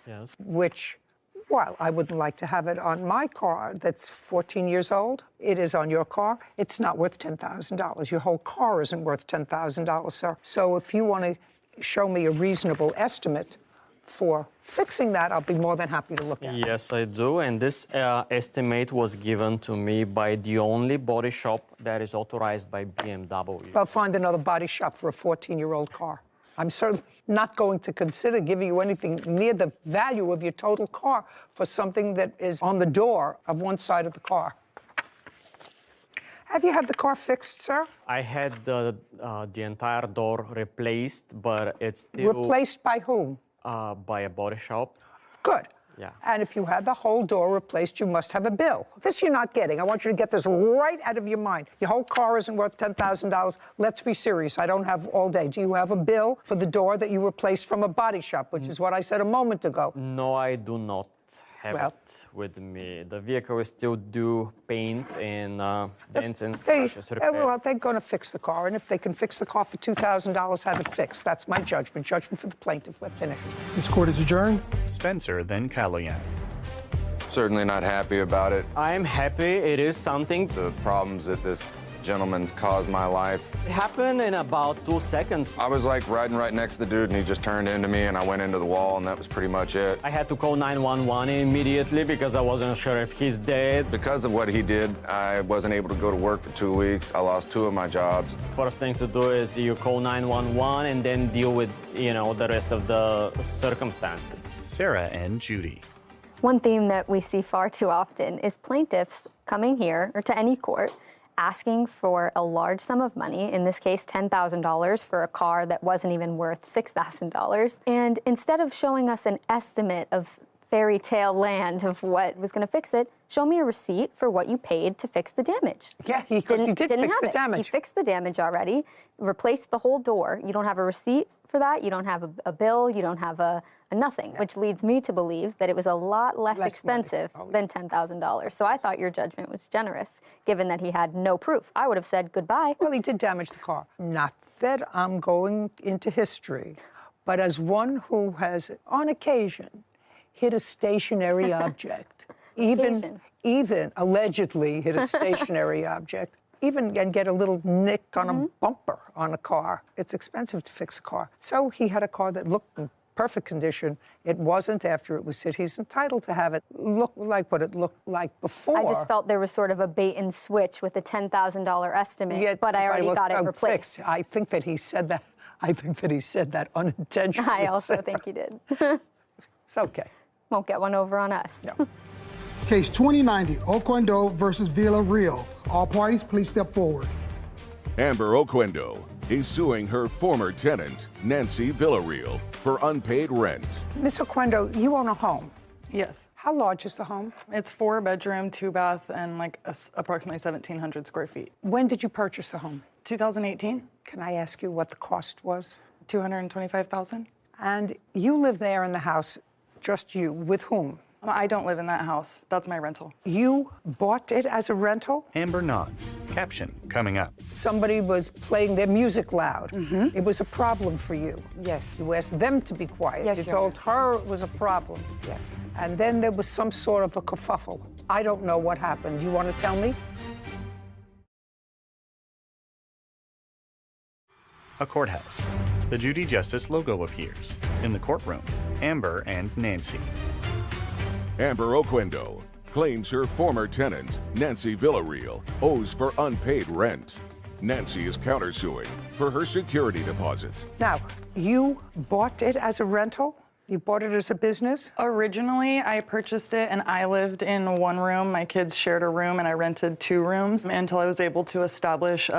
Yes. Which, while I wouldn't like to have it on my car that's 14 years old, it is on your car. It's not worth $10,000. Your whole car isn't worth $10,000, sir. So if you want to show me a reasonable estimate for fixing that, I'll be more than happy to look at it. Yes, I do. And this estimate was given to me by the only body shop that is authorized by BMW. Well, find another body shop for a 14-year-old car. I'm certainly not going to consider giving you anything near the value of your total car for something that is on the door of one side of the car. Have you had the car fixed, sir? I had the entire door replaced, but it's still... Replaced by whom? By a body shop. Good. Yeah. And if you had the whole door replaced, you must have a bill. This you're not getting. I want you to get this right out of your mind. Your whole car isn't worth $10,000. Let's be serious. I don't have all day. Do you have a bill for the door that you replaced from a body shop, which is what I said a moment ago? No, I do not have it with me. The vehicle is still due paint and dents and scratches repair. Well, they're going to fix the car, and if they can fix the car for $2,000, have it fixed. That's my judgment. Judgment for the plaintiff. We're finished. This court is adjourned. Spencer, then Callahan. Certainly not happy about it. I'm happy. It is something. The problems that this gentleman's caused my life. It happened in about 2 seconds. I was like riding right next to the dude, and he just turned into me, and I went into the wall, and that was pretty much it. I had to call 911 immediately because I wasn't sure if he's dead. Because of what he did, I wasn't able to go to work for 2 weeks. I lost 2 of my jobs. First thing to do is you call 911 and then deal with, the rest of the circumstances. Sarah and Judy. One theme that we see far too often is plaintiffs coming here or to any court asking for a large sum of money, in this case $10,000 for a car that wasn't even worth $6,000. And instead of showing us an estimate of fairy tale land of what was going to fix it, show me a receipt for what you paid to fix the damage. Yeah, he did fix the damage. He fixed the damage already, replaced the whole door. You don't have a receipt for that. You don't have a bill. You don't have a nothing, which leads me to believe that it was a lot less expensive than $10,000. So I thought your judgment was generous, given that he had no proof. I would have said goodbye. Well, he did damage the car. Not that I'm going into history, but as one who has, on occasion, hit a stationary object, even allegedly hit a stationary object, and get a little nick on a bumper on a car. It's expensive to fix a car. So he had a car that looked in perfect condition. It wasn't after it was hit. He's entitled to have it look like what it looked like before. I just felt there was sort of a bait and switch with the $10,000 estimate, but I already got it replaced. Fixed. I think that he said that. I think that he said that unintentionally. I also think he did. It's okay. Won't get one over on us. No. Case 2090, Oquendo versus Villarreal. All parties, please step forward. Amber Oquendo is suing her former tenant, Nancy Villarreal, for unpaid rent. Miss Oquendo, you own a home. Yes. How large is the home? It's 4-bedroom, 2-bath, and approximately 1,700 square feet. When did you purchase the home? 2018. Can I ask you what the cost was? $225,000. And you live there in the house, just you, with whom? I don't live in that house. That's my rental. You bought it as a rental? Amber nods. Caption coming up. Somebody was playing their music loud. It was a problem for you. Yes. You asked them to be quiet. Yes, you Your told her it was a problem. Yes. And then there was some sort of a kerfuffle. I don't know what happened. You want to tell me? A courthouse. The Judy Justice logo appears. In the courtroom, Amber and Nancy. Amber Oquendo claims her former tenant, Nancy Villarreal, owes for unpaid rent. Nancy is countersuing for her security deposit. Now, you bought it as a rental? You bought it as a business? Originally, I purchased it and I lived in one room. My kids shared a room and I rented 2 rooms until I was able to establish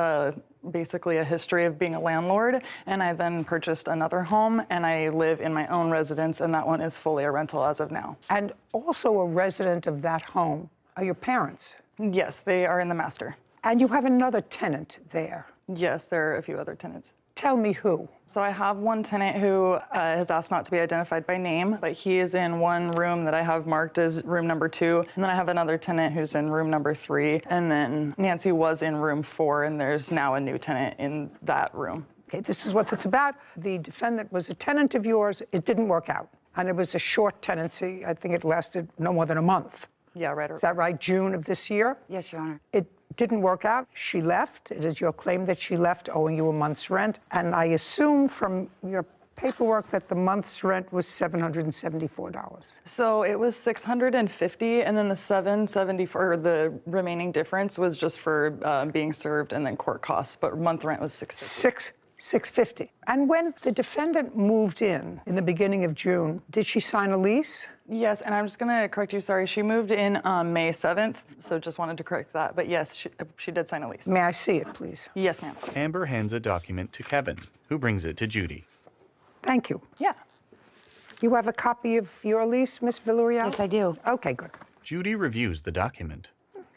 basically a history of being a landlord. And I then purchased another home and I live in my own residence, and that one is fully a rental as of now. And also a resident of that home are your parents? Yes, they are in the master. And you have another tenant there? Yes, there are a few other tenants. Tell me who. So I have one tenant who has asked not to be identified by name, but he is in one room that I have marked as room number 2. And then I have another tenant who's in room number 3. And then Nancy was in room 4, and there's now a new tenant in that room. Okay, this is what it's about. The defendant was a tenant of yours. It didn't work out. And it was a short tenancy. I think it lasted no more than a month. Yeah, right. Is that right? June of this year? Yes, Your Honor. It didn't work out. She left. It is your claim that she left owing you a month's rent. And I assume from your paperwork that the month's rent was $774. So it was $650, and then the $774, the remaining difference was just for being served and then court costs. But month rent was $650. $650. And when the defendant moved in the beginning of June, did she sign a lease? Yes, and I'm just going to correct you. Sorry, she moved in May 7th, so just wanted to correct that. But yes, she did sign a lease. May I see it, please? Yes, ma'am. Amber hands a document to Kevin, who brings it to Judy. Thank you. Yeah. You have a copy of your lease, Miss Villarreal? Yes, I do. Okay, good. Judy reviews the document.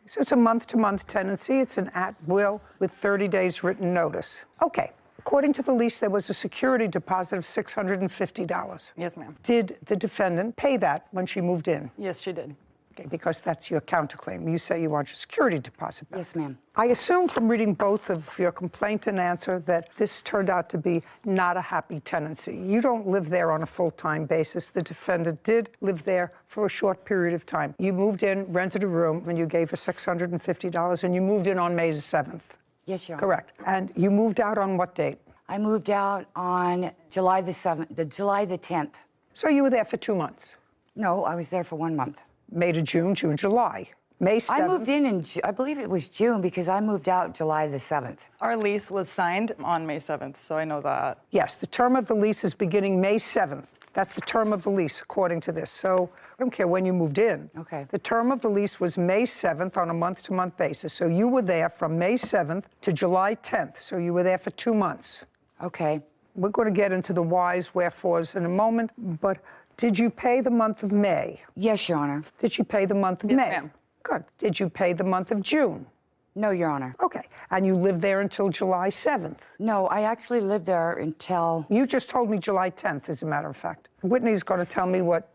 So it's a month-to-month tenancy. It's an at-will with 30 days written notice. Okay. According to the lease, there was a security deposit of $650. Yes, ma'am. Did the defendant pay that when she moved in? Yes, she did. Okay, because that's your counterclaim. You say you want your security deposit back. Yes, ma'am. I assume from reading both of your complaint and answer that this turned out to be not a happy tenancy. You don't live there on a full-time basis. The defendant did live there for a short period of time. You moved in, rented a room, and you gave her $650, and you moved in on May 7th. Yes, Your Honor. Correct. And you moved out on what date? I moved out on July the 10th. So you were there for 2 months? No, I was there for 1 month. May to June, June, July. May 7th. I moved in I believe it was June because I moved out July the 7th. Our lease was signed on May 7th, so I know that. Yes, the term of the lease is beginning May 7th. That's the term of the lease, according to this. So I don't care when you moved in. Okay. The term of the lease was May 7th on a month-to-month basis. So you were there from May 7th to July 10th. So you were there for 2 months. Okay. We're going to get into the whys, wherefores in a moment, but did you pay the month of May? Yes, Your Honor. Did you pay the month of Yes, May? ma'am. Good. Did you pay the month of June? No, Your Honor. Okay. And you lived there until July 7th? No, I actually lived there until... You just told me July 10th, as a matter of fact. Whitney's going to tell me what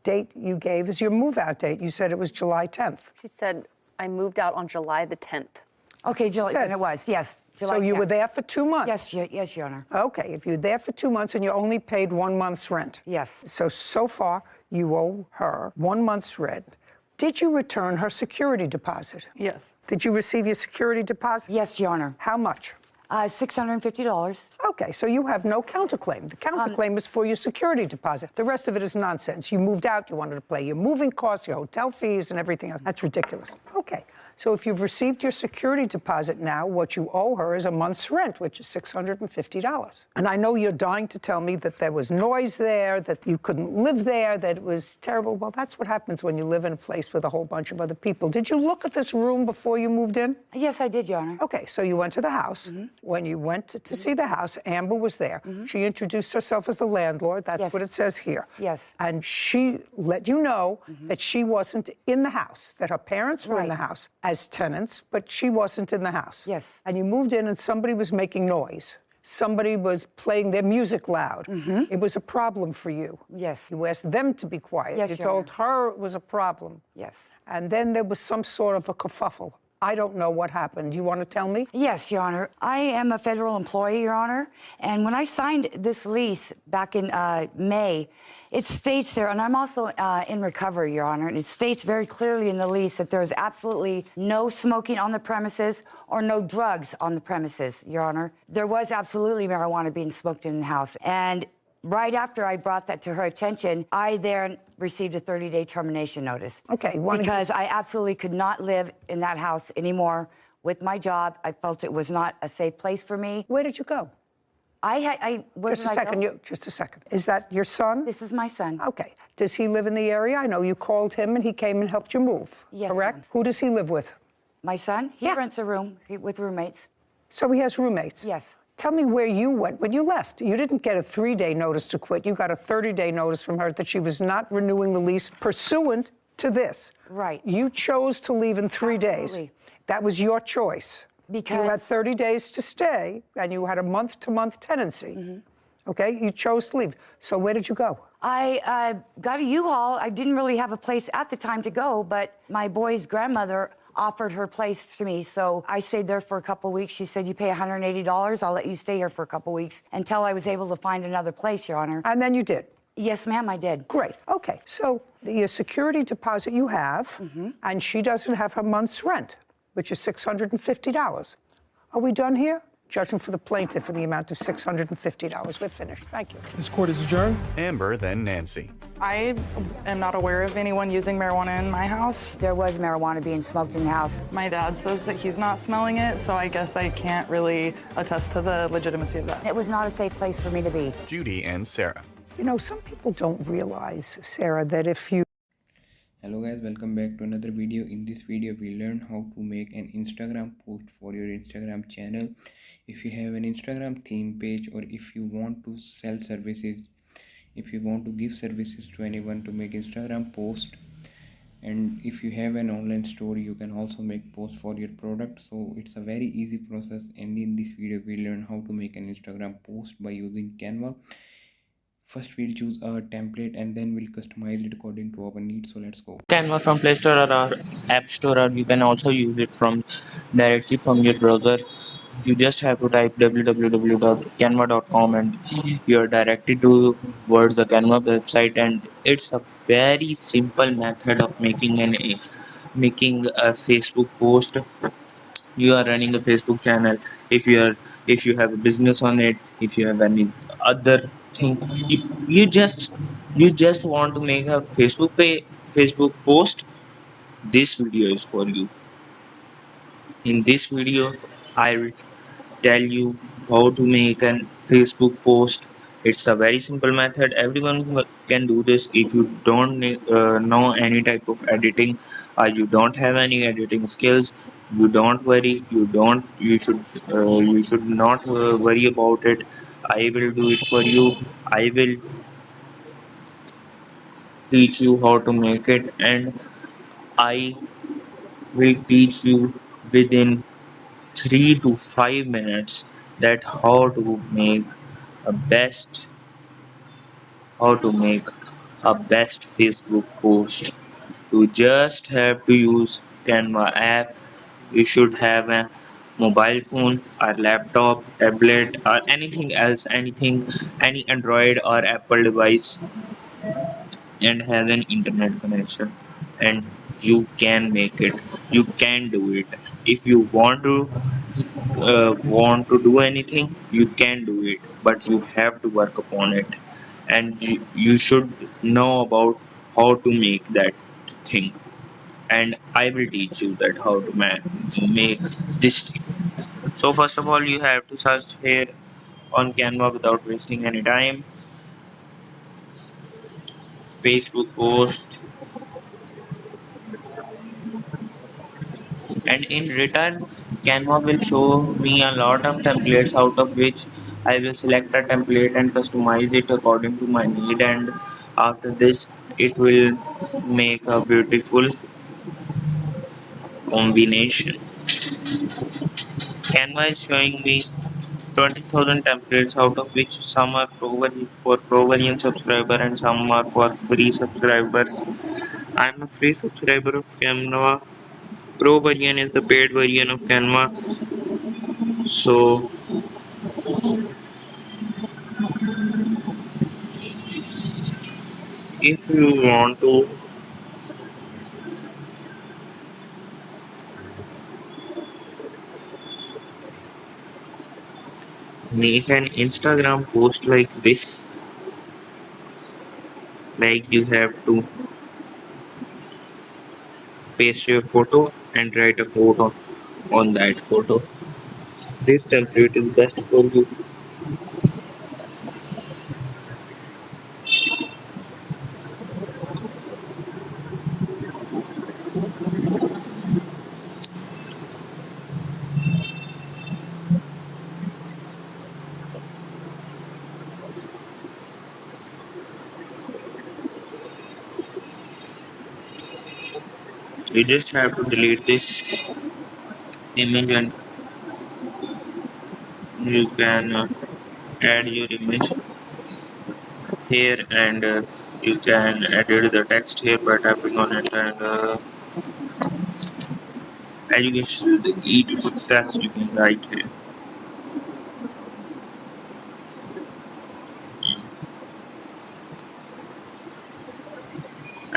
date you gave as your move-out date. You said it was July 10th. She said, I moved out on July the 10th. Okay, July, and it was, yes. July So you 10th. were there for 2 months? Yes, Your Honor. Okay, if you were there for 2 months and you only paid 1 month's rent. Yes. So far, you owe her 1 month's rent. Did you return her security deposit? Yes. Did you receive your security deposit? Yes, Your Honor. How much? $650. Okay, so you have no counterclaim. The counterclaim is for your security deposit. The rest of it is nonsense. You moved out, you wanted to pay your moving costs, your hotel fees, and everything else. That's ridiculous. Okay. So if you've received your security deposit now, what you owe her is a month's rent, which is $650. And I know you're dying to tell me that there was noise there, that you couldn't live there, that it was terrible. Well, that's what happens when you live in a place with a whole bunch of other people. Did you look at this room before you moved in? Yes, I did, Your Honor. Okay, so you went to the house. When you went to see the house, Amber was there. She introduced herself as the landlord. That's what it says here. Yes. And she let you know that she wasn't in the house, that her parents were in the house as tenants, but she wasn't in the house. Yes. And you moved in and somebody was making noise. Somebody was playing their music loud. It was a problem for you. Yes. You asked them to be quiet. Yes, You Your told her it was a problem. Yes. And then there was some sort of a kerfuffle. I don't know what happened. You want to tell me? Yes, Your Honor. I am a federal employee, Your Honor. And when I signed this lease back in May, it states there, and I'm also in recovery, Your Honor, and it states very clearly in the lease that there is absolutely no smoking on the premises or no drugs on the premises, Your Honor. There was absolutely marijuana being smoked in the house. And right after I brought that to her attention, I then received a 30-day termination notice. Okay. Because I absolutely could not live in that house anymore with my job. I felt it was not a safe place for me. Where did you go? Just a second. Is that your son? This is my son. Okay. Does he live in the area? I know you called him and he came and helped you move. Yes, correct? ma'am. Who does he live with? My son? He rents a room with roommates. So he has roommates? Yes. Tell me where you went when you left. You didn't get a 3-day notice to quit. You got a 30-day notice from her that she was not renewing the lease pursuant to this. Right. You chose to leave in 3 days. That was your choice. Because you had 30 days to stay, and you had a month-to-month tenancy. Okay? You chose to leave. So where did you go? I got a U-Haul. I didn't really have a place at the time to go, but my boy's grandmother offered her place to me. So I stayed there for a couple weeks. She said, you pay $180. I'll let you stay here for a couple weeks until I was able to find another place, Your Honor. And then you did? Yes, ma'am, I did. Great. Okay. So your security deposit you have, and she doesn't have her month's rent, which is $650. Are we done here? Judgment for the plaintiff in the amount of $650. We're finished. Thank you. This court is adjourned. Amber, then Nancy. I am not aware of anyone using marijuana in my house. There was marijuana being smoked in the house. My dad says that he's not smelling it, so I guess I can't really attest to the legitimacy of that. It was not a safe place for me to be. Judy and Sarah. You know, some people don't realize, Sarah, that if you... Hello guys, welcome back to another video. In this video we learn how to make an Instagram post for your Instagram channel. If you have an Instagram theme page or if you want to sell services if you want to give services to anyone to make Instagram post. And if you have an online store, you can also make posts for your product. So it's a very easy process, and in this video we'll learn how to make an Instagram post by using Canva. First we'll choose a template and then we'll customize it according to our needs. So let's go. Canva from Play Store or App Store, or you can also use it from directly from your browser. You just have to type www.canva.com and you're directed towards the Canva website. And it's a very simple method of making a Facebook post. You are running a Facebook channel. If you have a business on it, if you have any other thing, you just want to make a Facebook post. This video is for you. In this video I will tell you how to make a Facebook post. It's a very simple method. Everyone can do this. If you don't know any type of editing, or you don't have any editing skills, you don't worry. You should not worry about it. I will do it for you. I will teach you how to make it, and I will teach you within 3 to 5 minutes that a best how to make a best Facebook post. You just have to use Canva app. You should have a mobile phone or laptop, tablet, or anything else, any Android or Apple device, and have an internet connection, and you can make it. You can do it. If you want to do anything, you can do it, but you have to work upon it, and you should know about how to make that thing. And I will teach you that how to make this thing. So first of all, you have to search here on Canva without wasting any time. Facebook post, and in return Canva will show me a lot of templates, out of which I will select a template and customize it according to my need, and after this it will make a beautiful combination. Canva is showing me 20,000 templates, out of which some are for Pro Version subscriber and some are for free subscriber. I'm a free subscriber of Canva. Pro version is the paid version of Canva. So if you want to make an Instagram post like this, like you have to paste your photo and write a quote on that photo. This template is best for you. You just have to delete this image, and you can add your image here, and you can edit the text here by tapping on it, and education is the key to success, you can write here.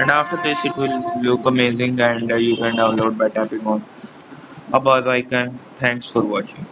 And after this it will look amazing, and you can download by tapping on above icon. Thanks for watching.